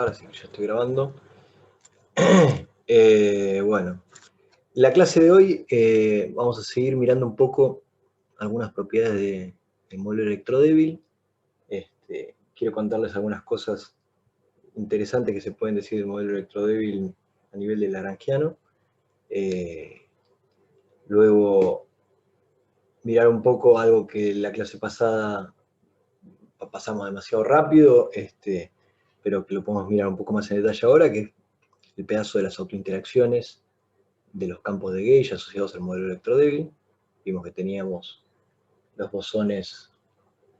grabar, así que ya estoy grabando. Bueno, la clase de hoy vamos a seguir mirando un poco algunas propiedades del modelo electrodébil. Quiero contarles algunas cosas interesantes que se pueden decir del modelo electrodébil a nivel de Lagrangiano. Luego mirar un poco algo que en la clase pasada pasamos demasiado rápido, pero que lo podemos mirar un poco más en detalle ahora, que es el pedazo de las autointeracciones de los campos de Gauge asociados al modelo electrodébil. Vimos que teníamos los bosones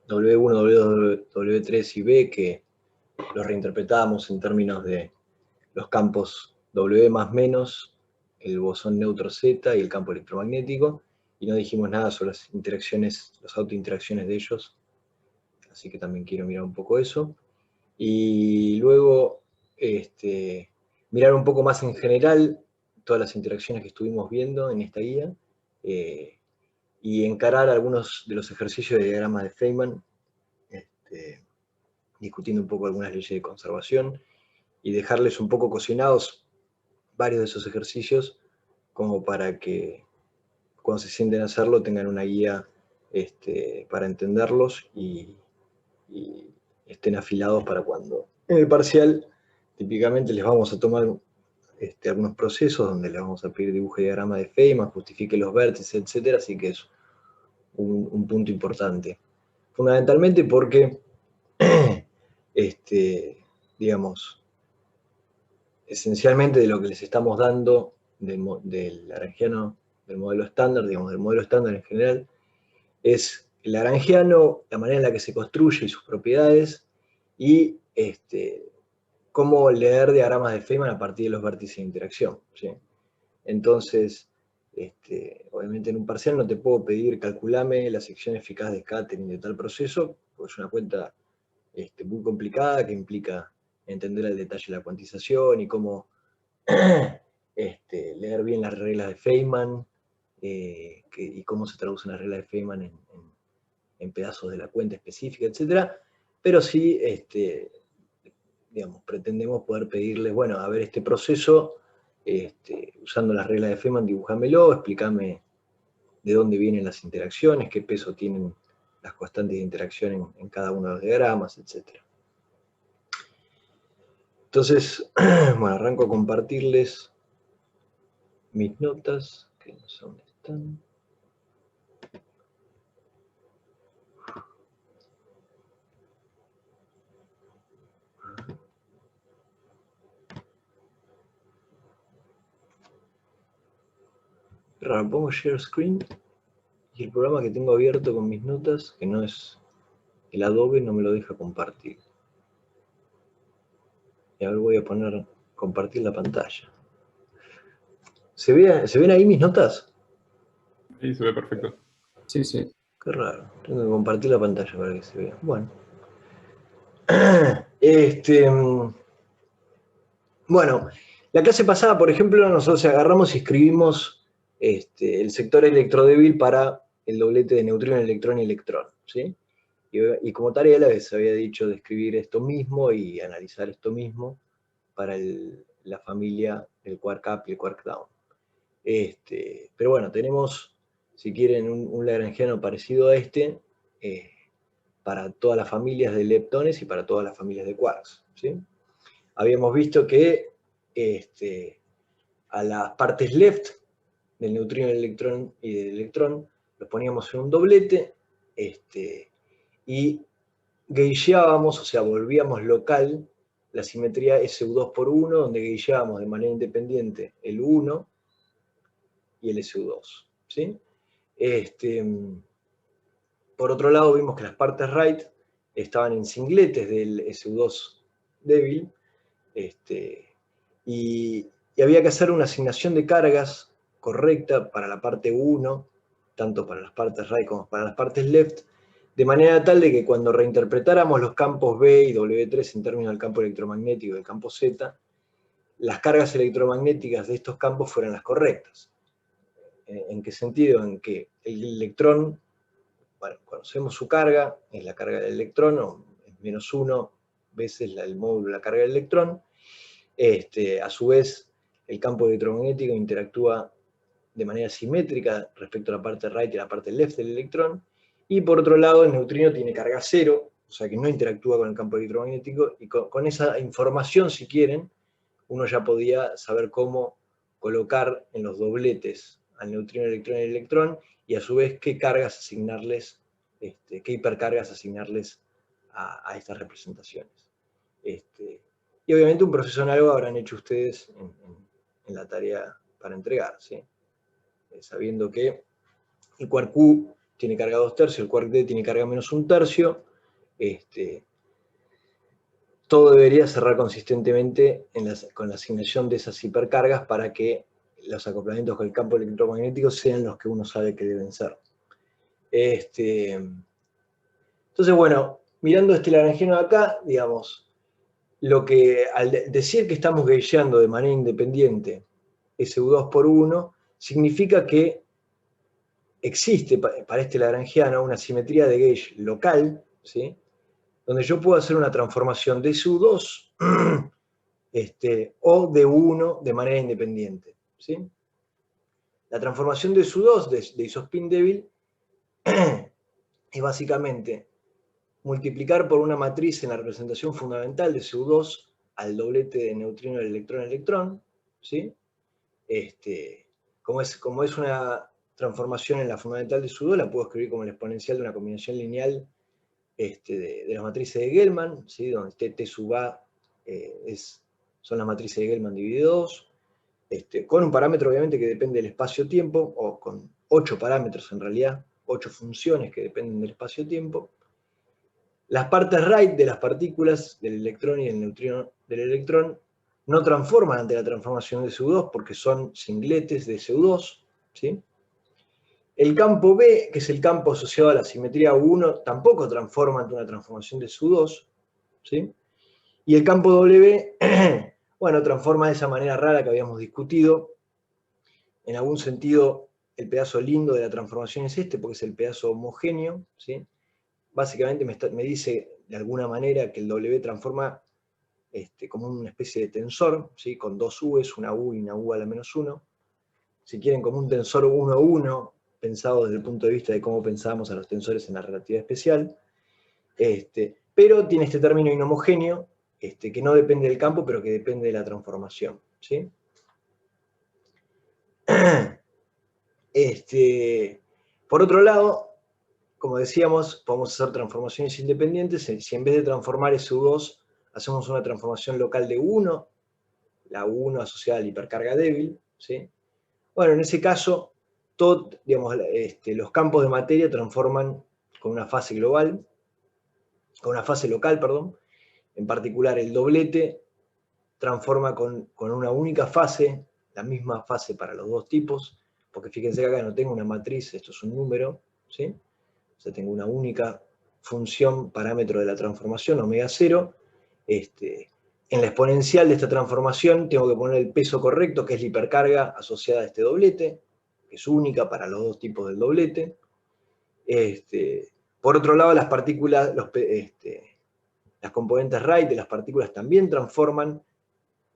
W1, W2, W3 y B, que los reinterpretábamos en términos de los campos W más menos, el bosón neutro Z y el campo electromagnético, y no dijimos nada sobre las interacciones, las autointeracciones de ellos, así que también quiero mirar un poco eso. Y luego mirar un poco más en general todas las interacciones que estuvimos viendo en esta guía, y encarar algunos de los ejercicios de diagramas de Feynman, discutiendo un poco algunas leyes de conservación, y dejarles un poco cocinados varios de esos ejercicios, como para que cuando se sienten a hacerlo tengan una guía para entenderlos y estén afilados para cuando en el parcial típicamente les vamos a tomar algunos procesos donde les vamos a pedir dibujo y diagrama de Feynman, justifique los vértices, etc. Así que es un punto importante. Fundamentalmente porque, digamos, esencialmente de lo que les estamos dando del lagrangiano, del modelo estándar, digamos, del modelo estándar en general, es el lagrangiano, la manera en la que se construye y sus propiedades, y cómo leer diagramas de Feynman a partir de los vértices de interacción, ¿sí? Entonces, obviamente en un parcial no te puedo pedir calculame la sección eficaz de scattering de tal proceso, porque es una cuenta muy complicada que implica entender al detalle la cuantización y cómo leer bien las reglas de Feynman, y cómo se traducen las reglas de Feynman en pedazos de la cuenta específica, etc. Pero sí, digamos, pretendemos poder pedirles, bueno, a ver, este proceso, usando las reglas de Feynman, dibújamelo, explícame de dónde vienen las interacciones, qué peso tienen las constantes de interacción en cada uno de los diagramas, etc. Entonces, bueno, arranco a compartirles mis notas, que no sé dónde están. Raro, pongo share screen y el programa que tengo abierto con mis notas, que no es el Adobe, no me lo deja compartir. Y ahora voy a poner compartir la pantalla. ¿Se ven ahí mis notas? Sí, se ve perfecto. Sí, sí. Qué raro. Tengo que compartir la pantalla para que se vea. Bueno. Bueno, la clase pasada, por ejemplo, nosotros agarramos y escribimos el sector electrodébil para el doblete de neutrino, electrón y electrón, ¿sí? Y como tarea les había dicho de escribir esto mismo y analizar esto mismo para la familia del quark up y el quark down. Pero bueno, tenemos, si quieren, un lagrangiano parecido a para todas las familias de leptones y para todas las familias de quarks, ¿sí? Habíamos visto que a las partes left del neutrino, del electrón y del electrón los poníamos en un doblete, y gaugeábamos, o sea, volvíamos local la simetría SU2 por 1, donde gaugeábamos de manera independiente el 1 y el SU2, ¿sí? Por otro lado, vimos que las partes right estaban en singletes del SU2 débil, y había que hacer una asignación de cargas correcta para la parte 1, tanto para las partes right como para las partes left, de manera tal de que cuando reinterpretáramos los campos B y W3 en términos del campo electromagnético y del campo Z, las cargas electromagnéticas de estos campos fueran las correctas. ¿En qué sentido? En que el electrón, bueno, conocemos su carga, es la carga del electrón, es -1 veces el módulo de la carga del electrón. A su vez, el campo electromagnético interactúa de manera simétrica respecto a la parte right y a la parte left del electrón. Y por otro lado, el neutrino tiene carga cero, o sea que no interactúa con el campo electromagnético, y con esa información, si quieren, uno ya podía saber cómo colocar en los dobletes al neutrino, electrón y electrón, y a su vez qué cargas asignarles, qué hipercargas asignarles a estas representaciones. Y obviamente un proceso análogo habrán hecho ustedes en la tarea para entregar, ¿sí? Sabiendo que el quark Q tiene carga 2/3, el quark D tiene carga menos 1/3, todo debería cerrar consistentemente con la asignación de esas hipercargas para que los acoplamientos con el campo electromagnético sean los que uno sabe que deben ser. Entonces, bueno, mirando este lagrangiano de acá, digamos, al decir que estamos gageando de manera independiente SU2 por 1, significa que existe para este lagrangiano una simetría de gauge local, ¿sí? Donde yo puedo hacer una transformación de SU2 o de U1 de manera independiente, ¿sí? La transformación de SU2 de isospin débil es básicamente multiplicar por una matriz en la representación fundamental de SU2 al doblete de neutrino del electrón-electrón, ¿sí? Como es una transformación en la fundamental de SU2, la puedo escribir como el exponencial de una combinación lineal de las matrices de Gell-Mann, ¿sí? Donde T sub A son las matrices de Gell-Mann dividido 2, con un parámetro obviamente que depende del espacio-tiempo, o con 8 parámetros en realidad, 8 funciones que dependen del espacio-tiempo. Las partes right de las partículas del electrón y el neutrino del electrón no transforman ante la transformación de SU2 porque son singletes de SU2, ¿sí? El campo B, que es el campo asociado a la simetría U1, tampoco transforma ante una transformación de SU2, ¿sí? Y el campo W, bueno, transforma de esa manera rara que habíamos discutido. En algún sentido, el pedazo lindo de la transformación es porque es el pedazo homogéneo, ¿sí? Básicamente me dice de alguna manera que el W transforma como una especie de tensor, ¿sí? Con dos U's, una U y una U a la menos 1. Si quieren, como un tensor 1 a 1, pensado desde el punto de vista de cómo pensábamos a los tensores en la relatividad especial. Pero tiene este término inhomogéneo, que no depende del campo, pero que depende de la transformación, ¿sí? Por otro lado, como decíamos, podemos hacer transformaciones independientes. Si en vez de transformar SU2, hacemos una transformación local de 1, la U1 asociada a la hipercarga débil, ¿sí? Bueno, en ese caso, digamos, los campos de materia transforman con una fase global, con una fase local, perdón. En particular, el doblete transforma con una única fase, la misma fase para los dos tipos, porque fíjense que acá no tengo una matriz, esto es un número, ¿sí? O sea, tengo una única función, parámetro de la transformación, omega 0. En la exponencial de esta transformación tengo que poner el peso correcto, que es la hipercarga asociada a este doblete, que es única para los dos tipos del doblete. Por otro lado, las partículas, las componentes right de las partículas también transforman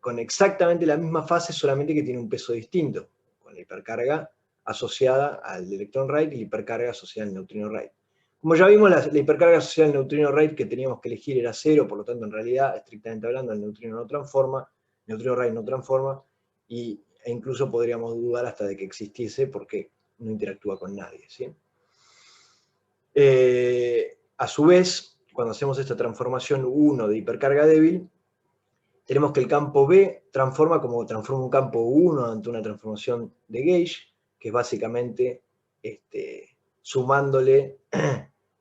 con exactamente la misma fase, solamente que tiene un peso distinto, con la hipercarga asociada al electrón right y la hipercarga asociada al neutrino right. Como ya vimos, la hipercarga asociada al neutrino right que teníamos que elegir era 0, por lo tanto, en realidad, estrictamente hablando, el neutrino no transforma, el neutrino right no transforma, e incluso podríamos dudar hasta de que existiese porque no interactúa con nadie, ¿sí? A su vez, cuando hacemos esta transformación 1 de hipercarga débil, tenemos que el campo B transforma como transforma un campo 1 ante una transformación de gauge, que es básicamente sumándole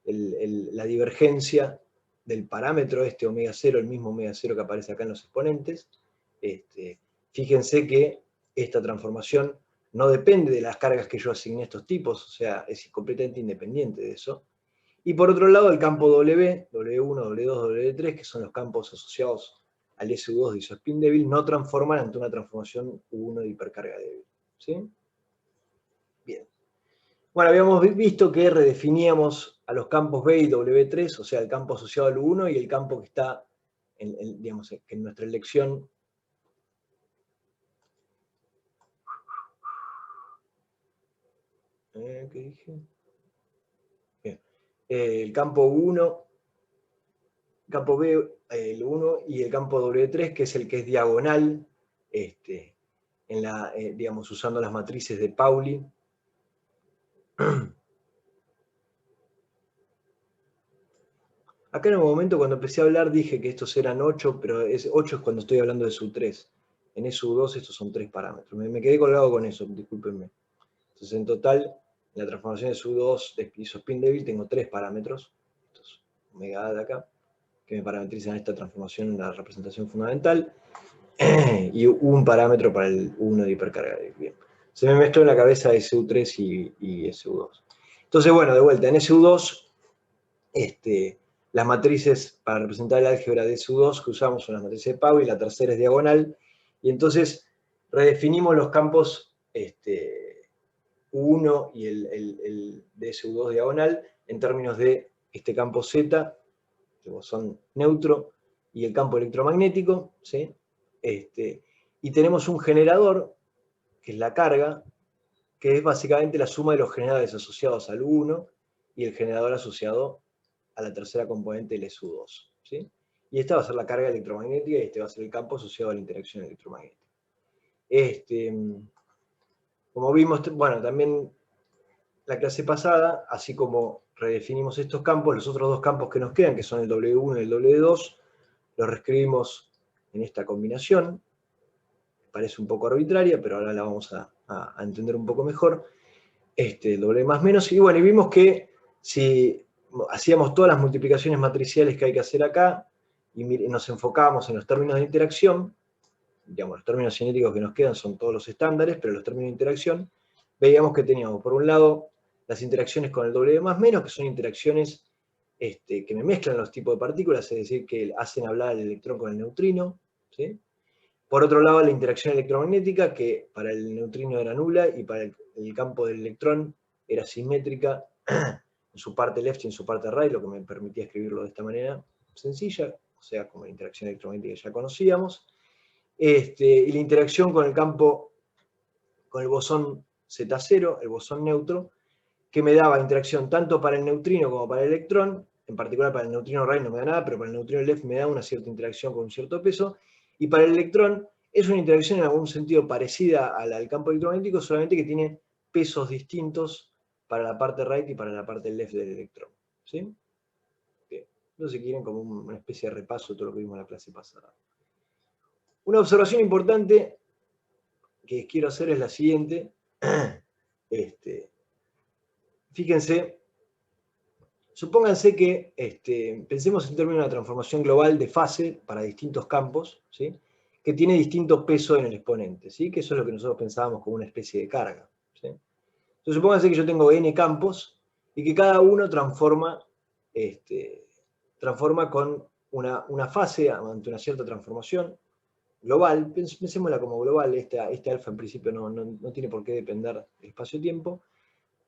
la divergencia del parámetro omega 0, el mismo omega 0 que aparece acá en los exponentes. Fíjense que esta transformación no depende de las cargas que yo asigné a estos tipos, o sea, es completamente independiente de eso. Y por otro lado, el campo W, W1, W2, W3, que son los campos asociados al SU2 de isospin débil, no transforman ante una transformación U1 de hipercarga débil, ¿sí? Bien. Bueno, habíamos visto que redefiníamos a los campos B y W3, o sea, el campo asociado al U1 y el campo que está digamos, que en nuestra elección ¿qué dije? Bien. El campo 1, campo B, el 1 y el campo W3, que es el que es diagonal, digamos, usando las matrices de Pauli. Acá en un momento cuando empecé a hablar dije que estos eran 8, pero 8 es cuando estoy hablando de SU3. En SU2 estos son 3 parámetros. Me quedé colgado con eso, discúlpenme. Entonces en total, en la transformación de SU2 de isospin débil tengo 3 parámetros. Estos omega A de acá, que me parametrizan esta transformación en la representación fundamental. Y un parámetro para el 1 de hipercarga. Bien. Se me mezcló en la cabeza SU3 y SU2. Entonces, bueno, de vuelta, en SU2, las matrices para representar el álgebra de SU2 que usamos son las matrices de Pau y la tercera es diagonal. Y entonces redefinimos los campos U1 y el de SU2 diagonal en términos de este campo Z, el bosón neutro, y el campo electromagnético, ¿sí? Y tenemos un generador, que es la carga, que es básicamente la suma de los generadores asociados al 1 y el generador asociado a la tercera componente del SU2, ¿sí? Y esta va a ser la carga electromagnética y este va a ser el campo asociado a la interacción electromagnética. Como vimos, bueno, también la clase pasada, así como redefinimos estos campos, los otros dos campos que nos quedan, que son el W1 y el W2, los reescribimos en esta combinación. Parece un poco arbitraria, pero ahora la vamos a entender un poco mejor. W más menos, y bueno, y vimos que si hacíamos todas las multiplicaciones matriciales que hay que hacer acá, y nos enfocábamos en los términos de interacción, digamos, los términos cinéticos que nos quedan son todos los estándares, pero los términos de interacción, veíamos que teníamos, por un lado, las interacciones con el W más menos, que son interacciones que me mezclan los tipos de partículas, es decir, que hacen hablar al electrón con el neutrino, ¿sí? Por otro lado, la interacción electromagnética, que para el neutrino era nula y para el campo del electrón era simétrica en su parte left y en su parte right, lo que me permitía escribirlo de esta manera sencilla, o sea, como la interacción electromagnética que ya conocíamos. Y la interacción con el campo, con el bosón Z0, el bosón neutro, que me daba interacción tanto para el neutrino como para el electrón, en particular para el neutrino right no me da nada, pero para el neutrino left me da una cierta interacción con un cierto peso, y para el electrón es una interacción en algún sentido parecida al campo electromagnético, solamente que tiene pesos distintos para la parte right y para la parte left del electrón. ¿Sí? Bien. Entonces, si quieren, como una especie de repaso de todo lo que vimos en la clase pasada. Una observación importante que quiero hacer es la siguiente. Fíjense, supónganse que pensemos en términos de una transformación global de fase para distintos campos, ¿sí? Que tiene distinto peso en el exponente, ¿sí? Que eso es lo que nosotros pensábamos como una especie de carga, ¿sí? Entonces supónganse que yo tengo n campos y que cada uno transforma con una fase ante una cierta transformación global. Pensémosla como global, este alfa en principio no tiene por qué depender del espacio-tiempo,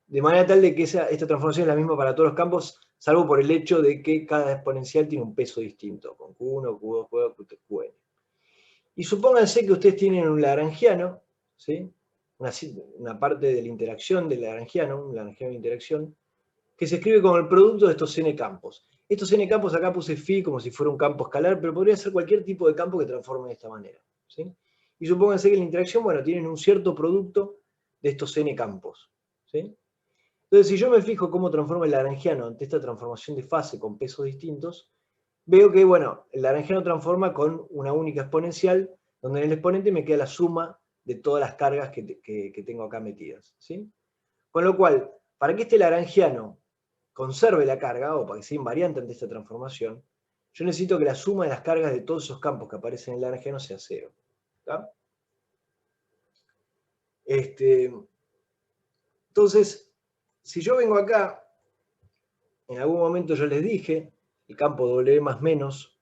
de manera tal de que esta transformación es la misma para todos los campos, salvo por el hecho de que cada exponencial tiene un peso distinto, con Q1, Q2, Q2, Qn. Y supónganse que ustedes tienen un lagrangiano, ¿sí? Una parte de la interacción del lagrangiano, un lagrangiano de interacción, que se escribe como el producto de estos n campos. Estos n campos acá puse phi como si fuera un campo escalar, pero podría ser cualquier tipo de campo que transforme de esta manera, ¿sí? Y supónganse que la interacción, bueno, tienen un cierto producto de estos n campos, ¿sí? Entonces, si yo me fijo cómo transforma el lagrangiano ante esta transformación de fase con pesos distintos, veo que, bueno, el lagrangiano transforma con una única exponencial, donde en el exponente me queda la suma de todas las cargas que tengo acá metidas, ¿sí? Con lo cual, para que este lagrangiano conserve la carga, o para que sea invariante ante esta transformación, yo necesito que la suma de las cargas de todos esos campos que aparecen en el lagrangiano sea cero. ¿Está? Entonces, si yo vengo acá, en algún momento yo les dije, el campo W más menos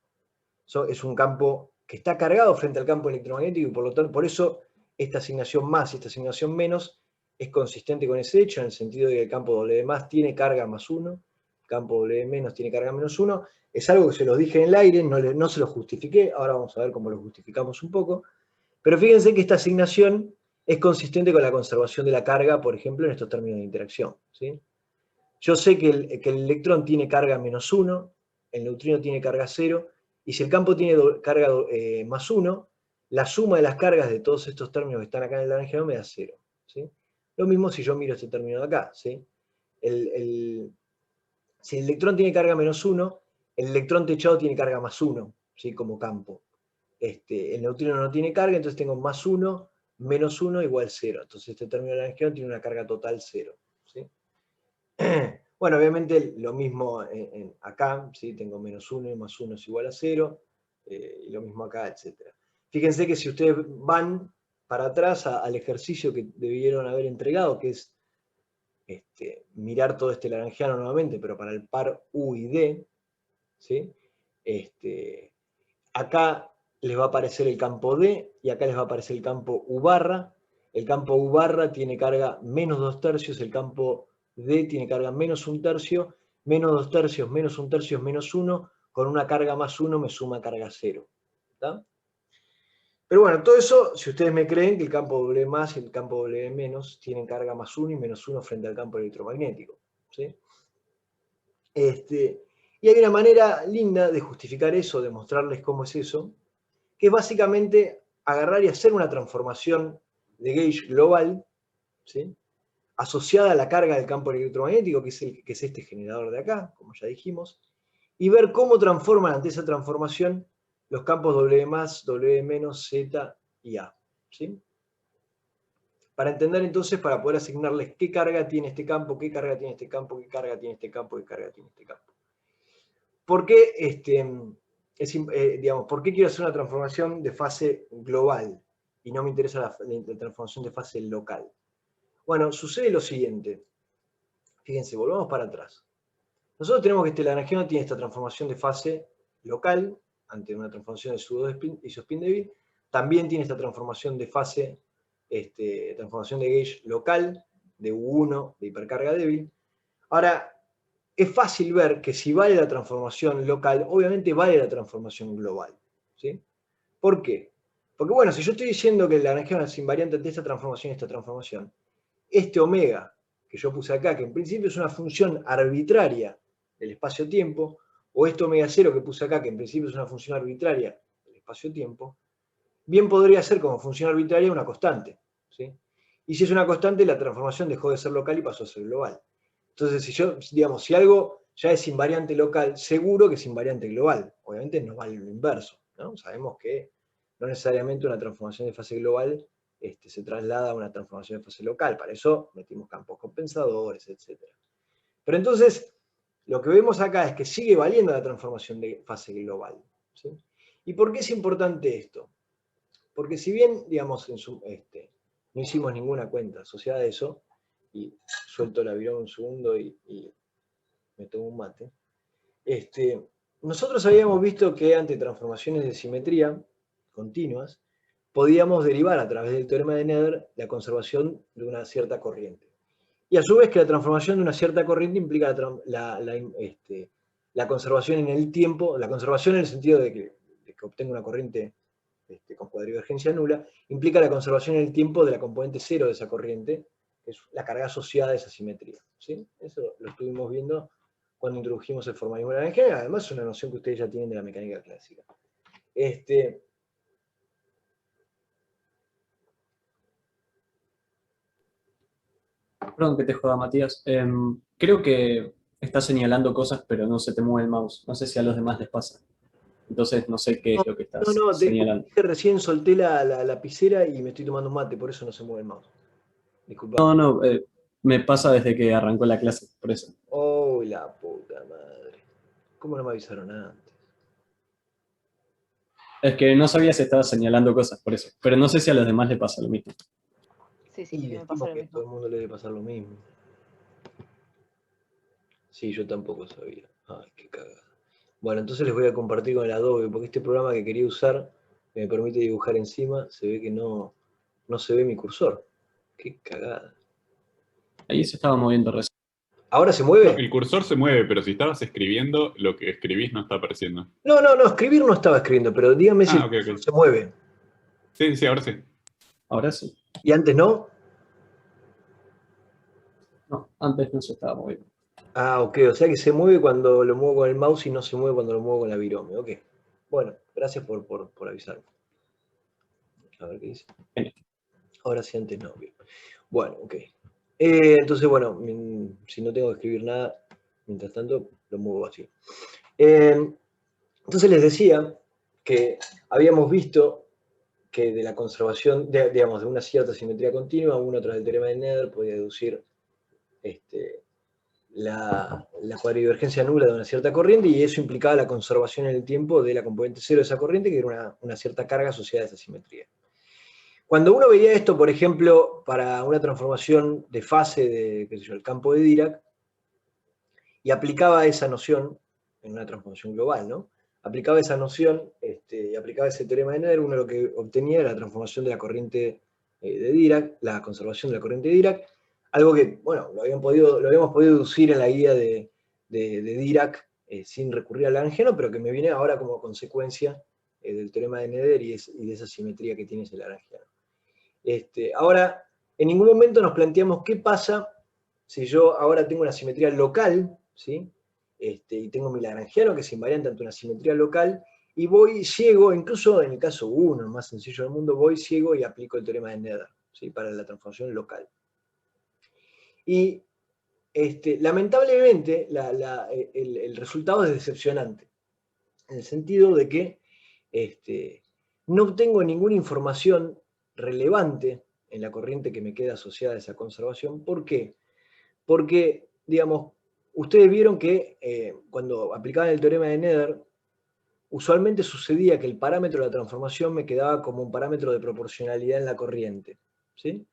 es un campo que está cargado frente al campo electromagnético y por lo tanto, por eso esta asignación más y esta asignación menos es consistente con ese hecho, en el sentido de que el campo W más tiene carga más 1, el campo W menos tiene carga menos 1, Es algo que se los dije en el aire, no se lo justifiqué, ahora vamos a ver cómo lo justificamos un poco. Pero fíjense que esta asignación es consistente con la conservación de la carga, por ejemplo, en estos términos de interacción, ¿sí? Yo sé que el electrón tiene carga -1, el neutrino tiene carga 0, y si el campo tiene carga +1, la suma de las cargas de todos estos términos que están acá en el naranjado me da 0, ¿sí? Lo mismo si yo miro este término de acá, ¿sí? Si el electrón tiene carga -1, el electrón techado tiene carga +1, ¿sí? Como campo. El neutrino no tiene carga, entonces tengo +1, -1 igual 0. Entonces este término naranjado tiene una carga total 0, ¿sí? Bueno, obviamente lo mismo acá, ¿sí? Tengo -1 y +1 es igual a 0, y lo mismo acá, etc. Fíjense que si ustedes van para atrás al ejercicio que debieron haber entregado, que es mirar todo este laranjiano nuevamente, pero para el par U y D, ¿sí? Acá les va a aparecer el campo D y acá les va a aparecer el campo U barra. El campo U barra tiene carga -2/3, el campo D tiene carga -1/3, -2/3, -1/3, -1, con una carga +1 me suma carga 0. ¿Está? Pero bueno, todo eso, si ustedes me creen que el campo W más y el campo W menos tienen carga +1 y -1 frente al campo electromagnético, ¿sí? Y hay una manera linda de justificar eso, de mostrarles cómo es eso, que es básicamente agarrar y hacer una transformación de gauge global, ¿sí? Asociada a la carga del campo electromagnético, que es este generador de acá, como ya dijimos, y ver cómo transforman ante esa transformación los campos W+, W-, Z y A, ¿sí? Para entender entonces, para poder asignarles qué carga tiene este campo, qué carga tiene este campo, qué carga tiene este campo, qué carga tiene este campo. ¿Por qué, digamos, ¿por qué quiero hacer una transformación de fase global y no me interesa la transformación de fase local? Bueno, sucede lo siguiente. Fíjense, volvamos para atrás. Nosotros tenemos que este laranjano tiene esta transformación de fase local, ante una transformación de isospin débil. También tiene esta transformación de fase, transformación de gauge local, de U1, de hipercarga débil. Ahora, es fácil ver que si vale la transformación local, obviamente vale la transformación global, ¿sí? ¿Por qué? Porque bueno, si yo estoy diciendo que el laranjano es invariante de esta transformación y esta transformación, este omega que yo puse acá, que en principio es una función arbitraria del espacio-tiempo, o este omega 0 que puse acá, que en principio es una función arbitraria del espacio-tiempo, bien podría ser como función arbitraria una constante, ¿sí? Y si es una constante, la transformación dejó de ser local y pasó a ser global. Entonces, si algo ya es invariante local, seguro que es invariante global. Obviamente no vale lo inverso, ¿no? Sabemos que no necesariamente una transformación de fase global se traslada a una transformación de fase local. Para eso metimos campos compensadores, etc. Pero entonces, lo que vemos acá es que sigue valiendo la transformación de fase global, ¿sí? ¿Y por qué es importante esto? Porque si bien, digamos, no hicimos ninguna cuenta asociada a eso, y suelto la virón un segundo y me tomo un mate, nosotros habíamos visto que ante transformaciones de simetría continuas, podíamos derivar a través del teorema de Nether la conservación de una cierta corriente. Y a su vez que la transformación de una cierta corriente implica la conservación en el tiempo, la conservación en el sentido de que obtenga una corriente con cuadrivergencia nula, implica la conservación en el tiempo de la componente cero de esa corriente, que es la carga asociada a esa simetría, ¿sí? Eso lo estuvimos viendo cuando introdujimos el formalismo de la mecánica, además es una noción que ustedes ya tienen de la mecánica clásica. Perdón que te joda, Matías. Creo que estás señalando cosas, pero no se te mueve el mouse. No sé si a los demás les pasa. Entonces no sé qué es lo que estás No, señalando. recién solté la lapicera y me estoy tomando un mate, por eso no se mueve el mouse. No, Disculpame. no, me pasa desde que arrancó la clase, por eso. Oh, la puta madre. ¿Cómo no me avisaron antes? Es que no sabía si estabas señalando cosas, por eso. Pero no sé si a los demás les pasa lo mismo. Sí, Y me pasa decimos lo que a todo mismo. el mundo le debe pasar lo mismo. Sí, yo tampoco sabía. Ay, qué cagada. Bueno, entonces les voy a compartir con el Adobe, porque este programa que quería usar, que me permite dibujar encima, se ve que no se ve mi cursor. Qué cagada. Ahí se estaba moviendo recién. ¿Ahora se No, mueve? el cursor se mueve, pero si estabas escribiendo, lo que escribís no está apareciendo. No, escribir no estaba escribiendo, pero dígame si Ah, el ok, cursor ok. se mueve. Sí, sí, ahora sí. Ahora sí. ¿Y antes no? No, antes no se estaba moviendo. Ah, ok, o sea que se mueve cuando lo muevo con el mouse y no se mueve cuando lo muevo con la virome. Ok. Bueno, gracias por avisarme. A ver qué dice. Genial. Ahora sí, antes no. Bien. Bueno, ok. Entonces, bueno, si no tengo que escribir nada, mientras tanto, lo muevo así. Entonces les decía que habíamos visto que de la conservación, digamos, de una cierta simetría continua, uno tras el teorema de Nether podía deducir la cuadridivergencia nula de una cierta corriente, y eso implicaba la conservación en el tiempo de la componente cero de esa corriente, que era una cierta carga asociada a esa simetría. Cuando uno veía esto, por ejemplo, para una transformación de fase de, qué sé yo, el campo de Dirac, y aplicaba esa noción en una transformación global, ¿no? Aplicaba esa noción, y aplicaba ese teorema de Nether, uno lo que obtenía era la transformación de la corriente de Dirac, la conservación de la corriente de Dirac, algo que, bueno, lo habíamos podido deducir en la guía de Dirac sin recurrir al Lagrangiano, pero que me viene ahora como consecuencia del teorema de Nether y de esa simetría que tiene ese Lagrangiano. Ahora, en ningún momento nos planteamos qué pasa si yo ahora tengo una simetría local, ¿sí? Y tengo mi Lagrangiano, que es invariante ante una simetría local, y voy ciego, incluso en el caso 1, el más sencillo del mundo, voy ciego y aplico el teorema de Nether, ¿sí? Para la transformación local. Y lamentablemente el resultado es decepcionante, en el sentido de que no obtengo ninguna información relevante en la corriente que me queda asociada a esa conservación. ¿Por qué? Porque, digamos, ustedes vieron que cuando aplicaban el teorema de Nether, usualmente sucedía que el parámetro de la transformación me quedaba como un parámetro de proporcionalidad en la corriente, ¿sí?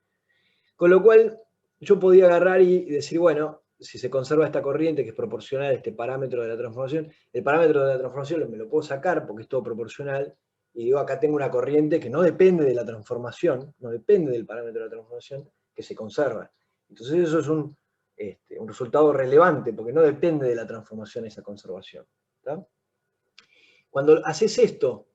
Con lo cual, yo podía agarrar y decir, bueno, si se conserva esta corriente que es proporcional a este parámetro de la transformación, el parámetro de la transformación me lo puedo sacar porque es todo proporcional, y digo, acá tengo una corriente que no depende de la transformación, no depende del parámetro de la transformación, que se conserva. Entonces eso es un resultado relevante, porque no depende de la transformación esa conservación. ¿Tá? Cuando haces esto,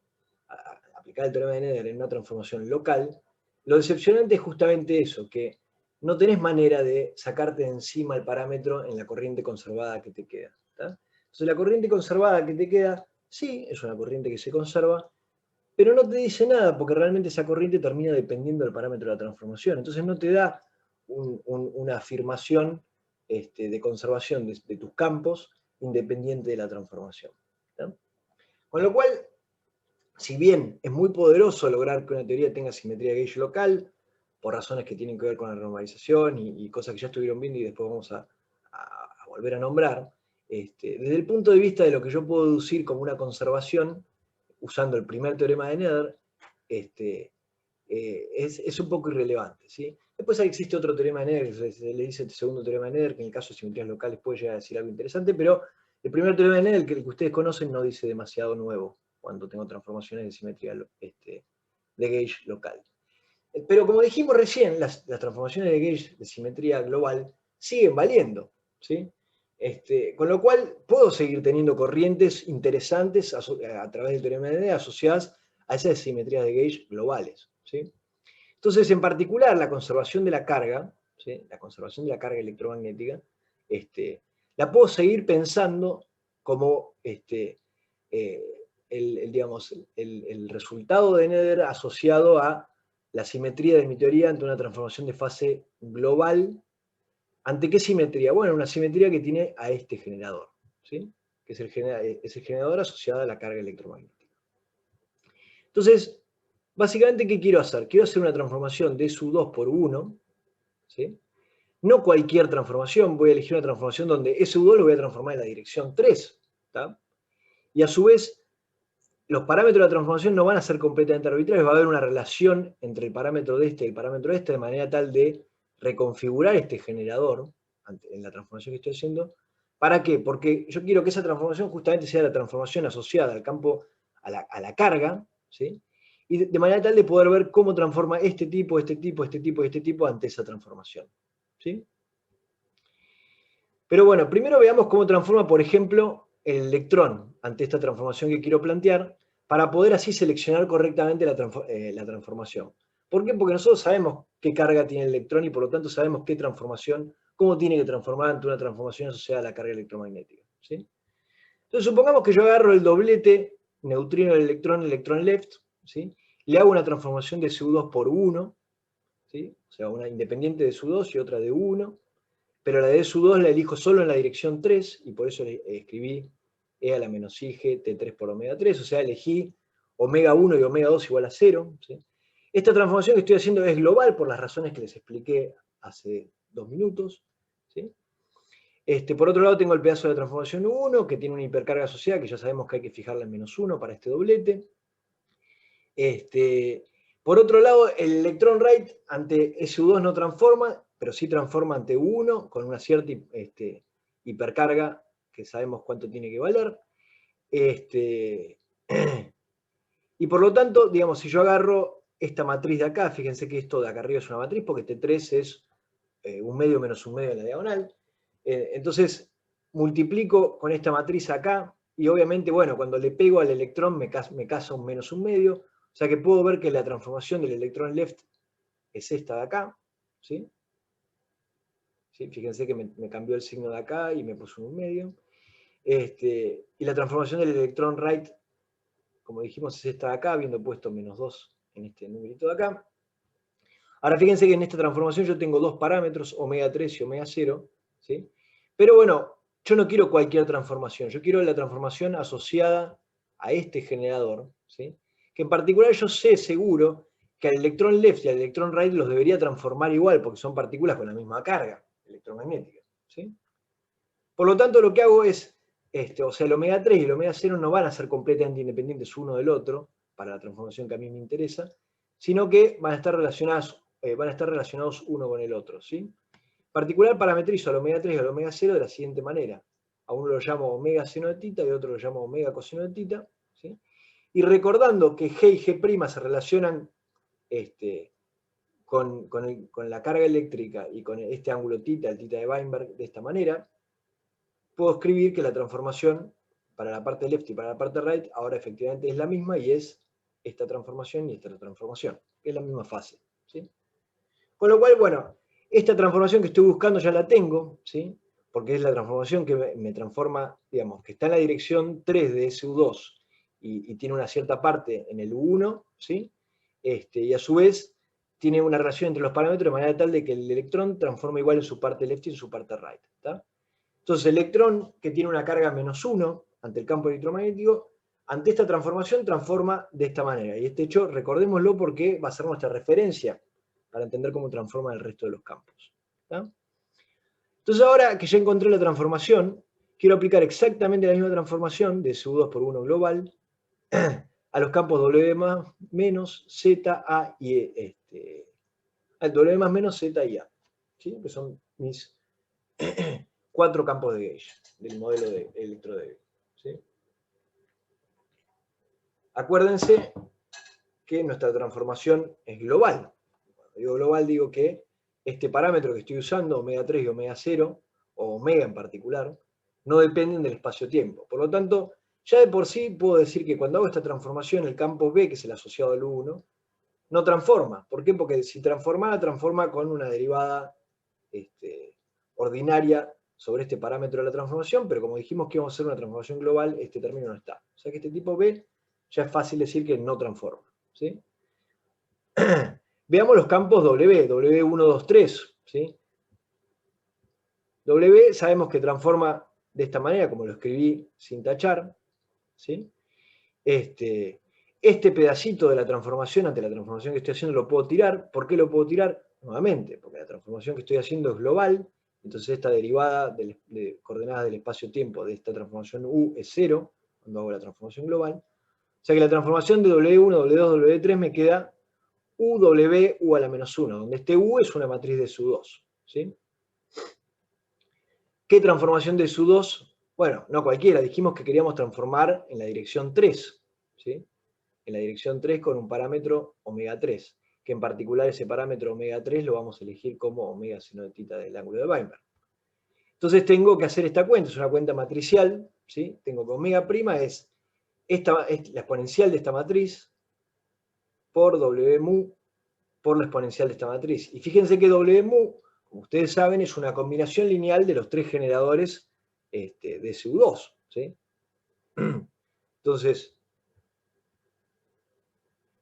aplicar el teorema de Nether en una transformación local, lo decepcionante es justamente eso, que no tenés manera de sacarte de encima el parámetro en la corriente conservada que te queda. ¿Tá? Entonces la corriente conservada que te queda, sí, es una corriente que se conserva, pero no te dice nada, porque realmente esa corriente termina dependiendo del parámetro de la transformación. Entonces no te da una afirmación de conservación de tus campos independiente de la transformación. ¿Tá? Con lo cual, si bien es muy poderoso lograr que una teoría tenga simetría de gauge local, por razones que tienen que ver con la normalización y cosas que ya estuvieron viendo y después vamos a volver a nombrar, desde el punto de vista de lo que yo puedo deducir como una conservación, usando el primer teorema de Nether, es un poco irrelevante. ¿Sí? Después existe otro teorema de Nether, que se le dice el segundo teorema de Nether, que en el caso de simetrías locales puede llegar a decir algo interesante, pero el primer teorema de Nether, el que ustedes conocen, no dice demasiado nuevo cuando tengo transformaciones de simetría de gauge local. Pero como dijimos recién, las transformaciones de gauge de simetría global siguen valiendo. ¿Sí? Con lo cual puedo seguir teniendo corrientes interesantes a través del teorema de Nether asociadas a esas simetrías de gauge globales. ¿Sí? Entonces, en particular, la conservación de la carga, ¿sí? La conservación de la carga electromagnética, la puedo seguir pensando como el resultado de Nether asociado a la simetría de mi teoría ante una transformación de fase global. ¿Ante qué simetría? Bueno, una simetría que tiene a este generador, ¿sí? Que es el generador asociado a la carga electromagnética. Entonces, básicamente, ¿qué quiero hacer? Quiero hacer una transformación de SU2 por 1, ¿sí? No cualquier transformación, voy a elegir una transformación donde SU2 lo voy a transformar en la dirección 3, ¿tá? Y a su vez, los parámetros de la transformación no van a ser completamente arbitrarios, va a haber una relación entre el parámetro de este y el parámetro de este, de manera tal de reconfigurar este generador en la transformación que estoy haciendo. ¿Para qué? Porque yo quiero que esa transformación justamente sea la transformación asociada al campo, a la carga, ¿sí? Y de manera tal de poder ver cómo transforma este tipo, este tipo, este tipo y este tipo ante esa transformación. ¿Sí? Pero bueno, primero veamos cómo transforma, por ejemplo, el electrón ante esta transformación que quiero plantear, para poder así seleccionar correctamente la transformación. ¿Por qué? Porque nosotros sabemos qué carga tiene el electrón y por lo tanto sabemos qué transformación, cómo tiene que transformar ante una transformación asociada a la carga electromagnética. ¿Sí? Entonces supongamos que yo agarro el doblete neutrino del electrón, electrón left, ¿sí? Le hago una transformación de SU2 por 1, ¿sí? O sea, una independiente de SU2 y otra de 1, pero la de SU2 la elijo solo en la dirección 3, y por eso escribí E a la menos I G T3 por omega 3, o sea, elegí omega 1 y omega 2 igual a 0. ¿Sí? Esta transformación que estoy haciendo es global por las razones que les expliqué hace 2 minutos. ¿Sí? Por otro lado tengo el pedazo de la transformación 1, que tiene una hipercarga asociada, que ya sabemos que hay que fijarla en menos 1 para este doblete. Por otro lado, el electrón right ante SU2 no transforma, pero sí transforma ante 1 con una cierta hipercarga que sabemos cuánto tiene que valer. Y por lo tanto, digamos, si yo agarro esta matriz de acá, fíjense que esto de acá arriba es una matriz porque T3 es 1 medio menos 1 medio en la diagonal. Entonces, multiplico con esta matriz acá y obviamente, bueno, cuando le pego al electrón me casa un menos 1 medio. O sea que puedo ver que la transformación del electrón left es esta de acá. ¿Sí? ¿Sí? Fíjense que me cambió el signo de acá y me puso un 1 medio. Y la transformación del electrón right, como dijimos, es esta de acá, habiendo puesto menos 2 en este numerito de acá. Ahora fíjense que en esta transformación yo tengo dos parámetros, omega 3 y omega 0. ¿Sí? Pero bueno, yo no quiero cualquier transformación, yo quiero la transformación asociada a este generador. ¿Sí? Que en particular yo sé seguro que al electrón left y al electrón right los debería transformar igual, porque son partículas con la misma carga electromagnética. ¿Sí? Por lo tanto, lo que hago es, o sea, el omega 3 y el omega 0 no van a ser completamente independientes uno del otro, para la transformación que a mí me interesa, sino que van a estar relacionados uno con el otro. ¿Sí? En particular, parametrizo al omega 3 y al omega 0 de la siguiente manera. A uno lo llamo omega seno de tita y a otro lo llamo omega coseno de tita. ¿Sí? Y recordando que G y G' se relacionan con la carga eléctrica y con este ángulo tita, el tita de Weinberg, de esta manera, puedo escribir que la transformación para la parte left y para la parte right ahora efectivamente es la misma y es esta transformación y esta transformación, que es la misma fase. ¿Sí? Con lo cual, bueno, esta transformación que estoy buscando ya la tengo, ¿sí? Porque es la transformación que me transforma, digamos, que está en la dirección 3 de SU2 y tiene una cierta parte en el U1, ¿sí? Y a su vez tiene una relación entre los parámetros de manera tal de que el electrón transforma igual en su parte left y en su parte right. ¿Está? Entonces el electrón, que tiene una carga menos 1 ante el campo electromagnético, ante esta transformación transforma de esta manera. Y este hecho, recordémoslo porque va a ser nuestra referencia para entender cómo transforma el resto de los campos. ¿Está? Entonces ahora que ya encontré la transformación, quiero aplicar exactamente la misma transformación de SU2 por 1 global a los campos W más menos Z, A y E. Al W más menos Z y A. ¿Sí? Que son mis 4 campos de gauge del modelo de electrodébito. ¿Sí? Acuérdense que nuestra transformación es global. Cuando digo global digo que este parámetro que estoy usando, omega 3 y omega 0, o omega en particular, no dependen del espacio-tiempo. Por lo tanto, ya de por sí puedo decir que cuando hago esta transformación, el campo B, que es el asociado al U1, no transforma. ¿Por qué? Porque si transformara, transforma con una derivada ordinaria sobre este parámetro de la transformación, pero como dijimos que íbamos a hacer una transformación global, este término no está. O sea que este tipo B ya es fácil decir que no transforma. ¿Sí? Veamos los campos W, W1, 2, 3. ¿Sí? W sabemos que transforma de esta manera, como lo escribí sin tachar. ¿Sí? Este pedacito de la transformación ante la transformación que estoy haciendo lo puedo tirar. ¿Por qué lo puedo tirar? Nuevamente, porque la transformación que estoy haciendo es global. Entonces esta derivada de coordenadas del espacio-tiempo de esta transformación U es 0, cuando hago la transformación global. O sea que la transformación de W1, W2, W3 me queda UW, U a la menos 1, donde este U es una matriz de SU2. ¿Sí? ¿Qué transformación de SU2? Bueno, no cualquiera, dijimos que queríamos transformar en la dirección 3. ¿Sí? En la dirección 3 con un parámetro omega 3, que en particular ese parámetro omega 3 lo vamos a elegir como omega seno de tita del ángulo de Weinberg. Entonces tengo que hacer esta cuenta, es una cuenta matricial, ¿sí? Tengo que omega prima es la exponencial de esta matriz por W mu por la exponencial de esta matriz. Y fíjense que W mu, como ustedes saben, es una combinación lineal de los tres generadores de SU2, ¿sí? Entonces,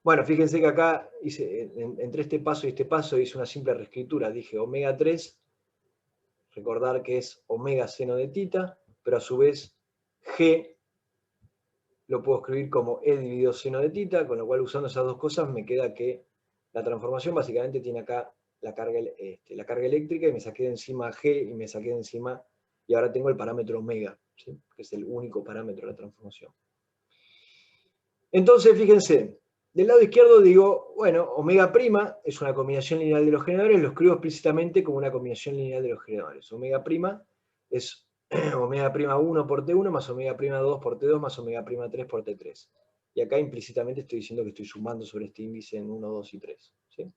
bueno, fíjense que acá hice, entre este paso y este paso hice una simple reescritura. Dije omega 3, recordar que es omega seno de tita, pero a su vez G lo puedo escribir como E dividido seno de tita, con lo cual usando esas dos cosas me queda que la transformación básicamente tiene acá la carga eléctrica y me saqué de encima G y me saqué de encima, y ahora tengo el parámetro omega, ¿sí? Que es el único parámetro de la transformación. Entonces, fíjense, del lado izquierdo digo, bueno, omega prima es una combinación lineal de los generadores, lo escribo explícitamente como una combinación lineal de los generadores. Omega prima es omega prima 1 por T1 más omega prima 2 por T2 más omega prima 3 por T3. Y acá implícitamente estoy diciendo que estoy sumando sobre este índice en 1, 2 y 3. ¿Sí?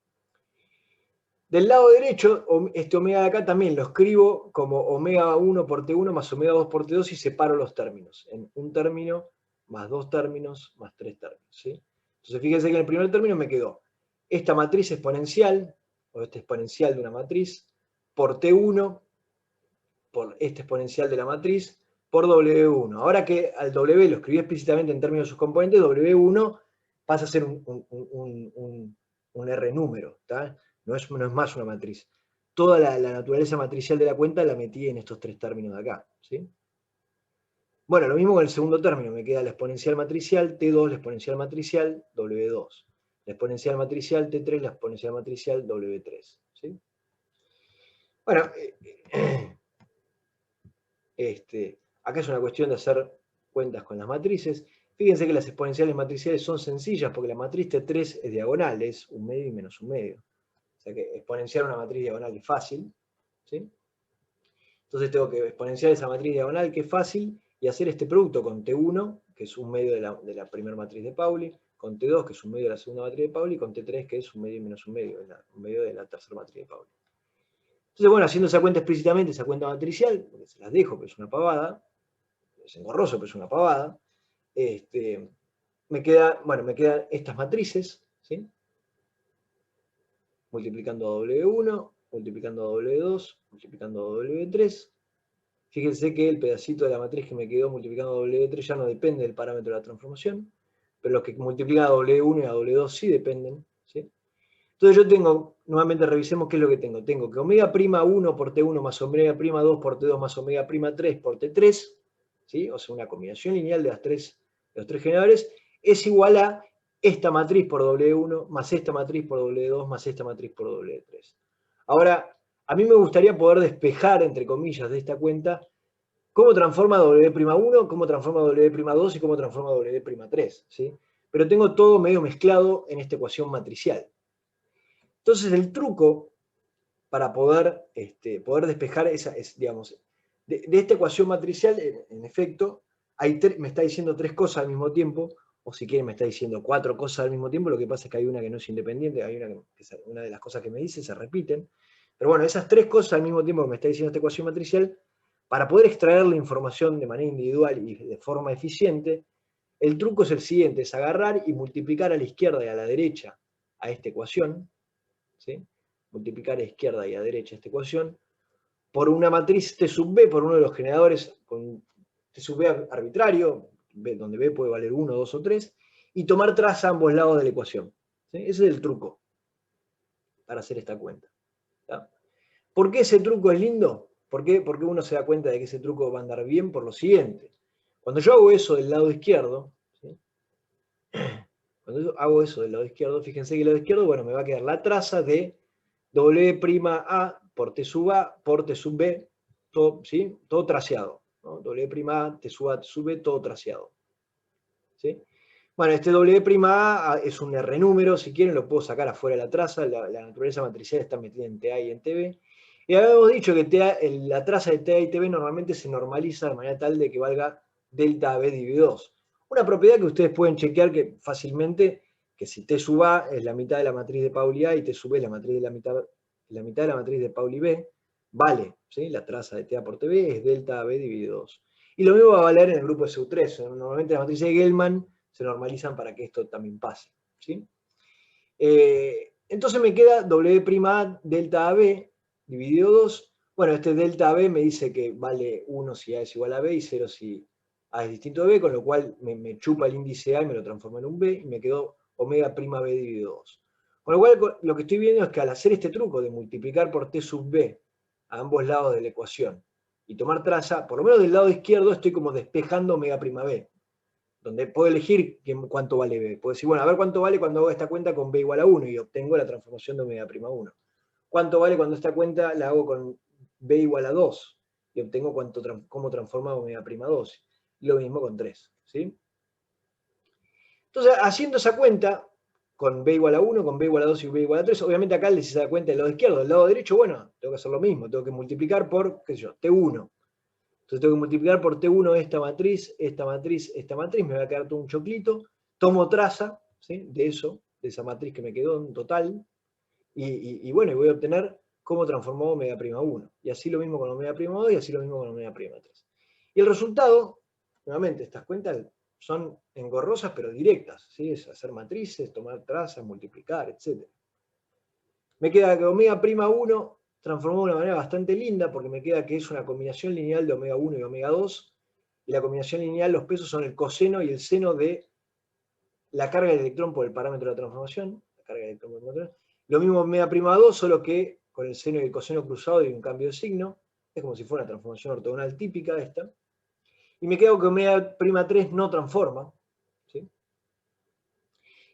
Del lado derecho, este omega de acá también lo escribo como omega 1 por T1 más omega 2 por T2 y separo los términos en un término más dos términos más tres términos. ¿Sí? Entonces fíjense que en el primer término me quedó esta matriz exponencial, o este exponencial de una matriz, por T1, por este exponencial de la matriz, por W1. Ahora que al W lo escribí explícitamente en términos de sus componentes, W1 pasa a ser un R número, ¿tá? No es más una matriz. Toda la naturaleza matricial de la cuenta la metí en estos tres términos de acá, ¿sí? Bueno, lo mismo con el segundo término, me queda la exponencial matricial T2, la exponencial matricial W2. La exponencial matricial T3, la exponencial matricial W3. ¿Sí? Bueno, acá es una cuestión de hacer cuentas con las matrices. Fíjense que las exponenciales matriciales son sencillas porque la matriz T3 es diagonal, es un medio y menos un medio. O sea que exponenciar una matriz diagonal es fácil. ¿Sí? Entonces tengo que exponenciar esa matriz diagonal, que es fácil, y hacer este producto con T1, que es un medio de la primera matriz de Pauli, con T2, que es un medio de la segunda matriz de Pauli, y con T3, que es un medio y menos un medio de la tercera matriz de Pauli. Entonces, bueno, haciendo esa cuenta explícitamente, esa cuenta matricial, porque se las dejo, pero es una pavada, es engorroso, pero es una pavada, me quedan estas matrices, ¿sí? Multiplicando a W1, multiplicando a W2, multiplicando a W3. Fíjense que el pedacito de la matriz que me quedó multiplicando a W3 ya no depende del parámetro de la transformación, pero los que multiplican a W1 y a W2 sí dependen, ¿sí? Entonces yo tengo, nuevamente revisemos qué es lo que tengo. Tengo que omega prima 1 por T1 más omega prima 2 por T2 más omega prima 3 por T3, ¿sí? O sea, una combinación lineal de los tres generadores, es igual a esta matriz por W1 más esta matriz por W2 más esta matriz por W3. Ahora, a mí me gustaría poder despejar, entre comillas, de esta cuenta cómo transforma W'1, cómo transforma W'2 y cómo transforma W'3, ¿sí? Pero tengo todo medio mezclado en esta ecuación matricial. Entonces el truco para poder despejar digamos, de esta ecuación matricial, en efecto, me está diciendo tres cosas al mismo tiempo, o si quieren me está diciendo cuatro cosas al mismo tiempo, lo que pasa es que hay una que no es independiente, hay una de las cosas que me dice se repiten, pero bueno, esas tres cosas al mismo tiempo que me está diciendo esta ecuación matricial, para poder extraer la información de manera individual y de forma eficiente, el truco es el siguiente, es agarrar y multiplicar a la izquierda y a la derecha a esta ecuación, ¿sí? Multiplicar a izquierda y a derecha esta ecuación, por una matriz T sub B, por uno de los generadores con T sub B arbitrario, donde B puede valer 1, 2 o 3, y tomar traza a ambos lados de la ecuación. ¿Sí? Ese es el truco para hacer esta cuenta. ¿Tá? ¿Por qué ese truco es lindo? ¿Por qué uno se da cuenta de que ese truco va a andar bien? Por lo siguiente. Cuando yo hago eso del lado izquierdo, ¿sí? Cuando yo hago eso del lado izquierdo, fíjense que el lado izquierdo, bueno, me va a quedar la traza de W'(A) por T sub A por T sub B, todo, ¿sí? Todo traseado. ¿No? W'(A), T sub A, T sub B, todo traseado. ¿Sí? Bueno, este W'(A) es un R número, si quieren lo puedo sacar afuera de la traza, la naturaleza matricial está metida en TA y en TB. Y habíamos dicho que la traza de TA y TB normalmente se normaliza de manera tal de que valga delta AB dividido 2. Una propiedad que ustedes pueden chequear que fácilmente, que si T sub A es la mitad de la matriz de Pauli A y T sub B es la mitad de la matriz de Pauli B, vale, ¿sí? La traza de TA por TB es delta AB dividido 2. Y lo mismo va a valer en el grupo SU3. Normalmente las matrices de Gell-Mann se normalizan para que esto también pase, ¿sí? Entonces me queda W' delta AB dividido 2. Bueno, este delta AB me dice que vale 1 si A es igual a B y 0 si A es distinto de B, con lo cual me chupa el índice A y me lo transforma en un B y me quedó omega prima B dividido 2. Con lo cual lo que estoy viendo es que al hacer este truco de multiplicar por T sub B a ambos lados de la ecuación y tomar traza, por lo menos del lado izquierdo estoy como despejando omega prima B, donde puedo elegir cuánto vale B. Puedo decir, bueno, a ver cuánto vale cuando hago esta cuenta con B igual a 1 y obtengo la transformación de omega prima 1. ¿Cuánto vale cuando esta cuenta la hago con B igual a 2? Y obtengo cómo transforma omega prima 2. Y lo mismo con 3. ¿Sí? Entonces, haciendo esa cuenta, con B igual a 1, con B igual a 2 y B igual a 3, obviamente acá les se da cuenta del lado izquierdo. Del lado derecho, bueno, tengo que hacer lo mismo. Tengo que multiplicar por, qué sé yo, T1. Entonces tengo que multiplicar por T1 esta matriz, me va a quedar todo un choclito. Tomo traza, ¿sí? De eso, de esa matriz que me quedó en total. Y bueno, voy a obtener cómo transformó omega prima 1. Y así lo mismo con omega prima 2 y así lo mismo con omega prima 3. Y el resultado, nuevamente, estas cuentas son engorrosas pero directas, ¿sí? Es hacer matrices, tomar trazas, multiplicar, etc. Me queda que omega prima 1 transformó de una manera bastante linda, porque me queda que es una combinación lineal de omega 1 y omega 2, y la combinación lineal, los pesos son el coseno y el seno de la carga del electrón por el parámetro de la transformación, la carga del electrón por el parámetro. Lo mismo omega prima 2, solo que con el seno y el coseno cruzado y un cambio de signo, es como si fuera una transformación ortogonal típica esta, y me quedo que omega prima 3 no transforma, ¿sí?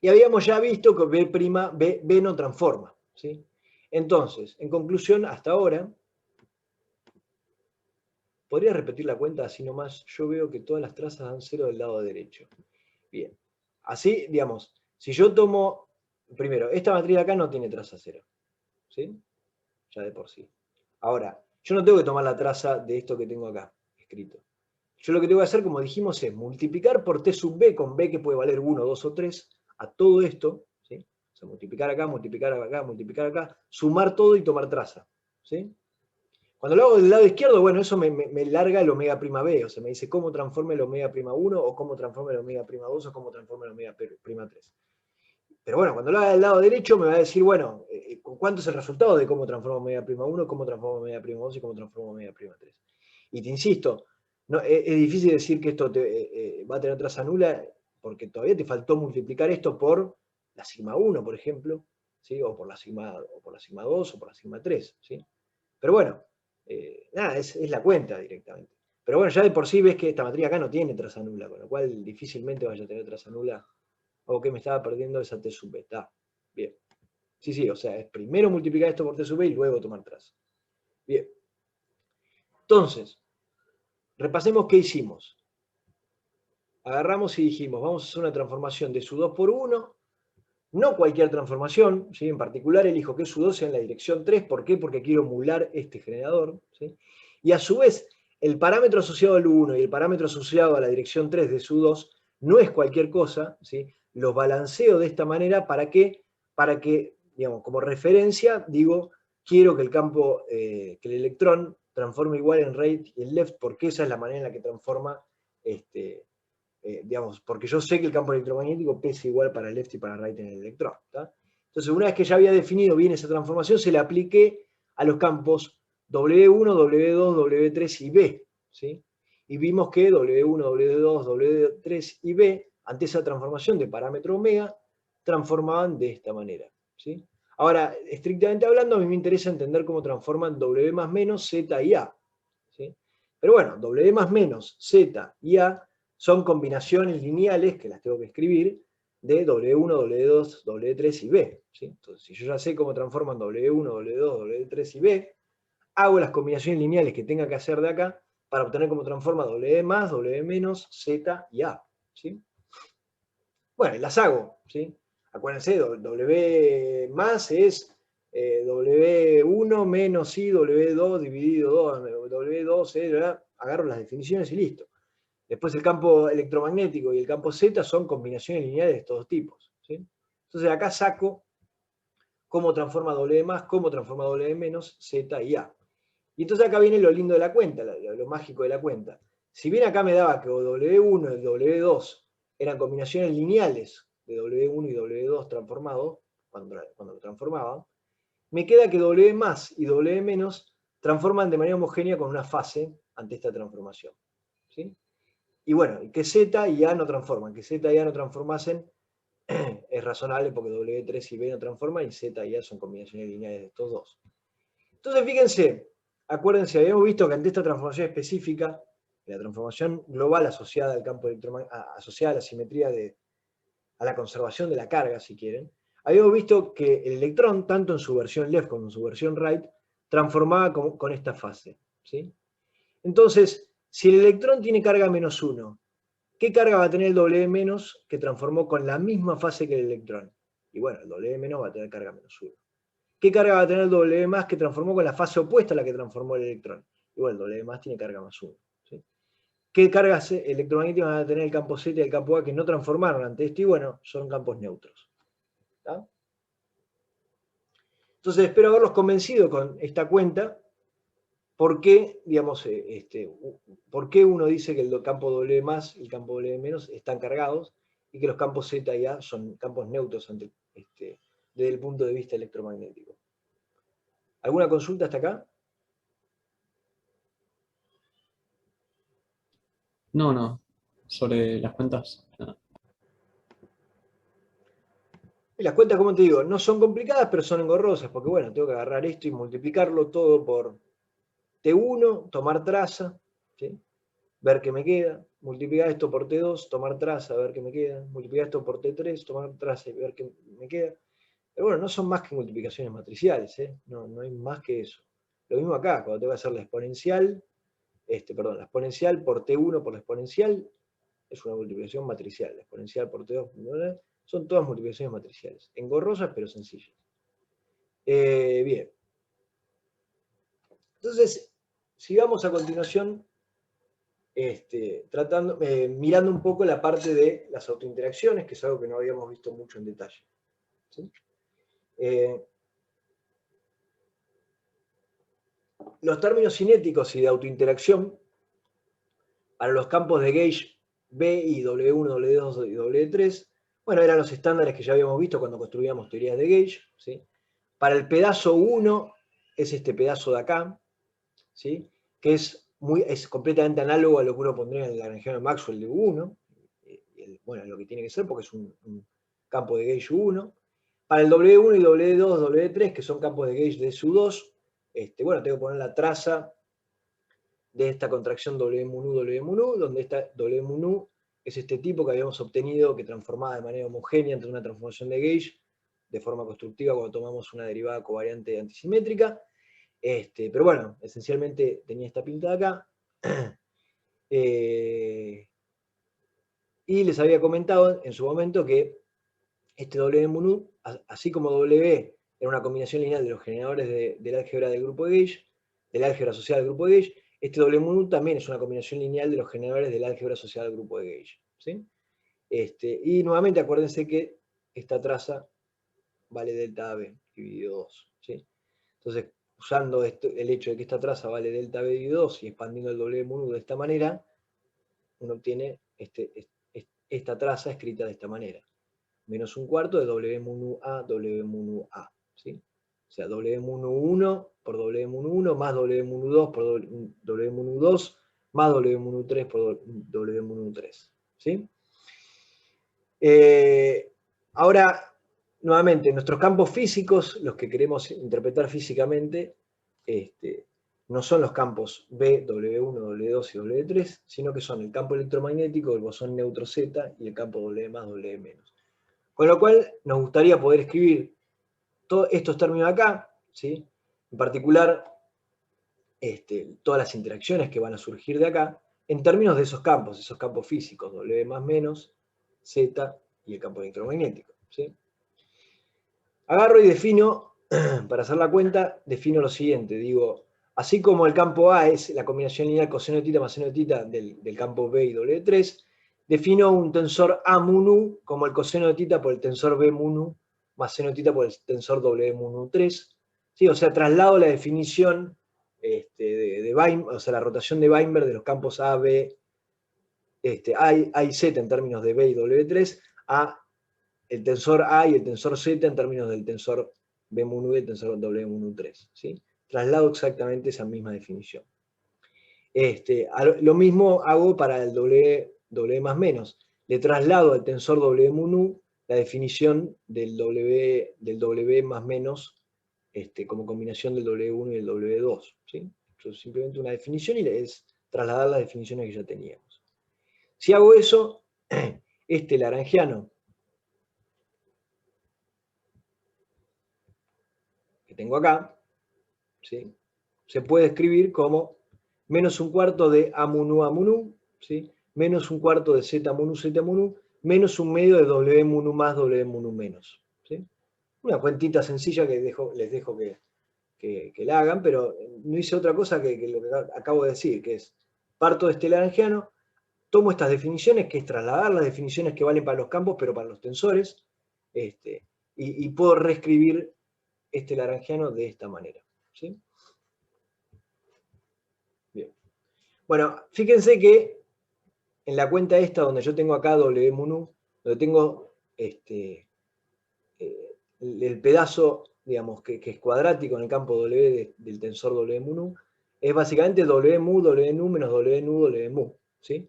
Y habíamos ya visto que B no transforma, ¿sí? Entonces, en conclusión, hasta ahora, podría repetir la cuenta así nomás, yo veo que todas las trazas dan 0 del lado derecho. Bien, así, digamos, si yo tomo, primero, esta matriz de acá no tiene traza 0, ¿sí? Ya de por sí. Ahora, yo no tengo que tomar la traza de esto que tengo acá, escrito. Yo lo que tengo que hacer, como dijimos, es multiplicar por T sub B con B que puede valer 1, 2 o 3, a todo esto, ¿sí? O sea, multiplicar acá, multiplicar acá, sumar todo y tomar traza, ¿sí? Cuando lo hago del lado izquierdo, bueno, eso me larga el omega prima B, o sea, me dice cómo transforma el omega prima 1, o cómo transforma el omega prima 2, o cómo transforma el omega prima 3. Pero bueno, cuando lo haga del lado derecho me va a decir, bueno, ¿cuánto es el resultado de cómo transforma omega prima 1, cómo transforma omega prima 2 y cómo transforma omega prima 3? Y te insisto, no, es difícil decir que esto va a tener traza nula, porque todavía te faltó multiplicar esto por la sigma 1, por ejemplo, ¿sí? o por la sigma 2, o por la sigma 3. ¿Sí? Pero bueno, nada, es la cuenta directamente. Pero bueno, ya de por sí ves que esta matriz acá no tiene traza nula, con lo cual difícilmente vaya a tener traza nula. O que me estaba perdiendo esa T sub B. Está bien. Sí, o sea, es primero multiplicar esto por T sub B y luego tomar traza. Bien. Entonces, repasemos qué hicimos. Agarramos y dijimos, vamos a hacer una transformación de SU2 por 1, no cualquier transformación, ¿sí? En particular elijo que SU2 sea en la dirección 3, ¿por qué? Porque quiero emular este generador, ¿sí? Y a su vez, el parámetro asociado al 1 y el parámetro asociado a la dirección 3 de SU2 no es cualquier cosa, ¿sí? Los balanceo de esta manera, ¿para qué? Para que, digamos, como referencia, digo, quiero que el campo, que el electrón transforme igual en right y en left, porque esa es la manera en la que transforma, digamos, porque yo sé que el campo electromagnético pesa igual para left y para right en el electrón. ¿Tá? Entonces, una vez que ya había definido bien esa transformación, se le apliqué a los campos W1, W2, W3 y B. ¿Sí? Y vimos que W1, W2, W3 y B, ante esa transformación de parámetro omega, transformaban de esta manera. ¿Sí? Ahora, estrictamente hablando, a mí me interesa entender cómo transforman W más menos, Z y A. ¿Sí? Pero bueno, W más menos, Z y A son combinaciones lineales, que las tengo que escribir, de W1, W2, W3 y B. ¿Sí? Entonces, si yo ya sé cómo transforman W1, W2, W3 y B, hago las combinaciones lineales que tenga que hacer de acá para obtener cómo transforma W más, W menos, Z y A. ¿Sí? Bueno, y las hago. ¿Sí? Acuérdense, W más es W1 menos I, W2 dividido 2, W2, agarro las definiciones y listo. Después el campo electromagnético y el campo Z son combinaciones lineales de todos tipos. ¿Sí? Entonces acá saco cómo transforma W más, cómo transforma W menos, Z y A. Y entonces acá viene lo lindo de la cuenta, lo mágico de la cuenta. Si bien acá me daba que W1 y W2 eran combinaciones lineales de W1 y W2 transformados, cuando lo transformaba, me queda que W más y W menos transforman de manera homogénea con una fase ante esta transformación. ¿Sí? Y bueno, que Z y A no transforman, que Z y A no transformasen es razonable porque W3 y B no transforman y Z y A son combinaciones lineales de estos dos. Entonces fíjense, acuérdense, habíamos visto que ante esta transformación específica, la transformación global asociada al campo electromagnético, asociada a la simetría a la conservación de la carga, si quieren, habíamos visto que el electrón, tanto en su versión left como en su versión right, transformaba con esta fase. ¿Sí? Entonces, si el electrón tiene carga -1, ¿qué carga va a tener el W- que transformó con la misma fase que el electrón? Y bueno, el W- va a tener carga -1. ¿Qué carga va a tener el W+ que transformó con la fase opuesta a la que transformó el electrón? Igual el W+ tiene carga +1. ¿Sí? ¿Qué cargas electromagnéticas van a tener el campo Z y el campo A que no transformaron ante esto? Y bueno, son campos neutros. ¿Está? Entonces espero haberlos convencido con esta cuenta. ¿Por qué, digamos, por qué uno dice que el campo W+ y el campo W- están cargados y que los campos Z y A son campos neutros desde el punto de vista electromagnético? ¿Alguna consulta hasta acá? No. Sobre las cuentas, nada. Y las cuentas, como te digo, no son complicadas, pero son engorrosas, porque bueno, tengo que agarrar esto y multiplicarlo todo por T1, tomar traza, ¿sí? Ver qué me queda, multiplicar esto por T2, tomar traza, ver qué me queda, multiplicar esto por T3, tomar traza y ver qué me queda. Pero bueno, no son más que multiplicaciones matriciales, ¿eh? No hay más que eso. Lo mismo acá, cuando tengo que hacer la exponencial, la exponencial por T1 por la exponencial, es una multiplicación matricial. La exponencial por T2, son todas multiplicaciones matriciales. Engorrosas, pero sencillas. Bien. Entonces, sigamos a continuación mirando un poco la parte de las autointeracciones, que es algo que no habíamos visto mucho en detalle. ¿Sí? Los términos cinéticos y de autointeracción para los campos de gauge B y W1, W2 y W3, bueno, eran los estándares que ya habíamos visto cuando construíamos teorías de gauge. ¿Sí? Para el pedazo 1 es este pedazo de acá, ¿sí? Que es completamente análogo a lo que uno pondría en el Lagrangiano de Maxwell de U1, bueno, lo que tiene que ser porque es un campo de gauge U1. Para el W1 y W2, W3, que son campos de gauge de SU2, bueno, tengo que poner la traza de esta contracción W-U, donde esta W-U es este tipo que habíamos obtenido que transformaba de manera homogénea entre una transformación de gauge de forma constructiva cuando tomamos una derivada covariante antisimétrica. Pero bueno, esencialmente tenía esta pinta de acá. Y les había comentado en su momento que este W-U, así como W era una combinación lineal de los generadores del álgebra del grupo de gauge, del álgebra asociada al grupo de gauge, este W-U también es una combinación lineal de los generadores del álgebra asociada al grupo de gauge. ¿Sí? Y nuevamente acuérdense que esta traza vale delta AB dividido 2. ¿Sí? Entonces, usando el hecho de que esta traza vale delta B dividido 2 y expandiendo el W-U de esta manera, uno obtiene esta traza escrita de esta manera. Menos un cuarto de W-A, W-A. ¿Sí? O sea, W-1 por W-1 más W-2 por W-2 más W-3 por W-3. ¿Sí? Ahora, nuevamente, nuestros campos físicos, los que queremos interpretar físicamente, no son los campos B, W1, W2 y W3, sino que son el campo electromagnético, el bosón neutro Z y el campo W+, W-. Con lo cual, nos gustaría poder escribir todos estos términos acá, ¿sí? En particular, todas las interacciones que van a surgir de acá, en términos de esos campos físicos, W+, Z y el campo electromagnético. ¿Sí? Agarro y defino, para hacer la cuenta, defino lo siguiente, digo, así como el campo A es la combinación lineal coseno de θ más seno de θ del campo B y W3, defino un tensor A mu como el coseno de θ por el tensor B mu más seno de θ por el tensor W mu 3. ¿Sí? O sea, traslado la definición de Weinberg, o sea, la rotación de Weinberg de los campos A, B, A y Z en términos de B y W3, a el tensor A y el tensor Z en términos del tensor B-1 y el tensor W-3, ¿sí? Traslado exactamente esa misma definición. Lo mismo hago para el W más menos. Le traslado al tensor W-1 la definición del W más menos como combinación del W1 y el W2, ¿sí? Entonces, simplemente una definición y es trasladar las definiciones que ya teníamos. Si hago eso, este lagrangiano que tengo acá, ¿sí? Se puede escribir como menos un cuarto de A mun U, ¿sí? Menos un cuarto de Z mun U, menos un medio de W mun U más W mun U menos, ¿sí? Una cuentita sencilla que les dejo que la hagan, pero no hice otra cosa que lo que acabo de decir, que es, parto de este lagrangiano, tomo estas definiciones, que es trasladar las definiciones que valen para los campos, pero para los tensores, y puedo reescribir este lagrangiano de esta manera, ¿sí? Bien. Bueno, fíjense que en la cuenta esta, donde yo tengo acá W mun U, donde tengo el pedazo, digamos, que es cuadrático en el campo W del tensor W mun U, es básicamente W mu, W nu menos W nu, W mu, ¿sí?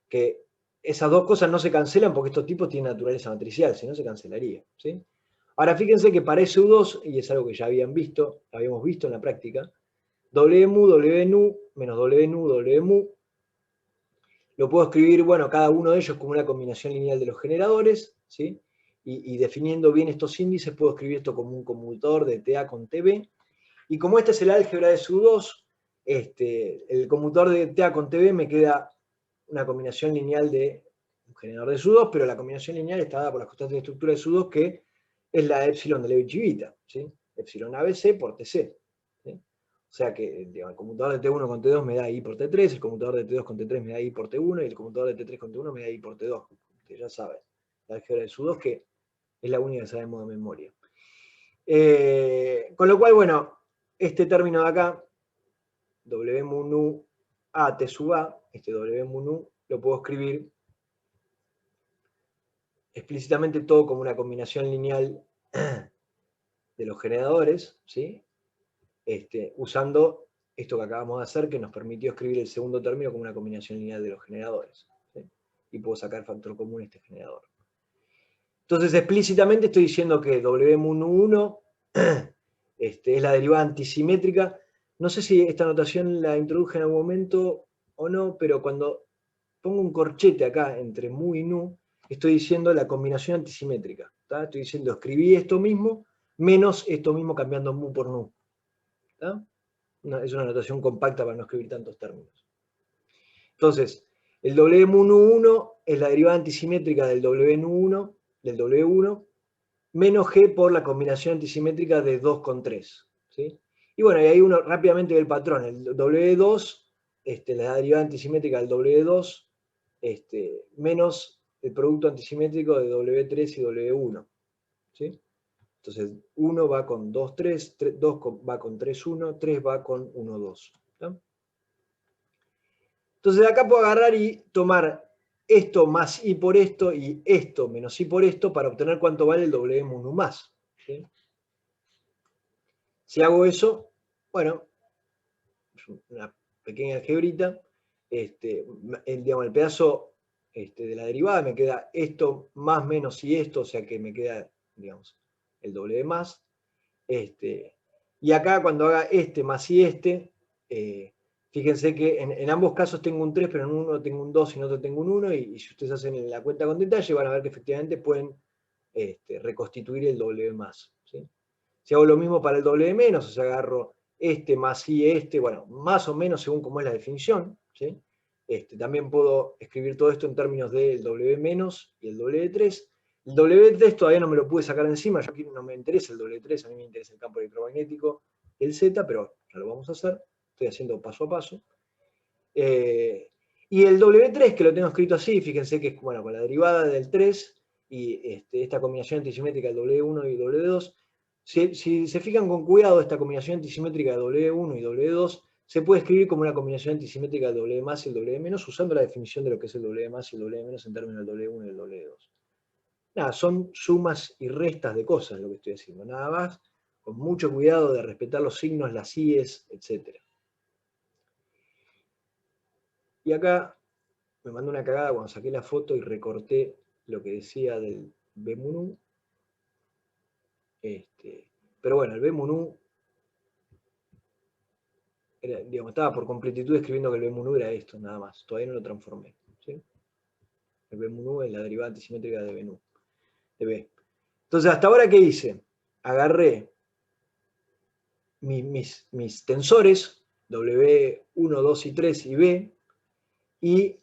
Que esas dos cosas no se cancelan porque estos tipos tienen naturaleza matricial, si no se cancelaría, ¿sí? Ahora fíjense que para SU2, y es algo que ya habíamos visto en la práctica, W mu, W nu menos W nu, W mu, lo puedo escribir, bueno, cada uno de ellos como una combinación lineal de los generadores, ¿sí? Y definiendo bien estos índices, puedo escribir esto como un conmutador de TA con TB. Y como este es el álgebra de SU2, el conmutador de TA con TB me queda una combinación lineal de un generador de SU2, pero la combinación lineal está dada por las constantes de estructura de SU2, que es la epsilon de Leibniz-Civita, ¿sí? Epsilon ABC por TC. ¿Sí? O sea que digamos, el conmutador de T1 con T2 me da I por T3, el conmutador de T2 con T3 me da I por T1, y el conmutador de T3 con T1 me da I por T2. Que ya saben, la álgebra de SU2, que es la única que sabemos de memoria. Con lo cual, bueno, este término de acá, W mun U A T sub A, este W mun U, lo puedo escribir explícitamente todo como una combinación lineal de los generadores, ¿sí? Usando esto que acabamos de hacer, que nos permitió escribir el segundo término como una combinación lineal de los generadores, ¿sí? Y puedo sacar factor común este generador. Entonces, explícitamente estoy diciendo que W mun U1 es la derivada antisimétrica. No sé si esta notación la introduje en algún momento o no, pero cuando pongo un corchete acá entre mu y nu, estoy diciendo la combinación antisimétrica. ¿Tá? Estoy diciendo, escribí esto mismo, menos esto mismo cambiando mu por nu. ¿Tá? Es una notación compacta para no escribir tantos términos. Entonces, el W mu nu 1 es la derivada antisimétrica del W nu 1, del W1, menos G por la combinación antisimétrica de 2 con 3. ¿Sí? Y bueno, y ahí uno rápidamente ve el patrón. El W2, la derivada antisimétrica del W2, menos el producto antisimétrico de W3 y W1. ¿Sí? Entonces, 1 va con 2, 3, 2 va con 3, 1, 3 va con 1, 2. ¿No? Entonces, acá puedo agarrar y tomar esto más I por esto y esto menos I por esto para obtener cuánto vale el W mun U más. ¿Sí? Si hago eso, bueno, es una pequeña algebrita, el pedazo de la derivada me queda esto más menos y esto, o sea que me queda, digamos, el W más. Y acá cuando haga este más y fíjense que en ambos casos tengo un 3, pero en uno tengo un 2 y en otro tengo un 1, y si ustedes hacen la cuenta con detalle van a ver que efectivamente pueden reconstituir el W más. ¿Sí? Si hago lo mismo para el W menos, o sea, agarro este más y bueno, más o menos según cómo es la definición, ¿sí? También puedo escribir todo esto en términos del W menos y el W3. El W3 todavía no me lo pude sacar encima, yo aquí no me interesa el W3, a mí me interesa el campo electromagnético, el Z, pero ya lo vamos a hacer, estoy haciendo paso a paso. Y el W3, que lo tengo escrito así, fíjense que es bueno, con la derivada del 3 y esta combinación antisimétrica del W1 y W2, si se fijan con cuidado, esta combinación antisimétrica de W1 y W2 se puede escribir como una combinación antisimétrica del W más y el W menos, usando la definición de lo que es el W más y el W menos en términos del W1 y el W2. Nada, son sumas y restas de cosas lo que estoy haciendo, nada más, con mucho cuidado de respetar los signos, las IES, etc. Y acá me mandó una cagada cuando saqué la foto y recorté lo que decía del B-MUNU. Pero bueno, el B-MUNU, digamos, estaba por completitud escribiendo que el B-MUNU era esto, nada más. Todavía no lo transformé. ¿Sí? El B-MUNU es la derivada antisimétrica de B. Entonces, ¿hasta ahora qué hice? Agarré mis tensores, W1, 2 y 3 y B, y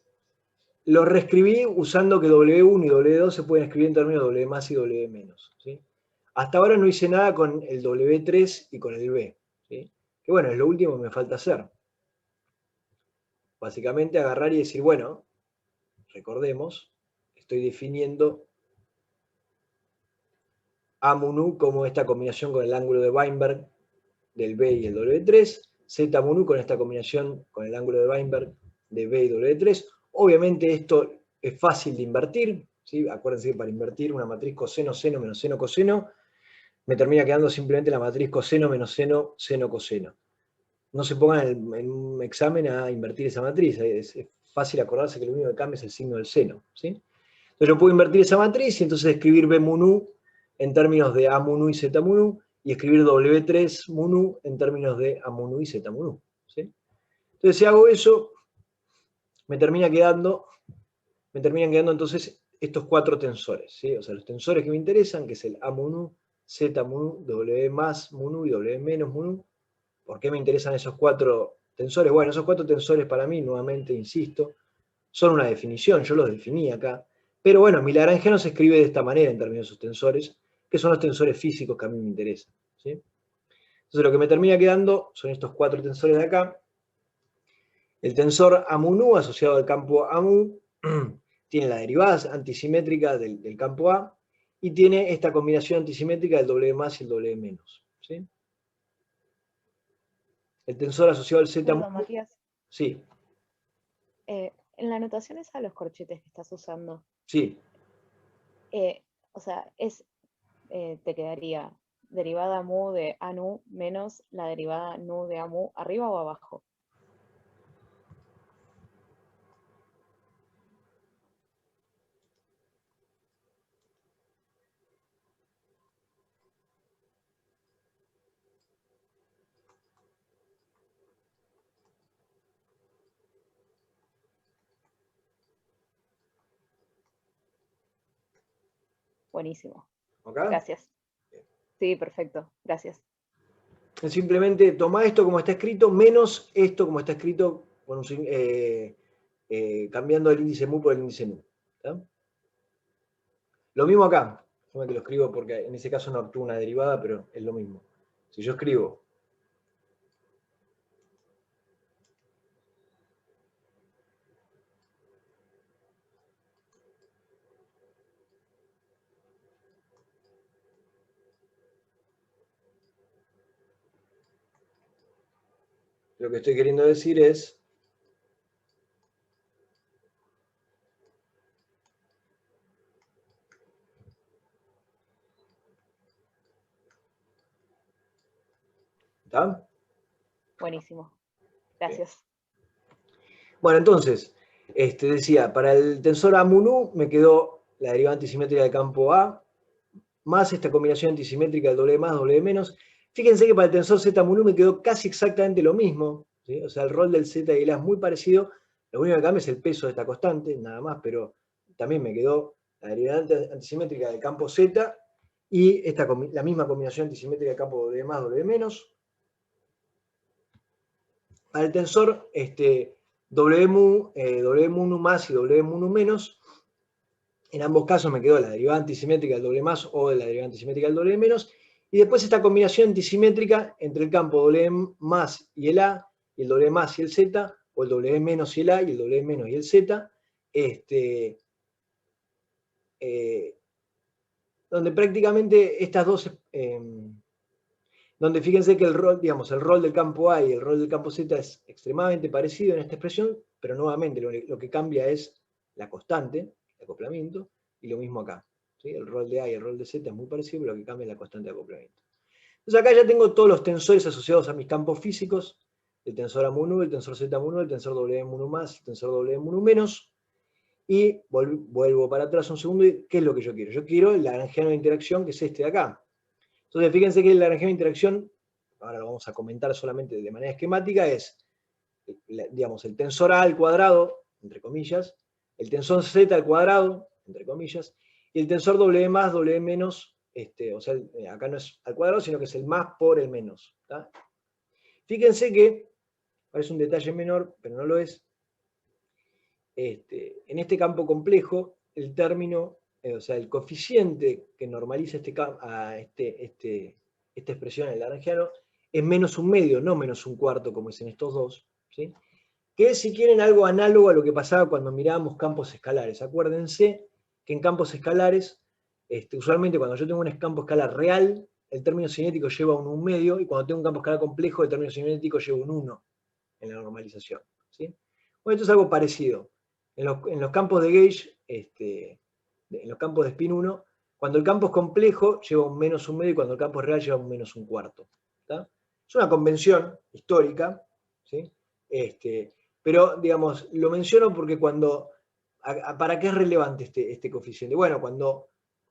los reescribí usando que W1 y W2 se pueden escribir en términos de W más y W menos. ¿Sí? Hasta ahora no hice nada con el W3 y con el B. ¿Sí? Que bueno, es lo último que me falta hacer. Básicamente agarrar y decir, bueno, recordemos, estoy definiendo A mu como esta combinación con el ángulo de Weinberg del B y el W3, Z mu con esta combinación con el ángulo de Weinberg de B y W3. Obviamente esto es fácil de invertir, ¿sí? Acuérdense que para invertir una matriz coseno, seno, menos seno, coseno, me termina quedando simplemente la matriz coseno, menos seno, seno, coseno. No se pongan en un examen a invertir esa matriz, es fácil acordarse que lo único que cambia es el signo del seno, ¿sí? Entonces yo puedo invertir esa matriz y entonces escribir B mu nu en términos de A mu nu y Z mu nu, y escribir W3 mu nu en términos de A mu nu y Z mu nu, ¿sí? Entonces si hago eso, me terminan quedando entonces estos 4 tensores, ¿sí? O sea, los tensores que me interesan, que es el A mu nu, Z mu nu, W más mu nu y W menos mu nu. ¿Por qué me interesan esos 4 tensores? Bueno, esos 4 tensores para mí, nuevamente insisto, son una definición, yo los definí acá. Pero bueno, mi lagrangiano se escribe de esta manera en términos de esos tensores, que son los tensores físicos que a mí me interesan, ¿sí? Entonces lo que me termina quedando son estos 4 tensores de acá. El tensor A mu nu asociado al campo A mu tiene la derivada antisimétrica del campo A y tiene esta combinación antisimétrica del W más y el W menos, ¿sí? El tensor asociado al Z mu Perdón, Matías. sí, En la notación esa de los corchetes que estás usando, sí. o sea, te quedaría derivada mu de A nu menos la derivada nu de A mu, ¿arriba o abajo? Buenísimo. ¿Acá? Gracias. Sí, perfecto. Gracias. Simplemente toma esto como está escrito, menos esto como está escrito, con cambiando el índice mu por el índice nu. ¿Está? Lo mismo acá. Déjame que lo escribo porque en ese caso no obtuvo una derivada, pero es lo mismo. Si yo escribo lo que estoy queriendo decir es ¿está? Buenísimo. Gracias. Bueno, entonces, decía, para el tensor A mu nu me quedó la derivada antisimétrica del campo A, más esta combinación antisimétrica del W más, W menos. Fíjense que para el tensor Z mu nu me quedó casi exactamente lo mismo, ¿sí? O sea, el rol del Z y el A es muy parecido, lo único que cambia es el peso de esta constante, nada más, pero también me quedó la derivada antisimétrica del campo Z y la misma combinación antisimétrica del campo W más, W menos. Para el tensor W mu nu más y W mu nu menos, en ambos casos me quedó la derivada antisimétrica del doble más o de la derivada antisimétrica del doble menos, y después esta combinación antisimétrica entre el campo W más y el A, y el doble más y el Z, o el W menos y el A, y el W menos y el Z, donde prácticamente estas dos donde fíjense que el rol, digamos, el rol del campo A y el rol del campo Z es extremadamente parecido en esta expresión, pero nuevamente lo que cambia es la constante, el acoplamiento, y lo mismo acá. ¿Sí? El rol de A y el rol de Z es muy parecido, pero lo que cambia es la constante de acoplamiento. Entonces acá ya tengo todos los tensores asociados a mis campos físicos, el tensor A mu nu, el tensor Z mu nu, el tensor W mu nu más, el tensor W mu nu menos, y vuelvo para atrás un segundo, y ¿qué es lo que yo quiero? Yo quiero el lagrangiano de interacción, que es este de acá. Entonces fíjense que el lagrangiano de interacción, ahora lo vamos a comentar solamente de manera esquemática, es, digamos, el tensor A al cuadrado, entre comillas, el tensor Z al cuadrado, entre comillas, y el tensor W más, W menos, o sea, acá no es al cuadrado, sino que es el más por el menos. ¿Tá? Fíjense que, parece un detalle menor, pero no lo es, en este campo complejo, el término, o sea, el coeficiente que normaliza esta expresión en el lagrangiano es menos un medio, no menos un cuarto, como es en estos dos, ¿sí? Que es, si quieren, algo análogo a lo que pasaba cuando mirábamos campos escalares. Acuérdense que en campos escalares, usualmente cuando yo tengo un campo escalar real, el término cinético lleva un medio, y cuando tengo un campo escalar complejo, el término cinético lleva un 1 en la normalización. ¿Sí? Bueno, esto es algo parecido. En los campos de gauge, en los campos de spin 1, cuando el campo es complejo, lleva un menos un medio, y cuando el campo es real, lleva un menos un cuarto. ¿Tá? Es una convención histórica, ¿sí? Pero, digamos, lo menciono porque ¿para qué es relevante este coeficiente? Bueno, cuando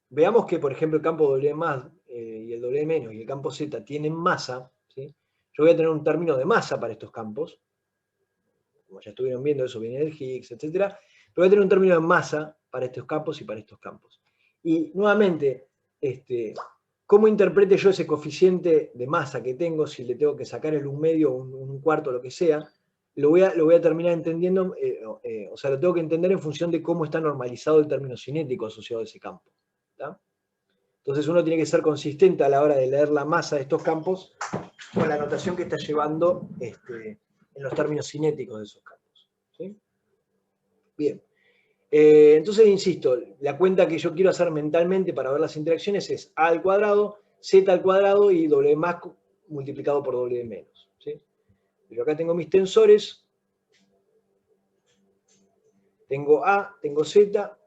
veamos que, por ejemplo, el campo W más y el W menos y el campo Z tienen masa, ¿sí? Yo voy a tener un término de masa para estos campos, como ya estuvieron viendo, eso viene del Higgs, etc. Pero voy a tener un término de masa para estos campos y para estos campos. Y, nuevamente, ¿cómo interprete yo ese coeficiente de masa que tengo, si le tengo que sacar el un medio, un cuarto, lo que sea? Lo voy a terminar entendiendo, o sea, lo tengo que entender en función de cómo está normalizado el término cinético asociado a ese campo. ¿Tá? Entonces uno tiene que ser consistente a la hora de leer la masa de estos campos con la notación que está llevando en los términos cinéticos de esos campos. ¿Sí? Bien. Entonces, insisto, la cuenta que yo quiero hacer mentalmente para ver las interacciones es A al cuadrado, Z al cuadrado y W más multiplicado por W menos. ¿Sí? Yo acá tengo mis tensores, tengo A, tengo Z,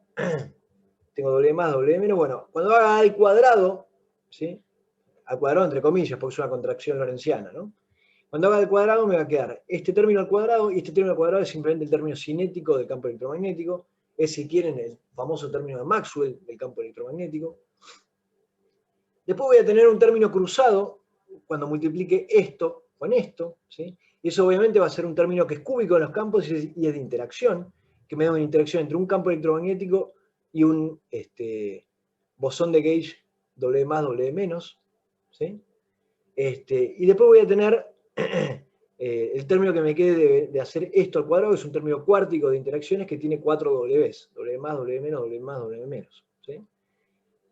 tengo W más, W menos. Bueno, cuando haga A al cuadrado, ¿sí? Al cuadrado entre comillas, porque es una contracción lorentziana, ¿no? Cuando haga al cuadrado me va a quedar este término al cuadrado, y este término al cuadrado es simplemente el término cinético del campo electromagnético, es, si quieren, el famoso término de Maxwell del campo electromagnético. Después voy a tener un término cruzado cuando multiplique esto con esto, ¿sí? Y eso obviamente va a ser un término que es cúbico en los campos y es de interacción, que me da una interacción entre un campo electromagnético y un bosón de gauge W más, W menos, ¿sí? Y después voy a tener el término que me quede de hacer esto al cuadrado, es un término cuártico de interacciones que tiene 4 Ws, W más, W menos, W más, W menos. ¿Sí?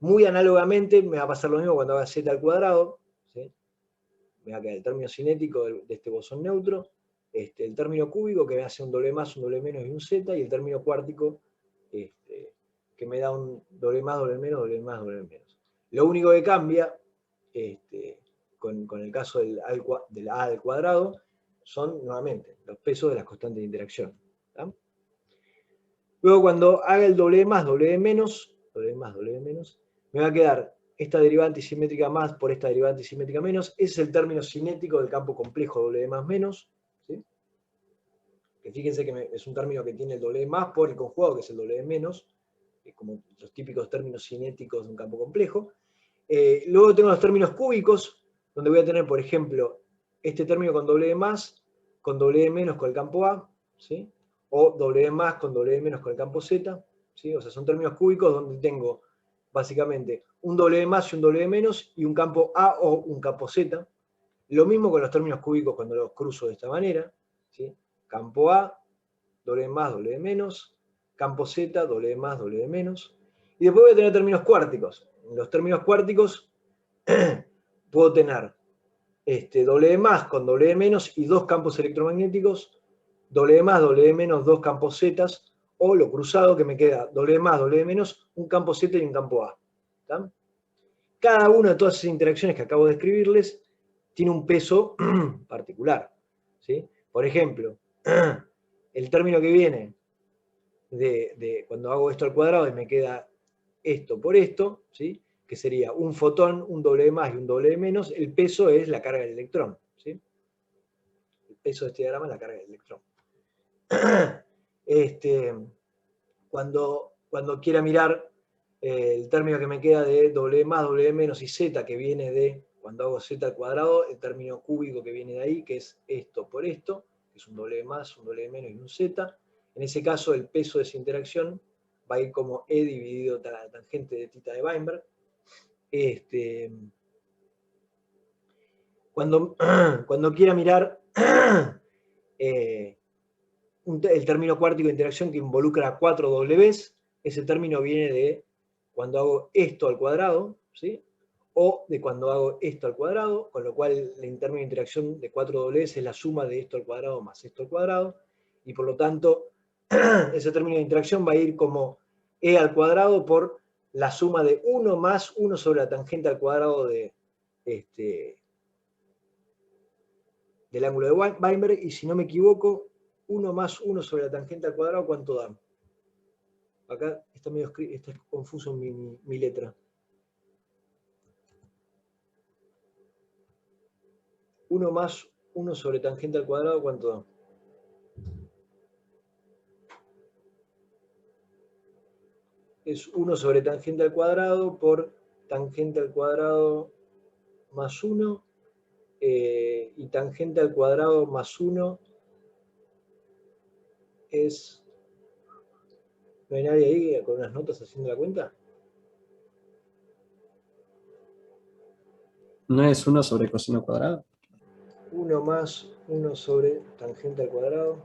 Muy análogamente me va a pasar lo mismo cuando haga Z al cuadrado, ¿sí? Me va a quedar el término cinético de este bosón neutro, el término cúbico que me hace un W más, un W menos y un Z, y el término cuártico que me da un W más, W menos, W más, W menos. Lo único que cambia con el caso del A al cuadrado son, nuevamente, los pesos de las constantes de interacción. ¿Tá? Luego, cuando haga el W más, W menos, me va a quedar esta derivada antisimétrica más por esta derivada antisimétrica menos. Ese es el término cinético del campo complejo W más menos. ¿Sí? Que fíjense que es un término que tiene el W más por el conjugado, que es el W menos, como los típicos términos cinéticos de un campo complejo. Luego tengo los términos cúbicos, donde voy a tener, por ejemplo, este término con W más, con W menos con el campo A, ¿sí? O W más con W menos con el campo Z, ¿sí? O sea, son términos cúbicos donde tengo básicamente un W más y un W menos y un campo A o un campo Z. Lo mismo con los términos cúbicos cuando los cruzo de esta manera, ¿sí? Campo A, W más, W menos, campo Z, W más, W menos. Y después voy a tener términos cuárticos. En los términos cuárticos puedo tener W más con W menos y dos campos electromagnéticos, W más, W menos, dos campos Z, o lo cruzado que me queda W más, W menos, un campo Z y un campo A. ¿Tá? Cada una de todas esas interacciones que acabo de escribirles tiene un peso particular, ¿sí? Por ejemplo, el término que viene de cuando hago esto al cuadrado y me queda esto por esto, ¿sí? Que sería un fotón, un W más y un W menos, el peso es la carga del electrón, ¿sí? El peso de este diagrama es la carga del electrón. Cuando quiera mirar el término que me queda de W más, W menos y Z, que viene de, cuando hago Z al cuadrado, el término cúbico que viene de ahí, que es esto por esto, que es un W más, un W menos y un Z. En ese caso, el peso de esa interacción va a ir como E dividido la tangente de θ de Weinberg. Cuando quiera mirar el término cuártico de interacción que involucra 4 Ws, ese término viene de cuando hago esto al cuadrado, ¿sí? O de cuando hago esto al cuadrado, con lo cual el término de interacción de 4 Ws es la suma de esto al cuadrado más esto al cuadrado, y por lo tanto ese término de interacción va a ir como E al cuadrado por la suma de 1 más 1 sobre la tangente al cuadrado de, del ángulo de Weinberg, y si no me equivoco, 1 más 1 sobre la tangente al cuadrado, ¿cuánto da? Acá está medio está confuso mi letra. 1 más 1 sobre tangente al cuadrado, ¿cuánto da? Es 1 sobre tangente al cuadrado por tangente al cuadrado más 1, y tangente al cuadrado más 1 es... ¿No hay nadie ahí con unas notas haciendo la cuenta? ¿No es 1 sobre coseno cuadrado? 1 más 1 sobre tangente al cuadrado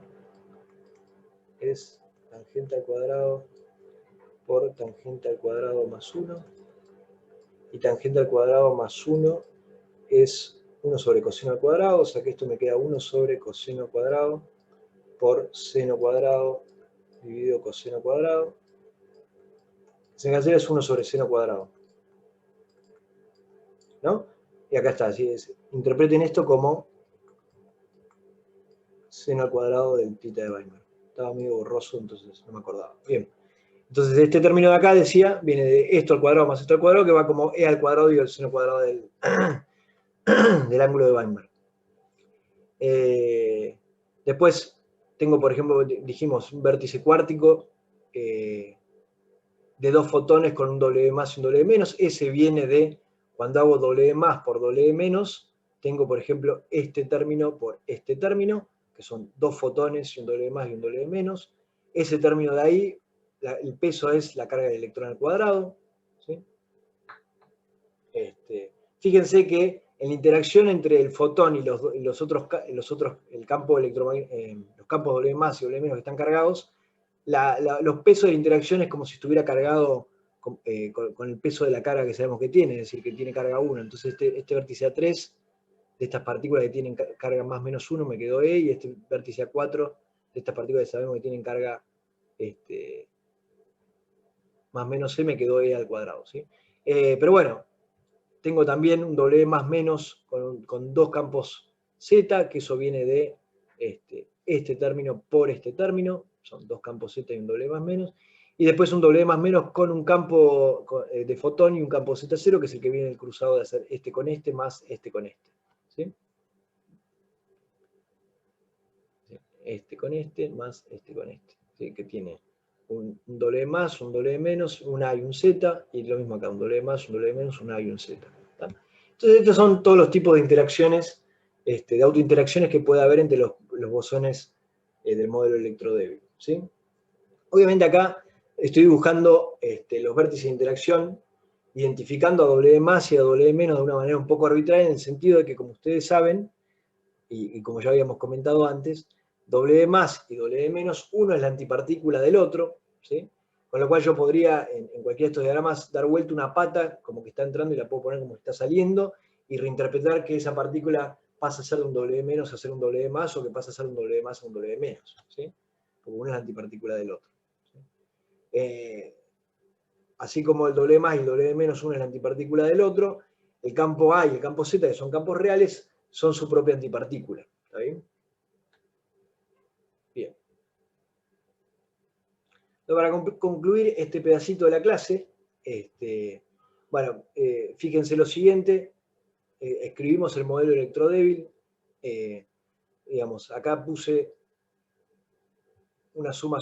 es tangente al cuadrado por tangente al cuadrado más 1, y tangente al cuadrado más 1 es 1 sobre coseno al cuadrado, o sea que esto me queda 1 sobre coseno cuadrado por seno cuadrado dividido coseno cuadrado. Se cancela, es 1 sobre seno cuadrado, ¿no? Y acá está, así es. Interpreten esto como seno al cuadrado del θ de Weinberg. Estaba medio borroso, entonces no me acordaba. Bien. Entonces este término de acá decía, viene de esto al cuadrado más esto al cuadrado, que va como E al cuadrado y el seno cuadrado del ángulo de Weinberg. Después tengo, por ejemplo, dijimos, un vértice cuártico de 2 fotones con un W más y un W menos. Ese viene de, cuando hago W más por W menos, tengo, por ejemplo, este término por este término, que son 2 fotones y un W más y un W menos. Ese término de ahí, el peso es la carga del electrón al cuadrado, ¿sí? Fíjense que en la interacción entre el fotón y los otros, el campo los campos W más y W menos que están cargados, los pesos de la interacción es como si estuviera cargado con el peso de la carga que sabemos que tiene, es decir, que tiene carga 1. Entonces este vértice A3, de estas partículas que tienen carga más menos 1, me quedó E, y este vértice A4, de estas partículas que sabemos que tienen carga más menos C, me quedó E al cuadrado, ¿sí? Pero bueno, tengo también un W más menos con 2 campos Z, que eso viene de este término por este término, son 2 campos Z y un W más menos, y después un W más menos con un campo de fotón y un campo Z0, que es el que viene el cruzado de hacer este con este más este con este, ¿sí? Este con este más este con este, ¿sí? Que tiene un W más, un W menos, un A y un Z, y lo mismo acá, un W más, un W menos, un A y un Z. ¿Tá? Entonces estos son todos los tipos de interacciones, de autointeracciones que puede haber entre los bosones del modelo electrodébil, ¿sí? Obviamente acá estoy dibujando los vértices de interacción, identificando a W más y a W menos de una manera un poco arbitraria, en el sentido de que, como ustedes saben, y como ya habíamos comentado antes, W más y W menos, uno es la antipartícula del otro, ¿sí? Con lo cual yo podría, en cualquiera de estos diagramas, dar vuelta una pata como que está entrando y la puedo poner como que está saliendo, y reinterpretar que esa partícula pasa a ser de un W menos a ser un W más, o que pasa a ser un W más a un W menos, ¿sí? Porque uno es la antipartícula del otro, ¿sí? Así como el W más y el W menos, uno es la antipartícula del otro, el campo A y el campo Z, que son campos reales, son su propia antipartícula. ¿Está bien? Bien. Para concluir este pedacito de la clase, bueno, fíjense lo siguiente, escribimos el modelo electrodébil, digamos, acá puse una suma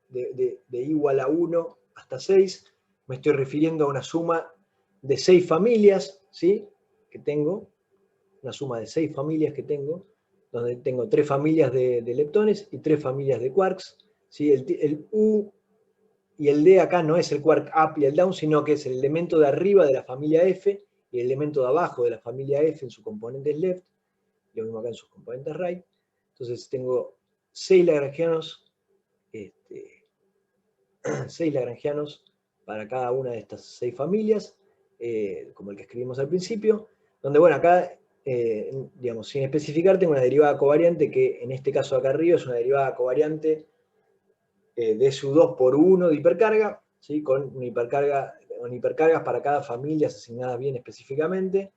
de igual a 1 hasta 6, me estoy refiriendo a una suma de 6 familias, ¿sí? Que tengo, una suma de 6 familias que tengo, donde tengo 3 familias de leptones y 3 familias de quarks, ¿sí? El U y el D acá no es el quark up y el down, sino que es el elemento de arriba de la familia F y el elemento de abajo de la familia F en sus componentes left, y lo mismo acá en sus componentes right. Entonces tengo 6 lagrangianos, 6 lagrangianos para cada una de estas 6 familias, como el que escribimos al principio, donde, bueno, acá, digamos, sin especificar, tengo una derivada covariante que en este caso de acá arriba es una derivada covariante de SU2 por 1 de hipercarga, ¿sí? Con hipercargas para cada familia asignadas bien específicamente,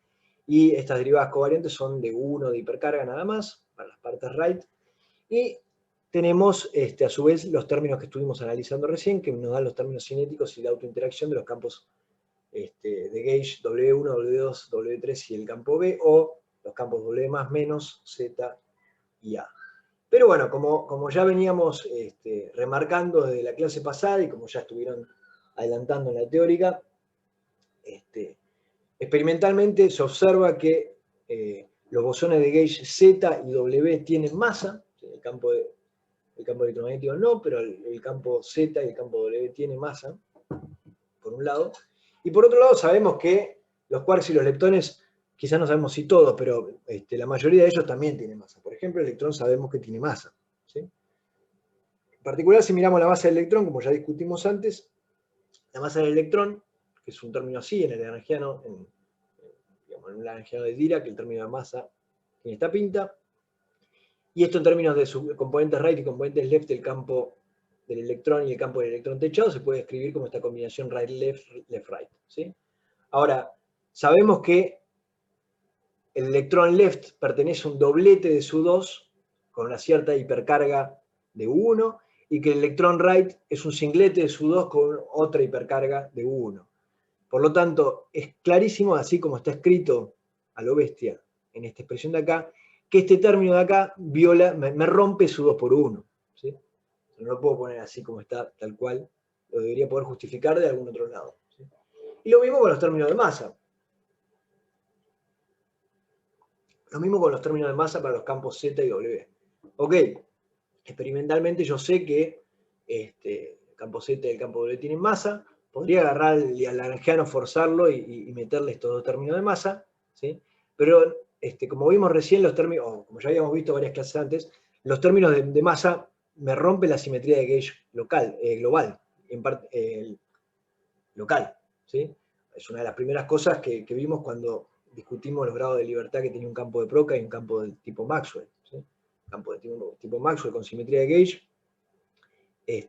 y estas derivadas covariantes son de 1 de hipercarga nada más, para las partes right, y tenemos a su vez los términos que estuvimos analizando recién, que nos dan los términos cinéticos y la autointeracción de los campos de gauge W1, W2, W3 y el campo B, o los campos W más menos, Z y A. Pero bueno, como ya veníamos remarcando desde la clase pasada y como ya estuvieron adelantando en la teórica, experimentalmente se observa que los bosones de gauge Z y W tienen masa, el campo electromagnético no, pero el campo Z y el campo W tiene masa, por un lado. Y por otro lado sabemos que los quarks y los leptones, quizás no sabemos si todos, pero la mayoría de ellos también tienen masa. Por ejemplo, el electrón sabemos que tiene masa, ¿sí? En particular, si miramos la masa del electrón, como ya discutimos antes, la masa del electrón, que es un término así en el lagrangiano, en un lagrangiano de Dirac, el término de masa tiene esta pinta, y esto en términos de sus componentes right y componentes left del campo del electrón y el campo del electrón techado se puede escribir como esta combinación right-left, left-right, ¿sí? Ahora, sabemos que el electrón left pertenece a un doblete de SU2 con una cierta hipercarga de U1, y que el electrón right es un singlete de SU2 con otra hipercarga de U1. Por lo tanto, es clarísimo, así como está escrito a lo bestia en esta expresión de acá, que este término de acá me rompe SU2 por 1. ¿Sí? No lo puedo poner así como está, tal cual. Lo debería poder justificar de algún otro lado. ¿Sí? Y lo mismo con los términos de masa. Lo mismo con los términos de masa para los campos Z y W. Ok, experimentalmente yo sé que el campo Z y el campo W tienen masa. Podría agarrar al lagrangiano, forzarlo y meterle estos dos términos de masa, ¿sí? Pero como vimos recién, los términos, o como ya habíamos visto varias clases antes, los términos de masa me rompen la simetría de gauge global, en parte local, ¿sí? Es una de las primeras cosas que vimos cuando discutimos los grados de libertad que tenía un campo de Procca y un campo del tipo Maxwell, ¿sí? Campo de tipo Maxwell con simetría de gauge,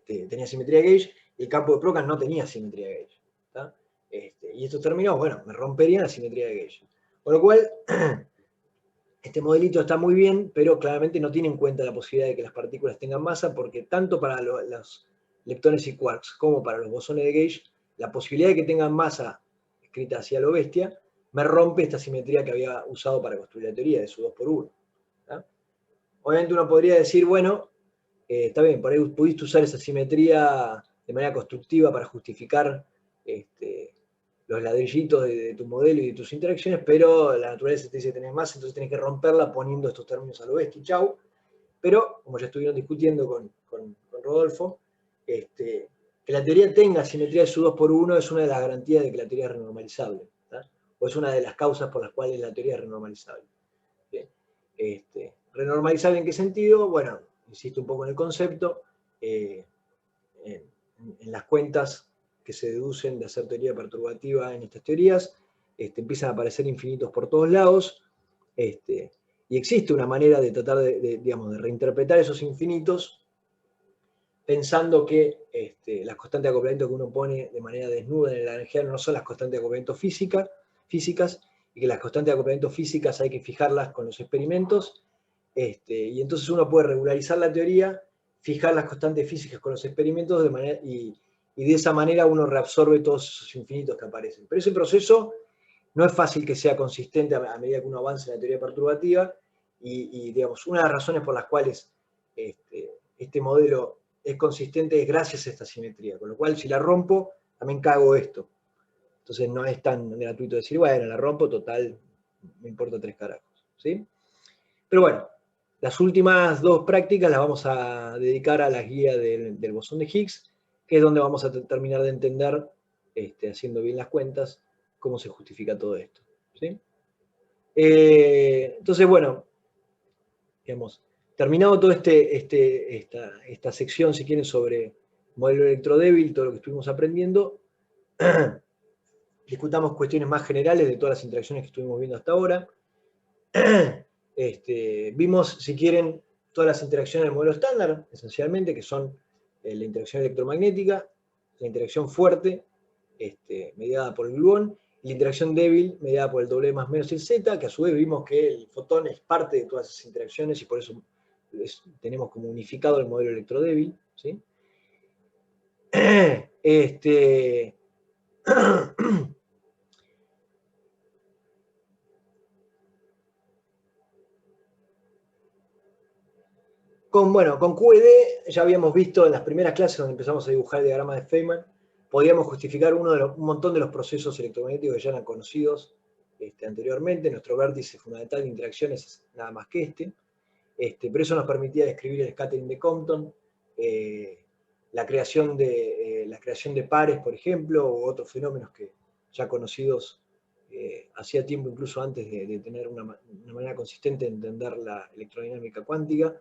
tenía simetría de gauge, y el campo de Procca no tenía simetría de gauge. ¿Tá? Y estos términos, bueno, me romperían la simetría de gauge. Con lo cual, este modelito está muy bien, pero claramente no tiene en cuenta la posibilidad de que las partículas tengan masa, porque tanto para los leptones y quarks como para los bosones de gauge, la posibilidad de que tengan masa escrita hacia lo bestia me rompe esta simetría que había usado para construir la teoría de su 2 por 1. ¿Tá? Obviamente uno podría decir, bueno, está bien, por ahí pudiste usar esa simetría de manera constructiva para justificar los ladrillitos de tu modelo y de tus interacciones, pero la naturaleza te dice que tenés más, entonces tenés que romperla poniendo estos términos a lo bestia y chau. Pero, como ya estuvieron discutiendo con Rodolfo, que la teoría tenga simetría de su 2 por 1 es una de las garantías de que la teoría es renormalizable, ¿tá? O es una de las causas por las cuales la teoría es renormalizable. Bien. ¿Renormalizable en qué sentido? Bueno, insisto un poco en el concepto, en las cuentas que se deducen de hacer teoría perturbativa en estas teorías, empiezan a aparecer infinitos por todos lados, y existe una manera de tratar digamos, de reinterpretar esos infinitos pensando que las constantes de acoplamiento que uno pone de manera desnuda en el lagrangiano no son las constantes de acoplamiento físicas, y que las constantes de acoplamiento físicas hay que fijarlas con los experimentos, y entonces uno puede regularizar la teoría, fijar las constantes físicas con los experimentos, y de esa manera uno reabsorbe todos esos infinitos que aparecen. Pero ese proceso no es fácil que sea consistente a medida que uno avanza en la teoría perturbativa, y digamos, una de las razones por las cuales este modelo es consistente es gracias a esta simetría, con lo cual si la rompo, también cago esto. Entonces no es tan gratuito decir, bueno, la rompo, total, me importa 3 carajos, ¿sí? Pero bueno, las últimas 2 prácticas las vamos a dedicar a la guía del bosón de Higgs, que es donde vamos a terminar de entender, haciendo bien las cuentas, cómo se justifica todo esto, ¿sí? Entonces, bueno, digamos, terminado toda esta sección, si quieren, sobre modelo electrodébil, todo lo que estuvimos aprendiendo, discutamos cuestiones más generales de todas las interacciones que estuvimos viendo hasta ahora. Vimos, si quieren, todas las interacciones del modelo estándar, esencialmente, que son la interacción electromagnética, la interacción fuerte, mediada por el gluón, y la interacción débil, mediada por el W más menos el Z, que a su vez vimos que el fotón es parte de todas esas interacciones, y por eso tenemos como unificado el modelo electrodébil, ¿sí? Con QED ya habíamos visto en las primeras clases donde empezamos a dibujar el diagrama de Feynman, podíamos justificar un montón de los procesos electromagnéticos que ya eran conocidos anteriormente. Nuestro vértice fundamental de interacciones es nada más que pero eso nos permitía describir el scattering de Compton, la creación de pares, por ejemplo, u otros fenómenos que ya conocidos hacía tiempo, incluso antes de tener una manera consistente de entender la electrodinámica cuántica.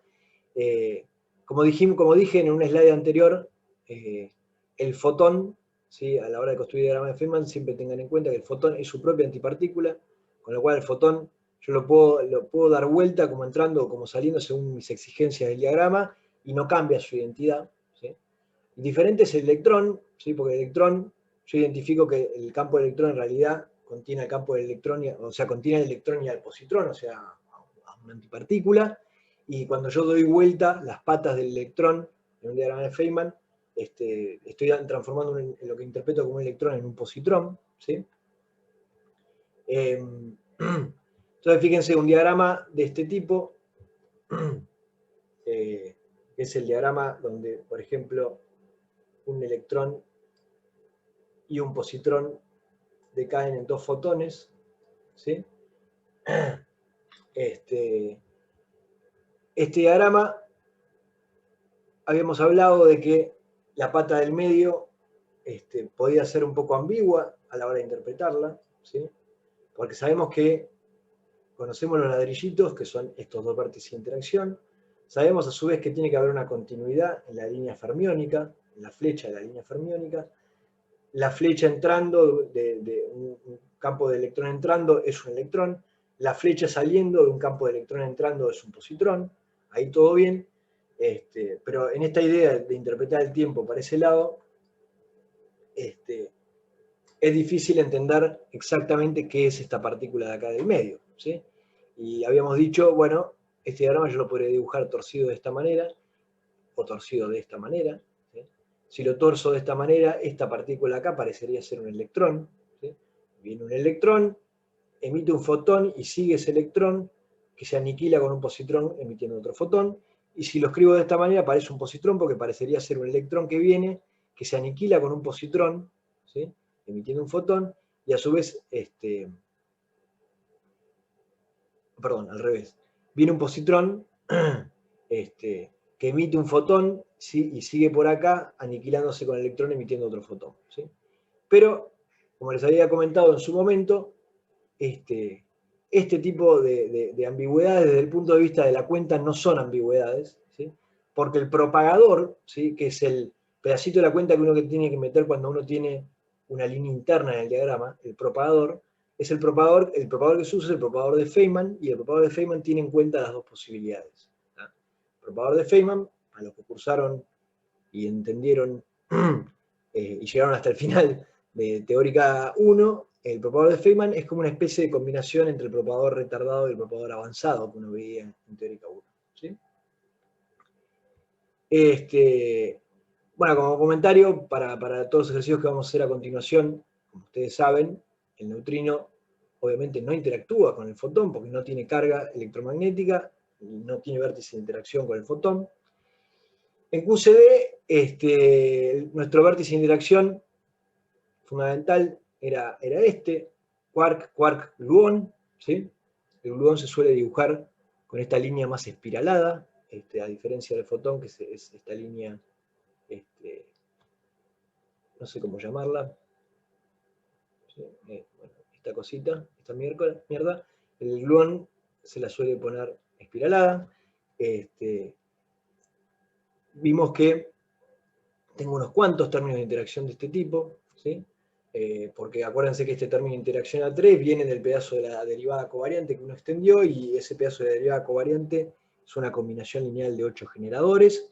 Como dije en un slide anterior, el fotón, ¿sí? A la hora de construir el diagrama de Feynman, siempre tengan en cuenta que el fotón es su propia antipartícula, con lo cual el fotón yo lo puedo dar vuelta como entrando o como saliendo según mis exigencias del diagrama, y no cambia su identidad, ¿sí? Diferente es el electrón, ¿sí? Porque el electrón, yo identifico que el campo del electrón en realidad contiene el campo del electrón, o sea, contiene el electrón y al positrón, o sea, a una antipartícula. Y cuando yo doy vuelta las patas del electrón en un diagrama de Feynman, estoy transformando en lo que interpreto como un electrón en un positrón, ¿sí? Entonces, fíjense, un diagrama de este tipo es el diagrama donde, por ejemplo, un electrón y un positrón decaen en 2 fotones, ¿sí? Este diagrama, habíamos hablado de que la pata del medio podía ser un poco ambigua a la hora de interpretarla, ¿sí? Porque sabemos que conocemos los ladrillitos, que son estos 2 vértices de interacción. Sabemos a su vez que tiene que haber una continuidad en la línea fermiónica, en la flecha de la línea fermiónica. La flecha entrando de un campo de electrón entrando es un electrón. La flecha saliendo de un campo de electrón entrando es un positrón. Ahí todo bien. Pero en esta idea de interpretar el tiempo para ese lado, es difícil entender exactamente qué es esta partícula de acá del medio, ¿sí? Y habíamos dicho, bueno, este diagrama yo lo podría dibujar torcido de esta manera, o torcido de esta manera, ¿sí? Si lo torzo de esta manera, esta partícula acá parecería ser un electrón, ¿sí? Viene un electrón, emite un fotón y sigue ese electrón, que se aniquila con un positrón emitiendo otro fotón. Y si lo escribo de esta manera, parece un positrón porque parecería ser un electrón que viene, que se aniquila con un positrón, ¿sí? Emitiendo un fotón, y a su vez, perdón, al revés, viene un positrón que emite un fotón, ¿sí? Y sigue por acá aniquilándose con el electrón emitiendo otro fotón, ¿sí? Pero, como les había comentado en su momento, este tipo de ambigüedades desde el punto de vista de la cuenta no son ambigüedades, ¿sí? Porque el propagador, ¿sí? Que es el pedacito de la cuenta que uno tiene que meter cuando uno tiene una línea interna en el diagrama, el propagador, es el propagador que se usa es el propagador de Feynman, y el propagador de Feynman tiene en cuenta las 2 posibilidades, ¿tá? El propagador de Feynman, a los que cursaron y entendieron y llegaron hasta el final de Teórica 1, el propagador de Feynman es como una especie de combinación entre el propagador retardado y el propagador avanzado que uno veía en teórica 1. ¿Sí? Bueno, como comentario, para todos los ejercicios que vamos a hacer a continuación, como ustedes saben, el neutrino obviamente no interactúa con el fotón porque no tiene carga electromagnética, no tiene vértice de interacción con el fotón. En QCD, nuestro vértice de interacción fundamental era quark-gluón, ¿sí? El gluón se suele dibujar con esta línea más espiralada, a diferencia del fotón, que es esta línea, no sé cómo llamarla, ¿sí? Bueno, esta cosita, esta mierda, el gluón se la suele poner espiralada. Vimos que tengo unos cuantos términos de interacción de este tipo, ¿sí? Porque acuérdense que este término de interacción A3 viene del pedazo de la derivada covariante que uno extendió, y ese pedazo de la derivada covariante es una combinación lineal de 8 generadores,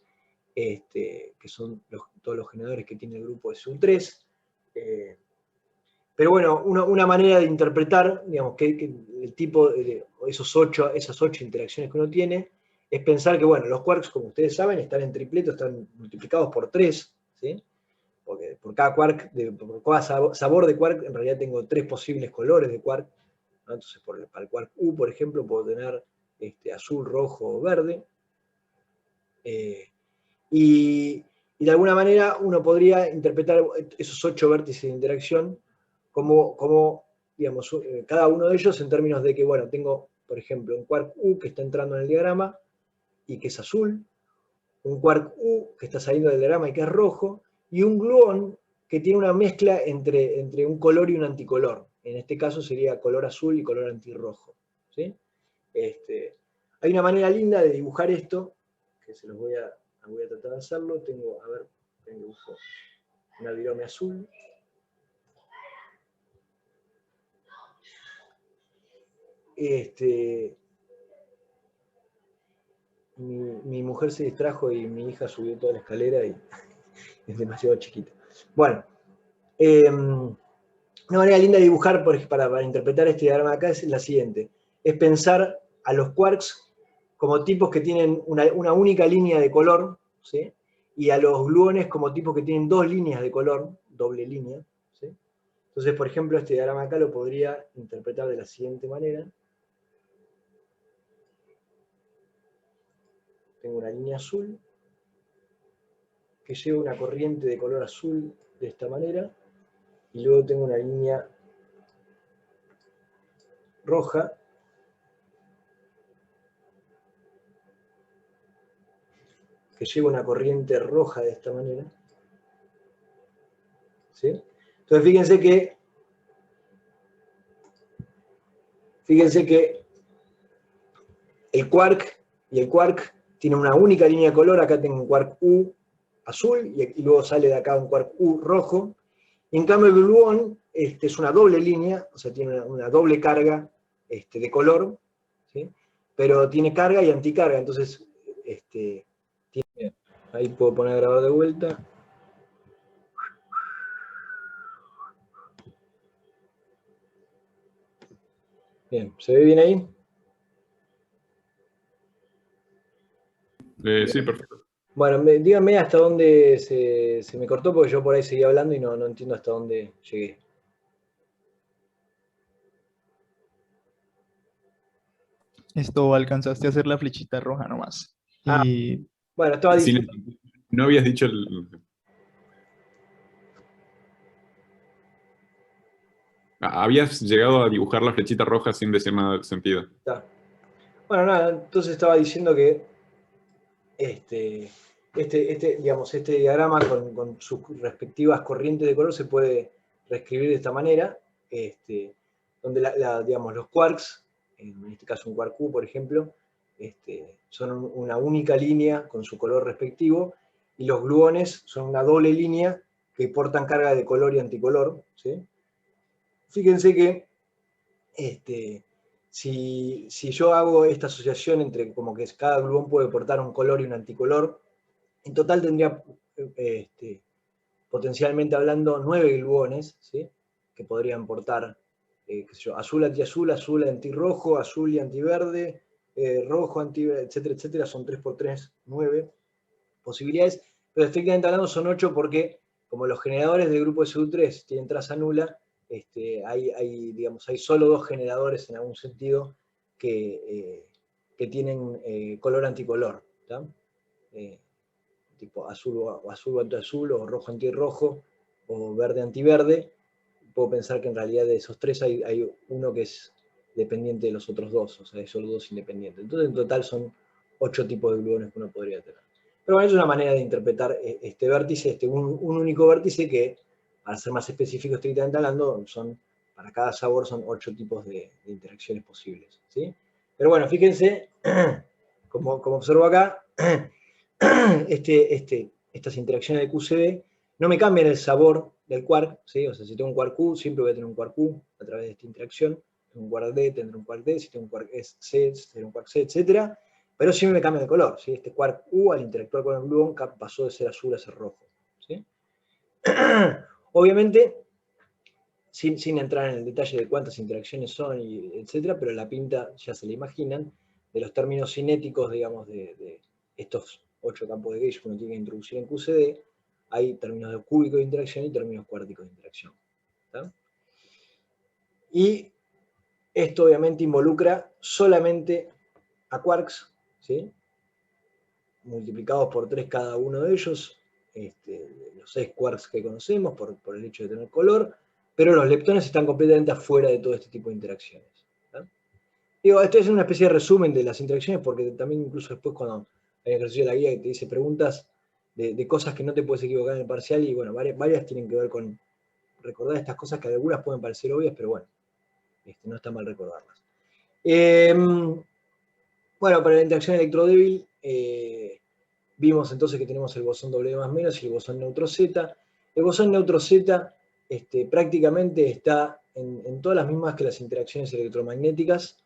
que son todos los generadores que tiene el grupo de SU3. Pero bueno, una manera de interpretar, digamos, que el tipo de esas 8 interacciones que uno tiene, es pensar que, bueno, los quarks, como ustedes saben, están en tripleto, están multiplicados por 3, ¿sí? Porque por cada quark, por cada sabor de quark, en realidad tengo 3 posibles colores de quark, ¿no? Entonces, para el quark U, por ejemplo, puedo tener azul, rojo o verde. Y de alguna manera uno podría interpretar esos 8 vértices de interacción como digamos, cada uno de ellos en términos de que, bueno, tengo, por ejemplo, un quark U que está entrando en el diagrama y que es azul, un quark U que está saliendo del diagrama y que es rojo, y un gluón que tiene una mezcla entre un color y un anticolor. En este caso sería color azul y color antirrojo, ¿sí? Hay una manera linda de dibujar esto, que se los voy a tratar de hacerlo. Tengo una virome azul. Mi mujer se distrajo y mi hija subió toda la escalera y es demasiado chiquita. Bueno, una manera linda de dibujar para interpretar este diagrama de acá es la siguiente. Es pensar a los quarks como tipos que tienen una única línea de color, ¿sí? Y a los gluones como tipos que tienen 2 líneas de color, doble línea, ¿sí? Entonces, por ejemplo, este diagrama acá lo podría interpretar de la siguiente manera. Tengo una línea azul que lleva una corriente de color azul de esta manera, y luego tengo una línea roja que lleva una corriente roja de esta manera, ¿sí? Entonces fíjense que el quark tiene una única línea de color. Acá tengo un quark U azul y luego sale de acá un quark U rojo. Y en cambio el gluón es una doble línea, o sea, tiene una doble carga de color, ¿sí? Pero tiene carga y anticarga. Entonces, ahí puedo poner a grabar de vuelta. Bien, ¿se ve bien ahí? Sí, perfecto. Bueno, díganme hasta dónde se me cortó, porque yo por ahí seguí hablando y no entiendo hasta dónde llegué. Esto alcanzaste a hacer la flechita roja nomás. Y Bueno, estaba diciendo... No habías dicho habías llegado a dibujar la flechita roja sin decir nada de sentido. Está. Bueno, nada, entonces estaba diciendo que digamos, este diagrama con sus respectivas corrientes de color se puede reescribir de esta manera, donde digamos, los quarks, en este caso un quark U, por ejemplo, son una única línea con su color respectivo, y los gluones son una doble línea que portan carga de color y anticolor, ¿sí? Fíjense que si yo hago esta asociación entre como que cada gluón puede portar un color y un anticolor, en total tendría, potencialmente hablando, 9 gluones, ¿sí? que podrían portar, qué sé yo, azul antiazul, azul antirrojo, azul y antiverde, rojo, antiverde, etcétera, etcétera. Son 3×3, 9 posibilidades, pero estrictamente hablando son 8 porque como los generadores del grupo SU3 tienen traza nula, hay solo 2 generadores en algún sentido que tienen color anticolor, ¿tá? Tipo azul anti-azul, o rojo antirrojo, o verde antiverde. Puedo pensar que en realidad de esos 3 hay uno que es dependiente de los otros 2, o sea, hay solo 2 independientes. Entonces en total son 8 tipos de gluones que uno podría tener. Pero bueno, es una manera de interpretar este vértice, un único vértice que, para ser más específico estrictamente hablando, para cada sabor son 8 tipos de interacciones posibles, ¿sí? Pero bueno, fíjense, como observo acá, estas interacciones de QCD no me cambian el sabor del quark, ¿sí? O sea, si tengo un quark Q, siempre voy a tener un quark Q a través de esta interacción. Tengo un quark D, tendré un quark D, si tengo un quark C, tendré un quark C, etc. Pero siempre me cambia de color, ¿sí? Este quark U, al interactuar con el gluón, pasó de ser azul a ser rojo, ¿sí? Obviamente, sin entrar en el detalle de cuántas interacciones son, etc., pero la pinta ya se la imaginan, de los términos cinéticos, digamos, de estos 8 campos de gauge que uno tiene que introducir en QCD, hay términos de cúbicos de interacción y términos cuárticos de interacción, ¿tá? Y esto obviamente involucra solamente a quarks, ¿sí? Multiplicados por 3 cada uno de ellos, los 6 quarks que conocemos por el hecho de tener color, pero los leptones están completamente afuera de todo este tipo de interacciones, ¿tá? Digo, esto es una especie de resumen de las interacciones, porque también incluso después cuando hay ejercicio de la guía que te dice preguntas de cosas que no te puedes equivocar en el parcial, y bueno, varias tienen que ver con recordar estas cosas que algunas pueden parecer obvias, pero bueno, no está mal recordarlas. Bueno, para la interacción electrodébil, vimos entonces que tenemos el bosón W más menos y el bosón neutro Z. El bosón neutro Z prácticamente está en todas las mismas que las interacciones electromagnéticas,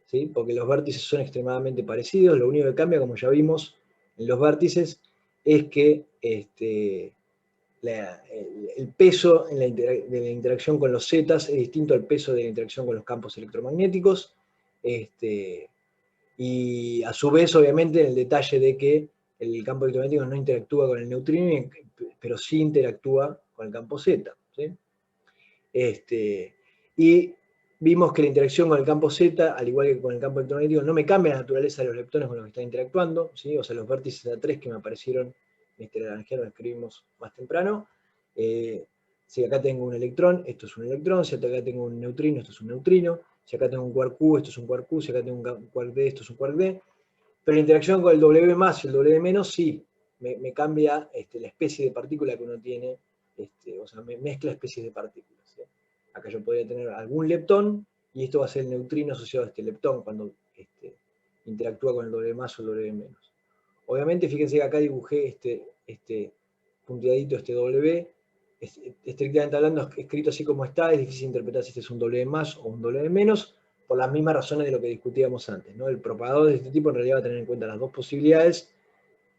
¿sí? Porque los vértices son extremadamente parecidos. Lo único que cambia, como ya vimos en los vértices, es que el peso de la interacción con los zetas es distinto al peso de la interacción con los campos electromagnéticos. Y a su vez, obviamente, en el detalle de que el campo electromagnético no interactúa con el neutrino, pero sí interactúa con el campo Z, ¿sí? Y vimos que la interacción con el campo Z, al igual que con el campo electromagnético, no me cambia la naturaleza de los leptones con los que están interactuando, ¿sí? O sea, los vértices A3 que me aparecieron en este naranjero, lo escribimos más temprano. Si acá tengo un electrón, esto es un electrón. Si acá tengo un neutrino, esto es un neutrino. Si acá tengo un quark Q, esto es un quark Q. Si acá tengo un quark D, esto es un quark D. Pero la interacción con el W más y el W menos sí me cambia la especie de partícula que uno tiene, o sea, me mezcla especies de partículas, ¿sí? Acá yo podría tener algún leptón, y esto va a ser el neutrino asociado a este leptón cuando interactúa con el W más o el W menos. Obviamente, fíjense que acá dibujé este punteadito, este W, estrictamente hablando, escrito así como está. Es difícil interpretar si este es un W más o un W menos, por las mismas razones de lo que discutíamos antes, ¿no? El propagador de este tipo en realidad va a tener en cuenta las dos posibilidades.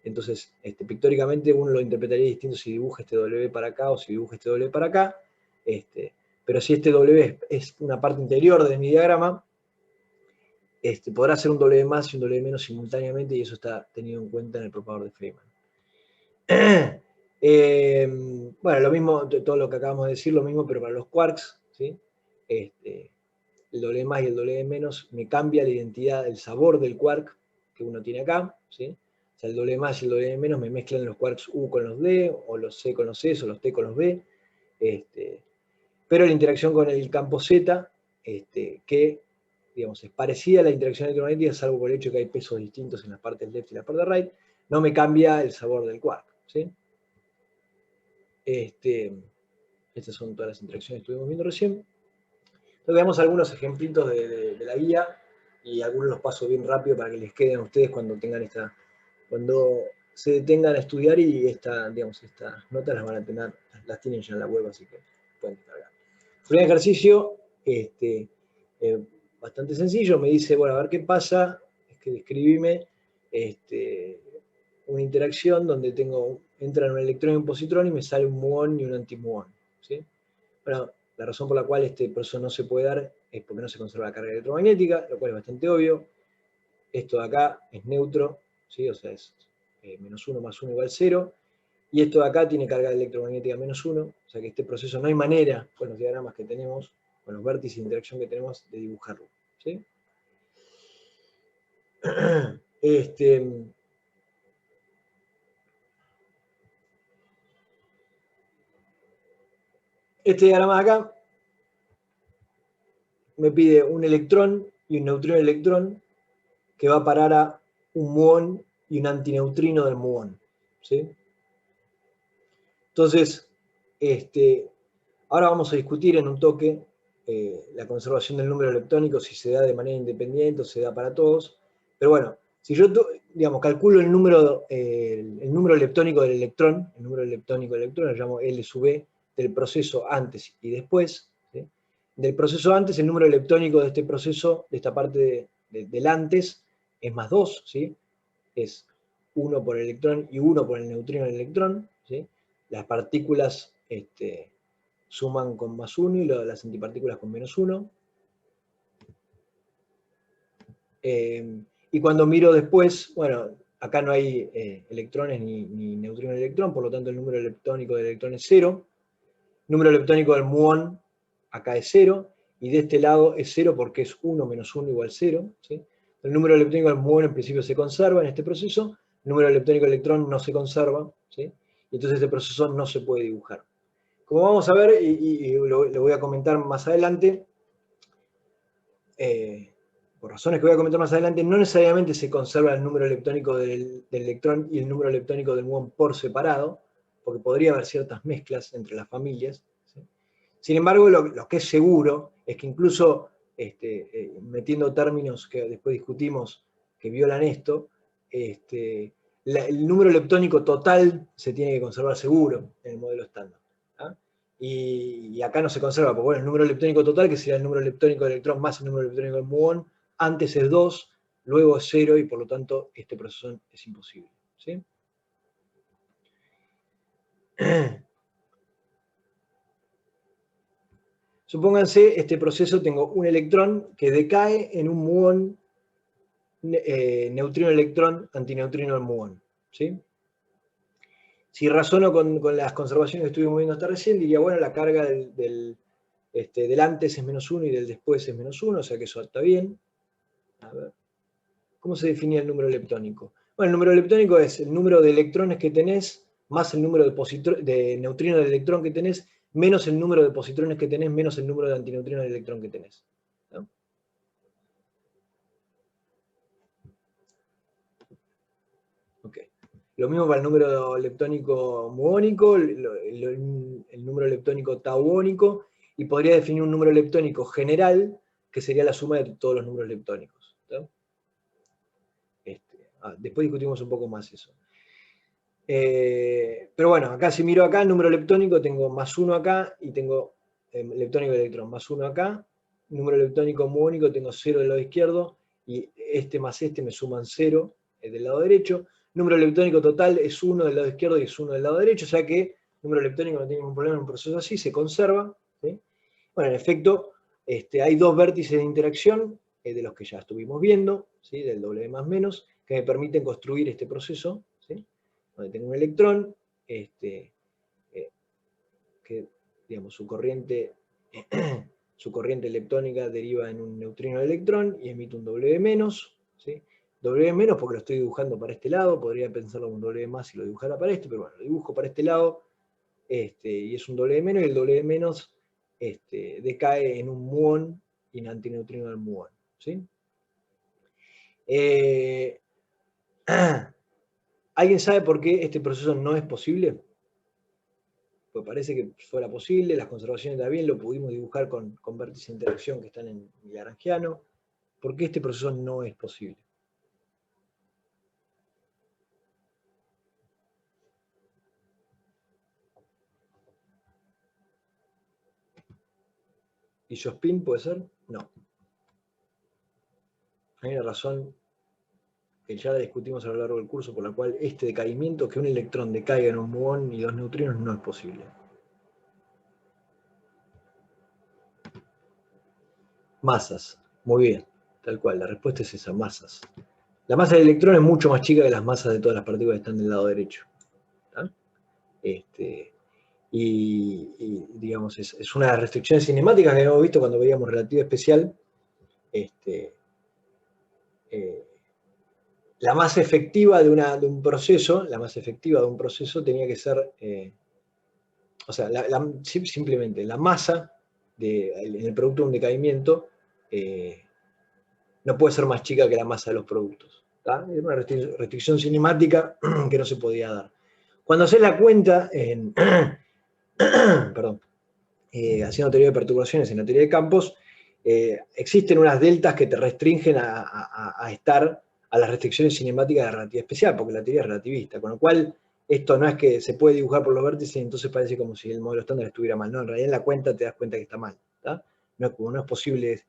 Entonces, pictóricamente uno lo interpretaría distinto si dibuja este W para acá o si dibuja este W para acá. Pero si este W es una parte interior de mi diagrama, podrá ser un W más y un W menos simultáneamente, y eso está tenido en cuenta en el propagador de Feynman. Bueno, lo mismo, todo lo que acabamos de decir, lo mismo, pero para los quarks, ¿sí? El W más y el W menos me cambia la identidad, el sabor del quark que uno tiene acá, ¿sí? O sea, el W más y el W menos me mezclan los quarks U con los D, o los C con los C, o los T con los B. Pero la interacción con el campo Z, que digamos, es parecida a la interacción electromagnética, salvo por el hecho de que hay pesos distintos en las partes left y la parte right, no me cambia el sabor del quark, ¿sí? Estas son todas las interacciones que estuvimos viendo recién. Entonces veamos algunos ejemplitos de la guía, y algunos los paso bien rápido para que les queden a ustedes cuando se detengan a estudiar, y estas notas las van a tener, las tienen ya en la web, así que pueden descargar. El primer ejercicio, bastante sencillo, me dice, bueno, a ver qué pasa, es que describime una interacción donde entra un electrón y un positrón y me sale un muón y un antimuón, ¿sí? Bueno, La razón por la cual este proceso no se puede dar es porque no se conserva la carga electromagnética, lo cual es bastante obvio. Esto de acá es neutro, ¿sí? O sea, es menos 1 más 1 igual 0. Y esto de acá tiene carga electromagnética menos 1, o sea que este proceso no hay manera, con los diagramas que tenemos, con los vértices de interacción que tenemos, de dibujarlo. ¿Sí? Este diagrama de acá me pide un electrón y un neutrino electrón que va a parar a un muón y un antineutrino del muón. ¿Sí? Entonces, ahora vamos a discutir en un toque la conservación del número electrónico, si se da de manera independiente o se da para todos. Pero bueno, si yo digamos, calculo el número leptónico del electrón, lo llamo L sub E, del proceso antes y después, ¿sí? Del proceso antes, el número leptónico de este proceso, de esta parte del antes, es más 2, ¿sí? Es 1 por el electrón y 1 por el neutrino del electrón, ¿sí? Las partículas suman con más 1 y las antipartículas con menos 1. Y cuando miro después, bueno, acá no hay electrones ni neutrinos de electrón, por lo tanto el número leptónico del electrón es 0. El número leptónico del muón acá es 0, y de este lado es 0 porque es 1 menos 1 igual 0. ¿Sí? El número leptónico del muón en principio se conserva en este proceso, el número leptónico del electrón no se conserva, ¿sí? Y entonces este proceso no se puede dibujar. Como vamos a ver, y lo voy a comentar más adelante, por razones que voy a comentar más adelante, no necesariamente se conserva el número leptónico del electrón y el número leptónico del muón por separado, porque podría haber ciertas mezclas entre las familias. ¿Sí? Sin embargo, lo que es seguro es que incluso metiendo términos que después discutimos que violan esto, el número leptónico total se tiene que conservar seguro en el modelo estándar. ¿Ah? Y acá no se conserva, porque bueno, el número leptónico total, que sería el número leptónico del electrón más el número leptónico del muón, antes es 2, luego es 0, y por lo tanto este proceso es imposible. ¿Sí? Supónganse, este proceso tengo un electrón que decae en un muón neutrino-electrón, antineutrino del muón. ¿Sí? Si razono con las conservaciones que estuvimos viendo hasta recién, diría, bueno, la carga del antes es menos 1 y del después es menos 1, o sea que eso está bien. A ver. ¿Cómo se definía el número leptónico? Bueno, el número leptónico es el número de electrones que tenés más el número de neutrinos del electrón que tenés, menos el número de positrones que tenés, menos el número de antineutrinos del electrón que tenés. ¿No? Ok. Lo mismo para el número leptónico muónico, el número leptónico tauónico, y podría definir un número leptónico general, que sería la suma de todos los números leptónicos. ¿No? Después discutimos un poco más eso. Pero bueno, acá si miro acá el número leptónico, tengo más 1 acá, y tengo leptónico de electrón, más 1 acá. Número leptónico muónico, tengo 0 del lado izquierdo, y este más este me suman 0 del lado derecho. Número leptónico total es 1 del lado izquierdo y es 1 del lado derecho, o sea que el número leptónico no tiene ningún problema en un proceso así, se conserva. ¿Sí? Bueno, en efecto, hay dos vértices de interacción, de los que ya estuvimos viendo, ¿sí? Del W más menos, que me permiten construir este proceso, ¿sí? Donde tengo un electrón, que digamos, su corriente leptónica deriva en un neutrino de electrón y emite un W menos, ¿sí? W menos porque lo estoy dibujando para este lado, podría pensarlo como un W más si lo dibujara para este, pero bueno, lo dibujo para este lado, y es un W menos, y el W menos decae en un muón y en antineutrino del muón. ¿Sí? ¿Alguien sabe por qué este proceso no es posible? Pues parece que fuera posible, las conservaciones también lo pudimos dibujar con vértices de interacción que están en lagrangiano. ¿Por qué este proceso no es posible? ¿Y Jospin puede ser? No. Hay una razón que ya la discutimos a lo largo del curso, por la cual este decaimiento, que un electrón decaiga en un muón y dos neutrinos, no es posible. Masas. Muy bien, tal cual, la respuesta es esa, masas. La masa del electrón es mucho más chica que las masas de todas las partículas que están del lado derecho. ¿Tá? Y, digamos, es una de las restricciones cinemáticas que hemos visto cuando veíamos relatividad especial. La masa efectiva de un proceso, tenía que ser, o sea, simplemente la masa en el producto de un decaimiento no puede ser más chica que la masa de los productos. ¿Tá? Es una restricción cinemática que no se podía dar. Cuando haces la cuenta perdón, haciendo teoría de perturbaciones en la teoría de campos, existen unas deltas que te restringen a estar a las restricciones cinemáticas de relatividad especial, porque la teoría es relativista, con lo cual esto no es que se puede dibujar por los vértices y entonces parece como si el modelo estándar estuviera mal. No, en realidad en la cuenta te das cuenta que está mal. ¿Tá? No es posible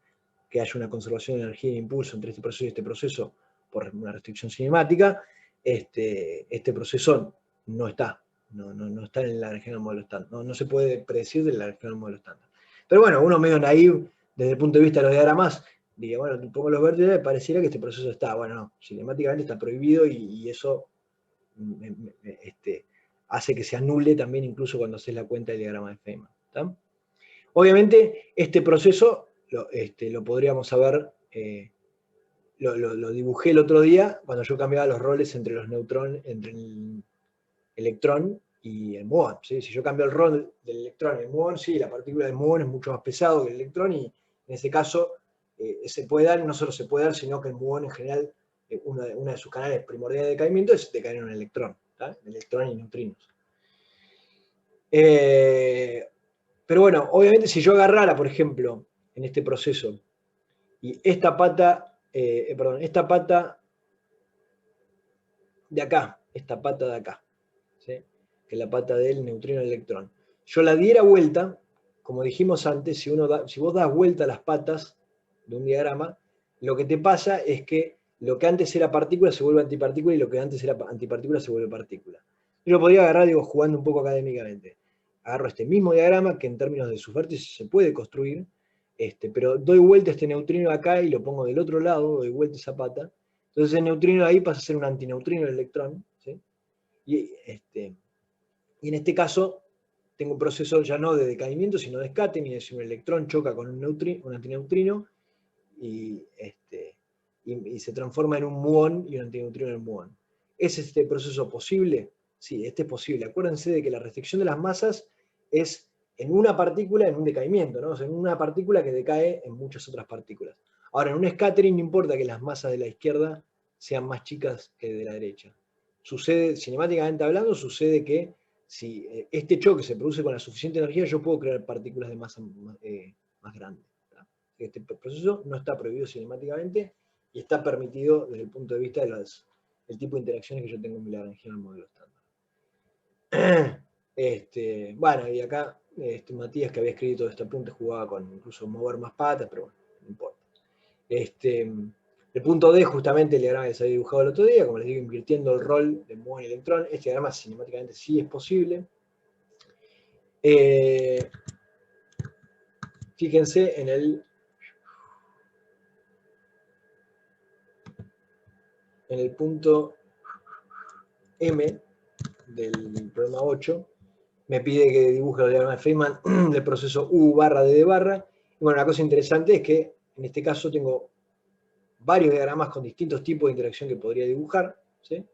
que haya una conservación de energía e impulso entre este proceso y este proceso por una restricción cinemática. Este proceso no está. No está en la región del modelo estándar. No se puede predecir de la región del modelo estándar. Pero bueno, uno medio naive desde el punto de vista de los diagramas, diría, bueno, pongo los vértices, pareciera que este proceso está. Bueno, no, cinemáticamente está prohibido y eso hace que se anule también incluso cuando haces la cuenta del diagrama de Feynman. ¿Tá? Obviamente, este proceso lo podríamos haber, lo dibujé el otro día cuando yo cambiaba los roles entre los neutrones, entre el electrón y el muón. ¿Sí? Si yo cambio el rol del electrón y el muón, sí, la partícula del muón es mucho más pesado que el electrón y en ese caso se puede dar, no solo se puede dar, sino que el muón en general, una de sus canales primordiales de decaimiento es decaer en un electrón, ¿tá? Electrón y neutrinos. Pero bueno, obviamente si yo agarrara, por ejemplo, en este proceso, y esta pata de acá, ¿sí? Que es la pata del neutrino electrón. Yo la diera vuelta, como dijimos antes, si vos das vuelta a las patas de un diagrama, lo que te pasa es que lo que antes era partícula se vuelve antipartícula y lo que antes era antipartícula se vuelve partícula. Yo lo podría agarrar, digo, jugando un poco académicamente. Agarro este mismo diagrama que en términos de sus vértices se puede construir, pero doy vuelta a este neutrino acá y lo pongo del otro lado, doy vuelta esa pata. Entonces el neutrino ahí pasa a ser un antineutrino del electrón, ¿sí? Y en este caso tengo un proceso ya no de decaimiento, sino de escátemis, es decir, un electrón choca con un antineutrino y se transforma en un muón y un antineutrino en un muón. ¿Es este proceso posible? Sí, este es posible. Acuérdense de que la restricción de las masas es en una partícula en un decaimiento, ¿no? O sea, en una partícula que decae en muchas otras partículas. Ahora, en un scattering no importa que las masas de la izquierda sean más chicas que de la derecha. Sucede, cinemáticamente hablando, sucede que si este choque se produce con la suficiente energía, yo puedo crear partículas de masa más grande. Este proceso no está prohibido cinemáticamente y está permitido desde el punto de vista del tipo de interacciones que yo tengo en mi Lagrangiano en el modelo estándar. Bueno, y acá Matías, que había escrito todo este apunte, jugaba con incluso mover más patas, pero bueno, no importa. El punto D, justamente el diagrama que se había dibujado el otro día, como les digo, invirtiendo el rol de muón y electrón. Este diagrama cinemáticamente sí es posible. Fíjense en el punto M del problema 8, me pide que dibuje el diagrama de Feynman del proceso U barra D barra. Y bueno, una cosa interesante es que en este caso tengo varios diagramas con distintos tipos de interacción que podría dibujar, ¿sí?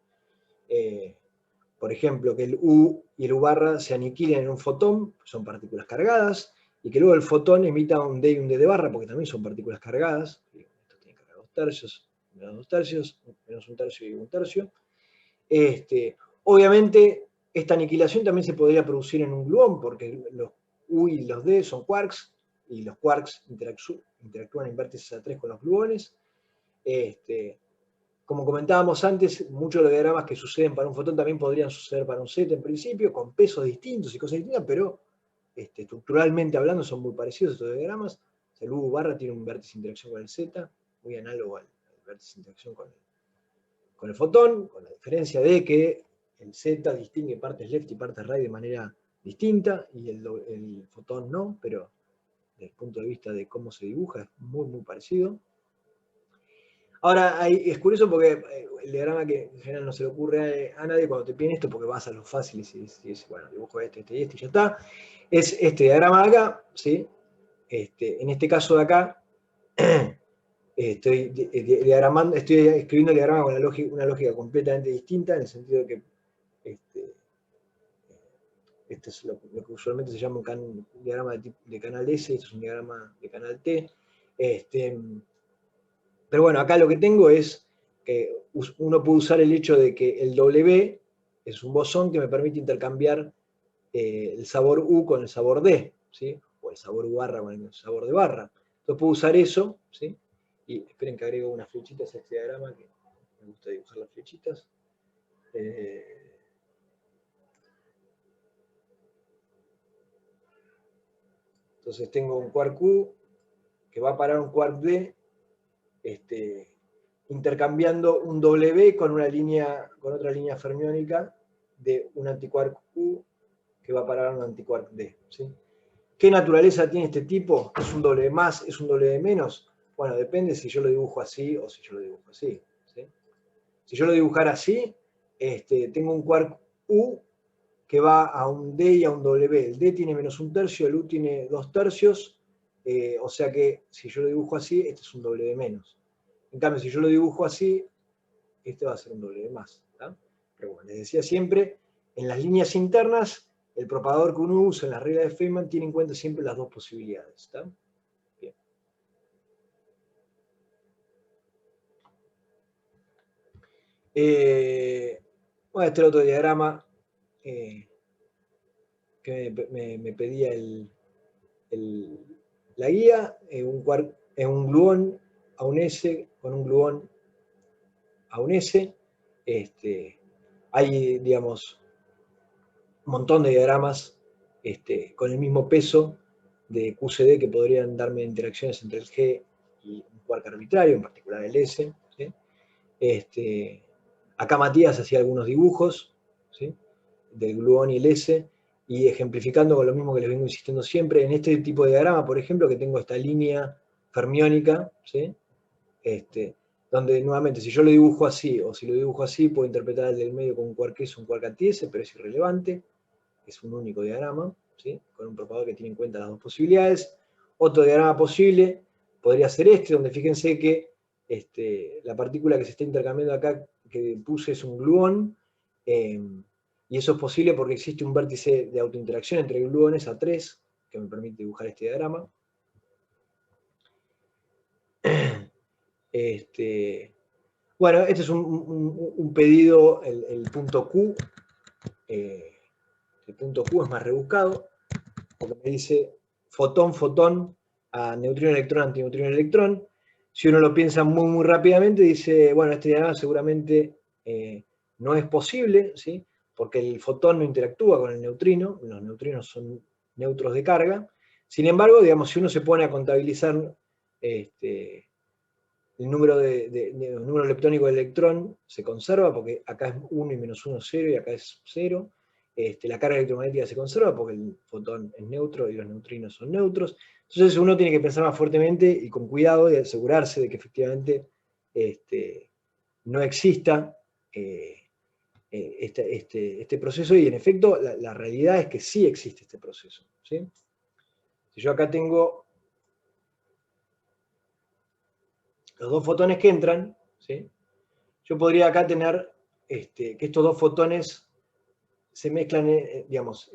Por ejemplo, que el U y el U barra se aniquilen en un fotón, son partículas cargadas, y que luego el fotón emita un D y un D de barra, porque también son partículas cargadas. Esto tiene carga 2 tercios, menos 2 tercios, menos 1 tercio y 1 tercio. Obviamente, esta aniquilación también se podría producir en un gluón, porque los U y los D son quarks, y los quarks interactúan en vértices A3 con los gluones. Como comentábamos antes, muchos de los diagramas que suceden para un fotón también podrían suceder para un Z en principio, con pesos distintos y cosas distintas, pero estructuralmente hablando son muy parecidos estos diagramas. El U barra tiene un vértice de interacción con el Z, muy análogo al vértice de interacción con el fotón, con la diferencia de que el Z distingue partes left y partes right de manera distinta, y el fotón no, pero desde el punto de vista de cómo se dibuja, es muy, muy parecido. Ahora, es curioso porque el diagrama que en general no se le ocurre a nadie cuando te piden esto, porque vas a lo fácil y dices, bueno, dibujo este y ya está, es este diagrama de acá, ¿sí? En este caso de acá, estoy escribiendo el diagrama con una lógica completamente distinta, en el sentido de que este es lo que usualmente se llama un diagrama de canal S, este es un diagrama de canal T. Pero bueno, acá lo que tengo es que uno puede usar el hecho de que el W es un bosón que me permite intercambiar el sabor U con el sabor D, ¿sí? O el sabor U barra con el sabor de barra. Entonces puedo usar eso, ¿sí? Y esperen que agrego unas flechitas a este diagrama, que me gusta dibujar las flechitas. Entonces tengo un quark U que va a parar un quark D, intercambiando un W con otra línea fermiónica de un antiquark U que va a parar un antiquark D, ¿sí? ¿Qué naturaleza tiene este tipo? ¿Es un W más? ¿Es un W menos? Bueno, depende si yo lo dibujo así o si yo lo dibujo así, ¿sí? Si yo lo dibujara así, tengo un quark U que va a un D y a un W. El D tiene menos un tercio, el U tiene 2/3, o sea que si yo lo dibujo así, este es un W menos. En cambio, si yo lo dibujo así, este va a ser un W más, ¿tá? Pero bueno, les decía siempre, en las líneas internas, el propagador que uno usa en la regla de Feynman tiene en cuenta siempre las dos posibilidades, ¿tá? Bien. Bueno, este es el otro diagrama que me pedía la guía, un gluón a un S con un gluón a un S. Hay, digamos, un montón de diagramas con el mismo peso de QCD que podrían darme interacciones entre el G y un quark arbitrario, en particular el S, ¿sí? Acá Matías hacía algunos dibujos, ¿sí? Del gluón y el S, y ejemplificando con lo mismo que les vengo insistiendo siempre, en este tipo de diagrama, por ejemplo, que tengo esta línea fermiónica, ¿sí? Donde nuevamente, si yo lo dibujo así o si lo dibujo así, puedo interpretar el del medio como un quark S o un quark anti-S, pero es irrelevante, es un único diagrama, ¿sí? Con un propagador que tiene en cuenta las dos posibilidades. Otro diagrama posible podría ser donde fíjense que la partícula que se está intercambiando acá, que puse, es un gluón, y eso es posible porque existe un vértice de autointeracción entre gluones A3, que me permite dibujar este diagrama. Bueno, este es un pedido, el punto Q. El punto Q es más rebuscado, porque me dice fotón, fotón, a neutrino, electrón, antineutrino, electrón. Si uno lo piensa muy, muy rápidamente, dice, bueno, este diagrama seguramente no es posible, ¿sí? Porque el fotón no interactúa con el neutrino, los neutrinos son neutros de carga. Sin embargo, digamos, si uno se pone a contabilizar el número leptónico del electrón, se conserva, porque acá es 1 y menos 1 es 0, y acá es 0. La carga electromagnética se conserva porque el fotón es neutro y los neutrinos son neutros. Entonces uno tiene que pensar más fuertemente y con cuidado y asegurarse de que efectivamente no exista este proceso, y en efecto la realidad es que sí existe este proceso, ¿sí? Si yo acá tengo los dos fotones que entran, ¿sí? Yo podría acá tener que estos dos fotones se mezclan, digamos,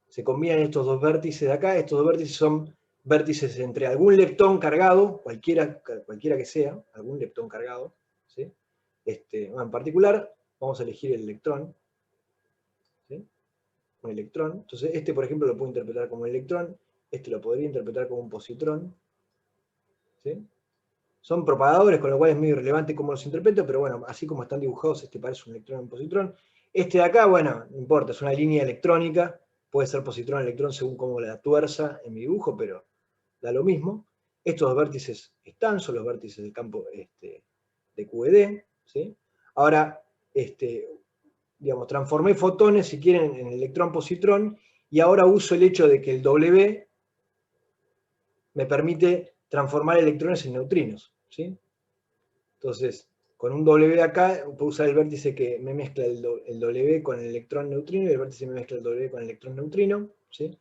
se combinan estos dos vértices de acá. Estos dos vértices son vértices entre algún leptón cargado, cualquiera que sea, algún leptón cargado, ¿sí? Bueno, en particular, vamos a elegir el electrón, ¿sí? Un electrón. Entonces, por ejemplo, lo puedo interpretar como un electrón, lo podría interpretar como un positrón, ¿sí? Son propagadores, con lo cual es muy irrelevante cómo los interpreto, pero bueno, así como están dibujados, parece un electrón y un positrón. De acá, bueno, no importa, es una línea electrónica, puede ser positrón o electrón según cómo la tuerza en mi dibujo, pero da lo mismo. Estos dos vértices son los vértices del campo de QED, ¿sí? Ahora, digamos, transformé fotones, si quieren, en electrón-positrón, y ahora uso el hecho de que el W me permite transformar electrones en neutrinos, ¿sí? Entonces, con un W acá, puedo usar el vértice que me mezcla el W con el electrón neutrino y el vértice me mezcla el W con el electrón neutrino, ¿sí?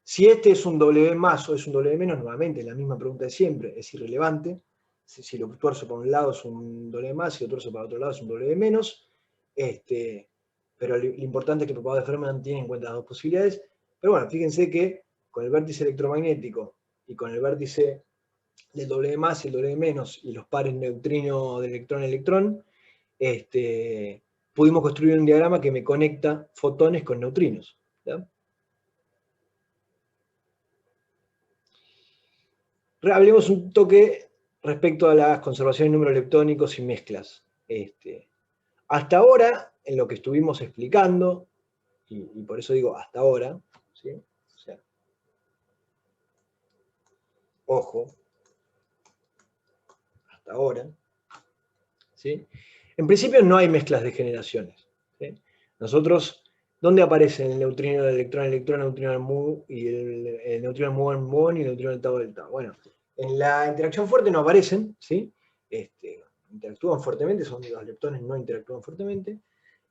Si este es un W más o es un W menos, nuevamente, la misma pregunta de siempre, es irrelevante. Si lo tuerzo para un lado es un W más, si lo tuerzo para otro lado es un W menos. Pero lo importante es que el propagador de Fermat tiene en cuenta las dos posibilidades. Pero bueno, fíjense que con el vértice electromagnético y con el vértice del W más y el W menos y los pares neutrino de electrón-electrón, pudimos construir un diagrama que me conecta fotones con neutrinos, ¿ya? Hablemos un toque respecto a las conservaciones de números leptónicos y mezclas. Hasta ahora, en lo que estuvimos explicando, y por eso digo hasta ahora, ¿sí? O sea, ojo, hasta ahora, ¿sí? En principio no hay mezclas de generaciones, ¿sí? Nosotros, ¿dónde aparecen el neutrino del electrón, el neutrino del mu, y el neutrino del muón y el neutrino del tau del tau? Bueno, en la interacción fuerte no aparecen, ¿sí? Interactúan fuertemente, los leptones no interactúan fuertemente.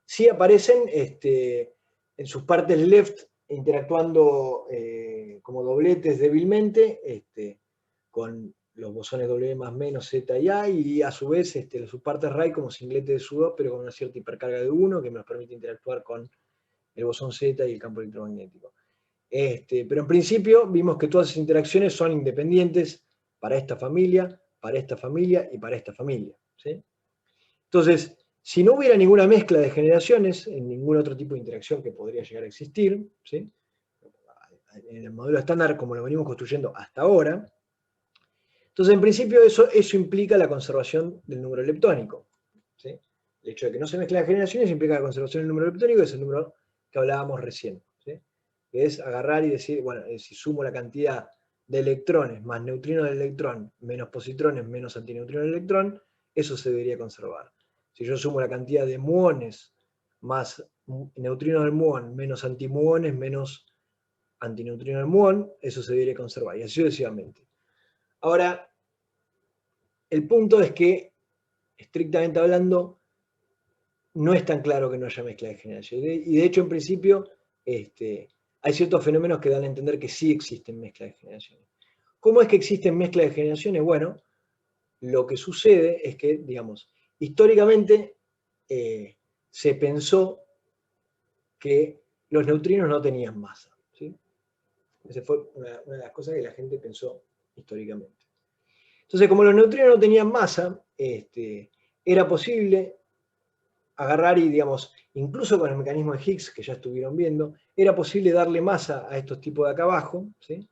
Sí aparecen en sus partes left interactuando como dobletes débilmente con los bosones W más menos Z y A, y a su vez las subpartes right como singlete de su 2, pero con una cierta hipercarga de 1 que nos permite interactuar con el bosón Z y el campo electromagnético. Pero en principio vimos que todas esas interacciones son independientes para esta familia y para esta familia, ¿sí? Entonces, si no hubiera ninguna mezcla de generaciones en ningún otro tipo de interacción que podría llegar a existir, ¿sí? En el modelo estándar como lo venimos construyendo hasta ahora, entonces en principio eso implica la conservación del número leptónico, ¿sí? El hecho de que no se mezclen las generaciones implica la conservación del número leptónico, que es el número que hablábamos recién, ¿sí? Que es agarrar y decir, bueno, si sumo la cantidad de electrones más neutrinos del electrón menos positrones menos antineutrinos del electrón, eso se debería conservar. Si yo sumo la cantidad de muones más neutrinos del muón menos antimuones menos antineutrinos del muón, eso se debería conservar, y así sucesivamente. Ahora, el punto es que, estrictamente hablando, no es tan claro que no haya mezcla de generación. Y de hecho, en principio, hay ciertos fenómenos que dan a entender que sí existen mezclas de generaciones. ¿Cómo es que existen mezclas de generaciones? Bueno, lo que sucede es que, digamos, históricamente se pensó que los neutrinos no tenían masa, ¿sí? Esa fue una de las cosas que la gente pensó históricamente. Entonces, como los neutrinos no tenían masa, era posible agarrar y, digamos, incluso con el mecanismo de Higgs, que ya estuvieron viendo, era posible darle masa a estos tipos de acá abajo, ¿sí?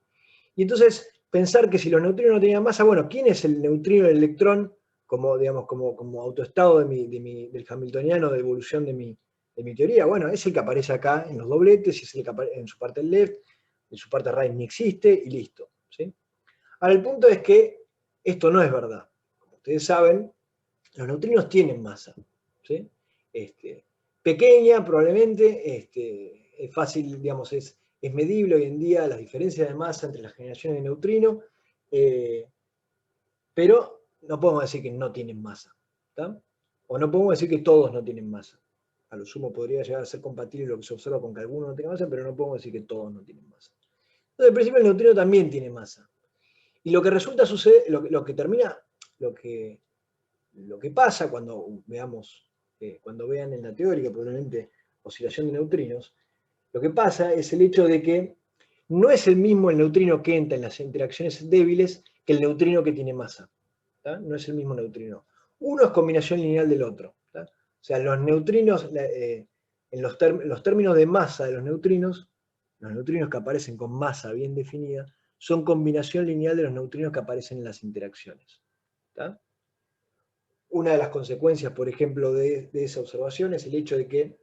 Y entonces, pensar que si los neutrinos no tenían masa, bueno, ¿quién es el neutrino del electrón como, digamos, como autoestado del hamiltoniano de evolución de mi teoría? Bueno, es el que aparece acá en los dobletes, es el que aparece en su parte left, en su parte right ni existe, y listo, ¿sí? Ahora, el punto es que esto no es verdad. Como ustedes saben, los neutrinos tienen masa, ¿sí? Pequeña, probablemente, es fácil, digamos, es medible hoy en día las diferencias de masa entre las generaciones de neutrinos, pero no podemos decir que no tienen masa, ¿tá? O no podemos decir que todos no tienen masa. A lo sumo podría llegar a ser compatible lo que se observa con que alguno no tenga masa, pero no podemos decir que todos no tienen masa. Entonces, en principio, el neutrino también tiene masa. Y lo que resulta suceder, lo que pasa cuando veamos, cuando vean en la teórica, probablemente oscilación de neutrinos, lo que pasa es el hecho de que no es el mismo el neutrino que entra en las interacciones débiles que el neutrino que tiene masa, ¿tá? No es el mismo neutrino. Uno es combinación lineal del otro, ¿tá? O sea, los neutrinos, en los términos de masa de los neutrinos que aparecen con masa bien definida, son combinación lineal de los neutrinos que aparecen en las interacciones, ¿tá? Una de las consecuencias, por ejemplo, de esa observación es el hecho de que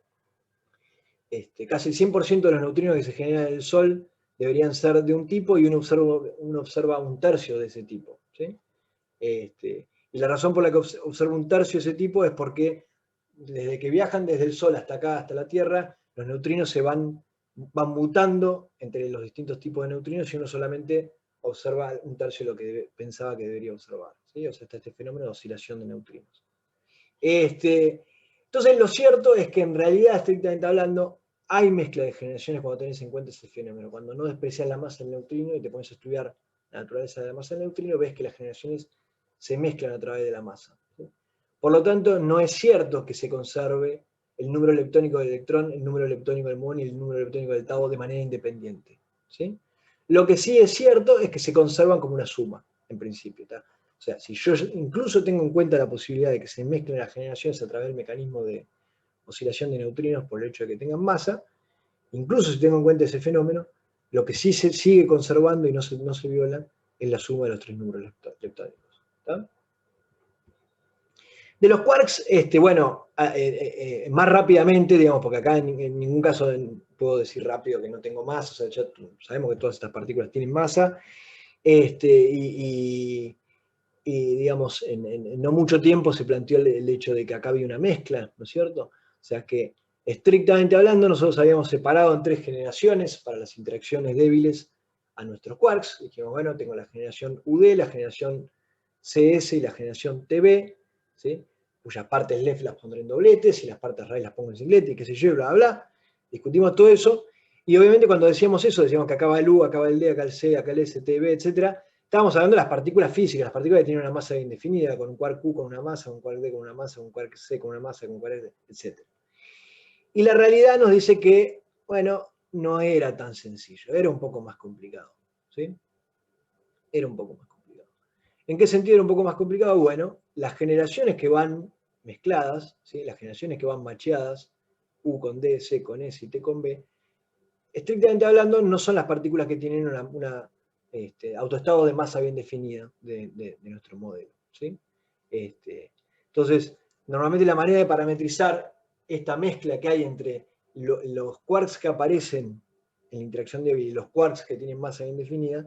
casi el 100% de los neutrinos que se generan en el Sol deberían ser de un tipo y uno observa un tercio de ese tipo, ¿sí? Y la razón por la que observa un tercio de ese tipo es porque desde que viajan desde el Sol hasta acá, hasta la Tierra, los neutrinos van mutando entre los distintos tipos de neutrinos y uno solamente observa un tercio de lo que pensaba que debería observar, ¿sí? O sea, está este fenómeno de oscilación de neutrinos. Entonces, lo cierto es que en realidad, estrictamente hablando, hay mezcla de generaciones cuando tenés en cuenta ese fenómeno. Cuando no desprecias la masa del neutrino y te pones a estudiar la naturaleza de la masa del neutrino, ves que las generaciones se mezclan a través de la masa, ¿sí? Por lo tanto, no es cierto que se conserve el número leptónico del electrón, el número leptónico del muón y el número leptónico del tau de manera independiente, ¿sí? Lo que sí es cierto es que se conservan como una suma, en principio, ¿tá? O sea, si yo incluso tengo en cuenta la posibilidad de que se mezclen las generaciones a través del mecanismo de oscilación de neutrinos por el hecho de que tengan masa, incluso si tengo en cuenta ese fenómeno, lo que sí se sigue conservando y no se viola es la suma de los tres números leptónicos, ¿tá? De los quarks, bueno, más rápidamente, digamos, porque acá en ningún caso puedo decir rápido que no tengo masa, o sea, ya sabemos que todas estas partículas tienen masa, y digamos, en no mucho tiempo se planteó el hecho de que acá había una mezcla, ¿no es cierto? O sea que, estrictamente hablando, nosotros habíamos separado en 3 generaciones para las interacciones débiles a nuestros quarks. Dijimos, bueno, tengo la generación UD, la generación CS y la generación TB, ¿sí? Cuyas partes left las pondré en dobletes y las partes right las pongo en singlete y qué sé yo, bla, bla, bla. Discutimos todo eso. Y obviamente cuando decíamos eso, decíamos que acá va el U, acá va el D, acá el C, acá el S, T, B, etc. Estábamos hablando de las partículas físicas, las partículas que tienen una masa bien definida, con un quark Q con una masa, un quark D con una masa, un quark C con una masa, con un quark D, etc. Y la realidad nos dice que, bueno, no era tan sencillo, era un poco más complicado, ¿sí? Era un poco más complicado. ¿En qué sentido era un poco más complicado? Bueno, las generaciones que van mezcladas, ¿sí? Las generaciones que van macheadas, U con D, C con S y T con B, estrictamente hablando, no son las partículas que tienen una autoestado de masa bien definida de nuestro modelo, ¿sí? Entonces, normalmente la manera de parametrizar esta mezcla que hay entre los quarks que aparecen en la interacción débil y los quarks que tienen masa bien definida,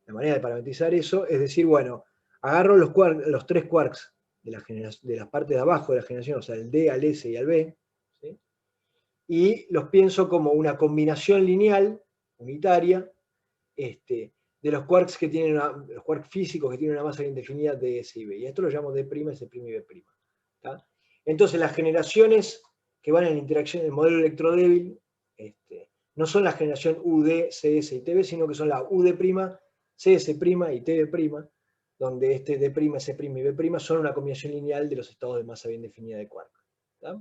la manera de parametrizar eso es decir, bueno, agarro los 3 quarks de la parte de abajo de la generación, o sea, el D al S y al B, ¿sí? Y los pienso como una combinación lineal, unitaria, de los quarks que tienen los quarks físicos que tienen una masa bien definida de S y B. Y esto lo llamo D', S' y B'. ¿Tá? Entonces las generaciones que van en interacción en el modelo electrodébil no son la generación UD, CS y TB, sino que son la UD', CS' y TB', donde D', S' y B' son una combinación lineal de los estados de masa bien definida de quark. ¿Tá?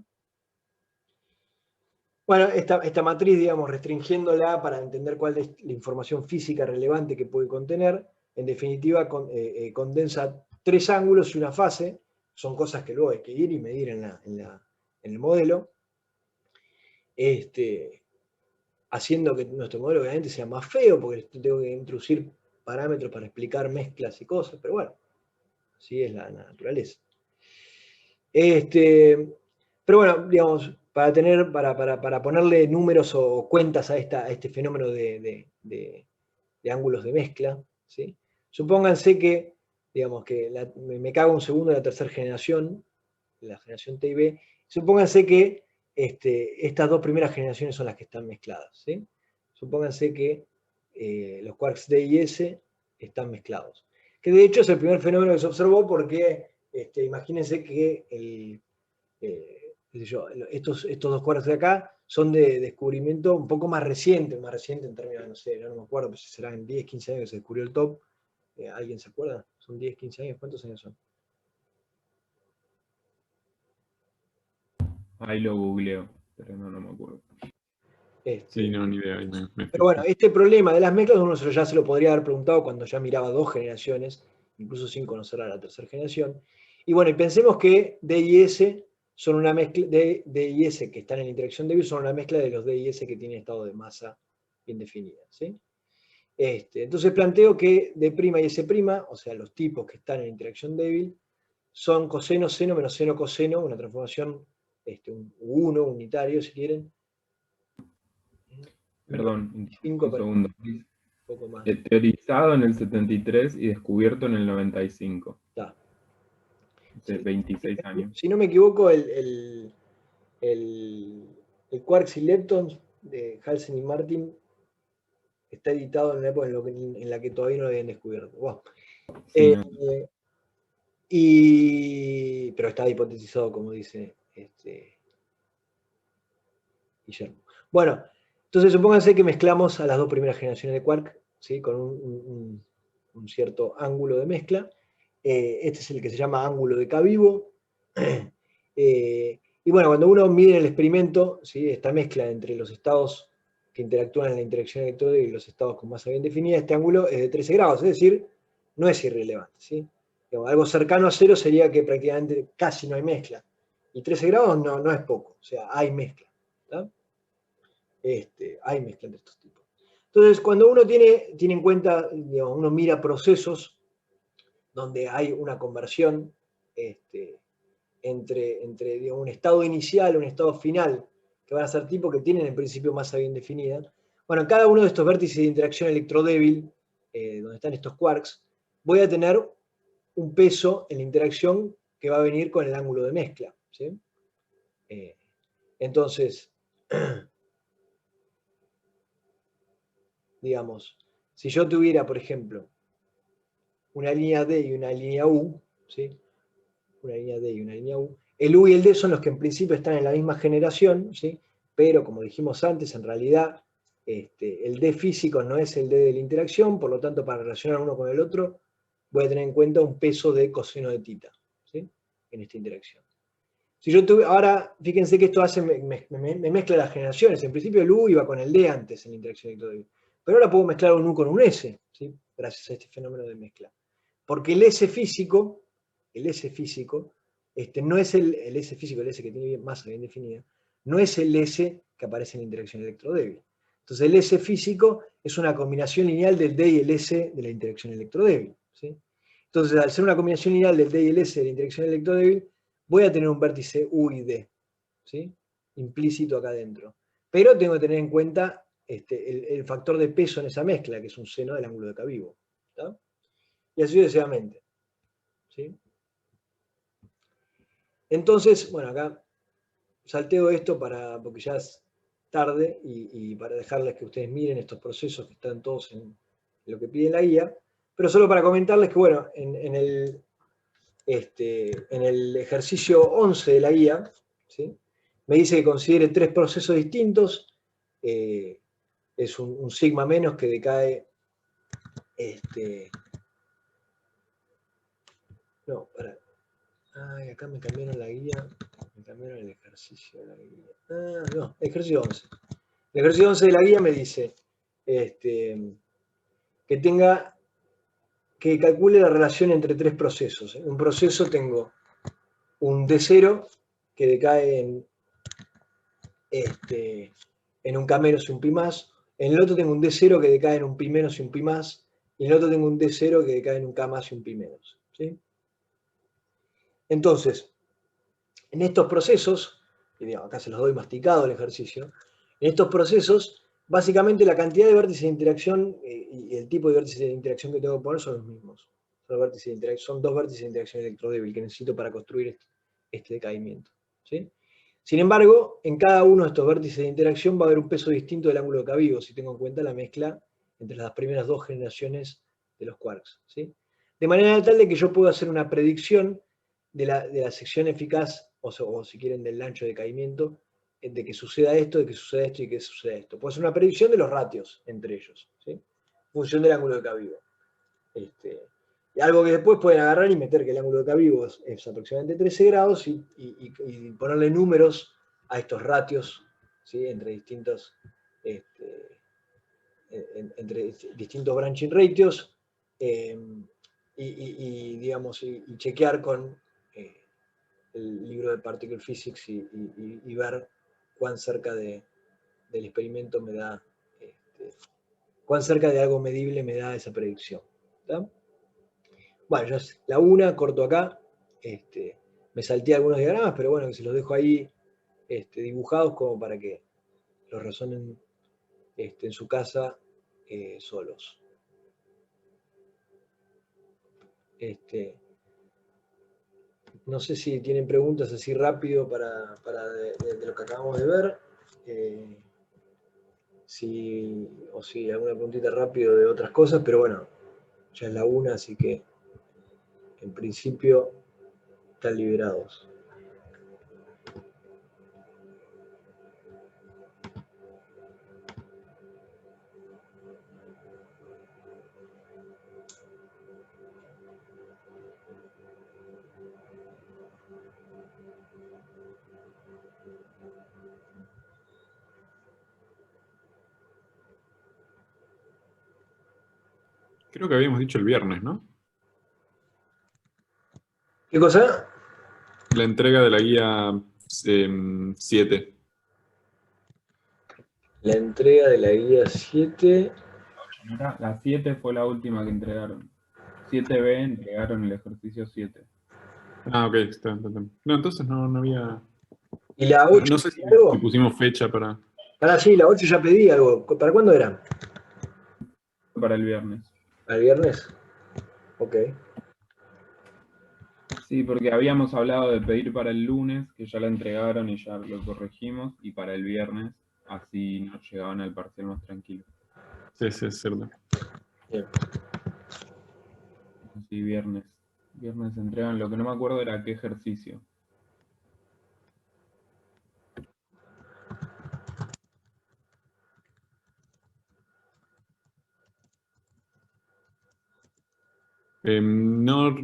Bueno, esta matriz, digamos, restringiéndola para entender cuál es la información física relevante que puede contener, en definitiva condensa 3 ángulos y una fase, son cosas que luego hay que ir y medir en el modelo, haciendo que nuestro modelo obviamente sea más feo, porque tengo que introducir parámetros para explicar mezclas y cosas, pero bueno, así es la naturaleza. Pero bueno, digamos, para ponerle números o cuentas a este fenómeno de ángulos de mezcla, ¿sí? Supónganse que, digamos, que me cago un segundo en la tercera generación, la generación T y B, supónganse que estas 2 primeras generaciones son las que están mezcladas, ¿sí? Supónganse que los quarks D y S están mezclados. Que de hecho es el primer fenómeno que se observó porque, imagínense que estos 2 quarks de acá son de descubrimiento un poco más reciente en términos de, no sé, no me acuerdo, pues será en 10, 15 años que se descubrió el top. ¿Alguien se acuerda? ¿Son 10, 15 años? ¿Cuántos años son? Ahí lo googleo, pero no me acuerdo. Sí, no, ni idea. Pero bueno, este problema de las mezclas uno ya se lo podría haber preguntado cuando ya miraba 2 generaciones, incluso sin conocer a la tercera generación. Y bueno, y pensemos que D y S son una mezcla, D y S que están en interacción débil son una mezcla de los D y S que tienen estado de masa bien definida, ¿sí? Entonces planteo que D' y S', o sea, los tipos que están en interacción débil, son coseno, seno menos seno, coseno, una transformación un 1 unitario, si quieren. Perdón, un 5 segundo. un poco más. Teorizado en el 73 y descubierto en el 95. Está. Hace 26 años. Si no me equivoco, el Quarks y Leptons de Halsen y Martin está editado en una época en la que todavía no lo habían descubierto. Bueno, Sí, no. pero está hipotetizado, como dice Guillermo. Bueno, entonces supónganse que mezclamos a las dos primeras generaciones de quark, ¿sí? Con un cierto ángulo de mezcla. Este es el que se llama ángulo de K-vivo. Y bueno, cuando uno mide en el experimento, ¿sí? Esta mezcla entre los estados que interactúan en la interacción electrodébil y los estados con masa bien definida, este ángulo es de 13 grados, es decir, no es irrelevante, ¿sí? Digamos, algo cercano a cero sería que prácticamente casi no hay mezcla. Y 13 grados no es poco, o sea, hay mezcla. ¿Tá? Hay mezcla entre estos tipos. Entonces, cuando uno tiene en cuenta, digamos, uno mira procesos donde hay una conversión entre digamos, un estado inicial, un estado final, que van a ser tipos que tienen en principio masa bien definida. Bueno, en cada uno de estos vértices de interacción electrodébil, donde están estos quarks, voy a tener un peso en la interacción que va a venir con el ángulo de mezcla. ¿Sí? Entonces, digamos, si yo tuviera, por ejemplo, una línea D y una línea U, ¿sí? Una línea D y una línea U, el U y el D son los que en principio están en la misma generación, ¿sí? Pero como dijimos antes, en realidad el D físico no es el D de la interacción, por lo tanto, para relacionar uno con el otro, voy a tener en cuenta un peso de coseno de tita, ¿sí? En esta interacción. Si yo tuve, ahora, fíjense que esto hace, me mezcla las generaciones. En principio el U iba con el D antes en la interacción electrodébil. Pero ahora puedo mezclar un U con un S, ¿sí? Gracias a este fenómeno de mezcla. Porque el S físico no es el S físico, el S que tiene masa bien definida, no es el S que aparece en la interacción electrodébil. Entonces el S físico es una combinación lineal del D y el S de la interacción electrodébil, ¿sí? Entonces, al ser una combinación lineal del D y el S de la interacción electrodébil, voy a tener un vértice U y D, ¿sí? Implícito acá adentro. Pero tengo que tener en cuenta el factor de peso en esa mezcla, que es un seno del ángulo de K-vivo. Y así sucesivamente. ¿Sí? Entonces, bueno, acá salteo esto porque ya es tarde y para dejarles que ustedes miren estos procesos que están todos en lo que pide la guía, pero solo para comentarles que, bueno, en el ejercicio 11 de la guía, ¿sí? Me dice que considere 3 procesos distintos, es un sigma menos que decae, no, para, ay, acá me cambiaron la guía, me cambiaron el ejercicio de la guía, no, ejercicio 11. El ejercicio 11 de la guía me dice que calcule la relación entre 3 procesos. En un proceso tengo un D0 que decae en un K menos y un pi más. En el otro tengo un D0 que decae en un pi menos y un pi más. Y en el otro tengo un D0 que decae en un K más y un pi menos. ¿Sí? Entonces, en estos procesos, y digamos, acá se los doy masticado el ejercicio, en estos procesos, básicamente la cantidad de vértices de interacción y el tipo de vértices de interacción que tengo que poner son los mismos. Son dos vértices de interacción electrodébil que necesito para construir este decaimiento. ¿Sí? Sin embargo, en cada uno de estos vértices de interacción va a haber un peso distinto del ángulo de K-vivo, si tengo en cuenta la mezcla entre las primeras dos generaciones de los quarks. ¿Sí? De manera tal de que yo puedo hacer una predicción de la sección eficaz, o si quieren, del ancho de caimiento, de que suceda esto, de que suceda esto y que suceda esto. Puedo hacer una predicción de los ratios entre ellos, ¿sí? En función del ángulo de K-vivo. Y algo que después pueden agarrar y meter que el ángulo de K-vivo es aproximadamente 13 grados y ponerle números a estos ratios, ¿sí? Entre distintos branching ratios digamos, y chequear con el libro de Particle Physics y ver cuán cerca del experimento me da, cuán cerca de algo medible me da esa predicción. ¿Está? Bueno, ya es la una, corto acá. Me salté algunos diagramas, pero bueno, que se los dejo ahí dibujados como para que los razonen en su casa solos. No sé si tienen preguntas así rápido de lo que acabamos de ver. si alguna preguntita rápido de otras cosas, pero bueno, ya es la 1, así que en principio están liberados. Creo que habíamos dicho el viernes, ¿no? ¿Qué cosa? La entrega de la guía 7. La entrega de la guía 7. La 7 fue la última que entregaron. 7B entregaron el ejercicio 7. Ah, ok, está. No, entonces no había... ¿Y la 8? No sé si algo? pusimos fecha para... Ahora sí, la 8 ya pedí algo. ¿Para cuándo era? Para el viernes. ¿Al viernes? Ok. Sí, porque habíamos hablado de pedir para el lunes, que ya la entregaron y ya lo corregimos, y para el viernes, así nos llegaban al parcial más tranquilo. Sí, es cierto. Bien. Sí, viernes. Viernes entregan, lo que no me acuerdo era qué ejercicio. No,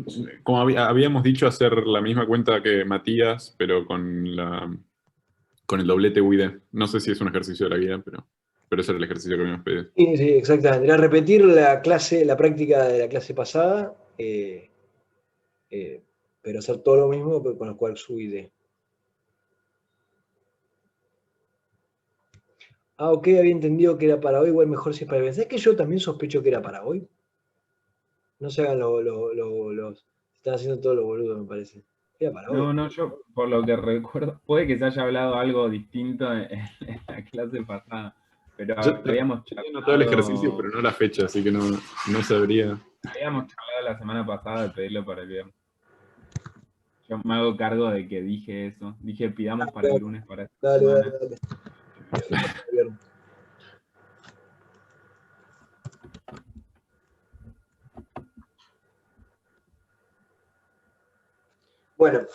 como habíamos dicho, hacer la misma cuenta que Matías, pero con el doblete UID. No sé si es un ejercicio de la guía, pero ese era el ejercicio que habíamos pedido. Sí, sí, exactamente. Era repetir la práctica de la clase pasada, pero hacer todo lo mismo, pero con lo cual subí. Ah, ok, había entendido que era para hoy, igual mejor si es para el viernes. ¿Sabes que yo también sospecho que era para hoy? No se hagan los... Están haciendo todo lo boludo, me parece. Era para hoy. No, yo por lo que recuerdo, puede que se haya hablado algo distinto en la clase pasada, pero Yo habíamos había notado el ejercicio, pero no la fecha, así que no sabría. Habíamos charlado la semana pasada de pedirlo para el viernes. Yo me hago cargo de que dije eso. Dije, pidamos para el lunes para esta Dale, semana. dale. Viernes. Bueno,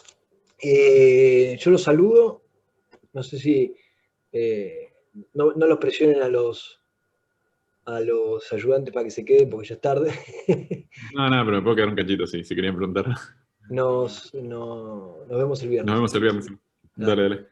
yo los saludo. No sé si no los presionen a los ayudantes para que se queden porque ya es tarde. No, pero me puedo quedar un cachito, sí, si querían preguntar. Nos vemos el viernes. Nos vemos el viernes. Dale.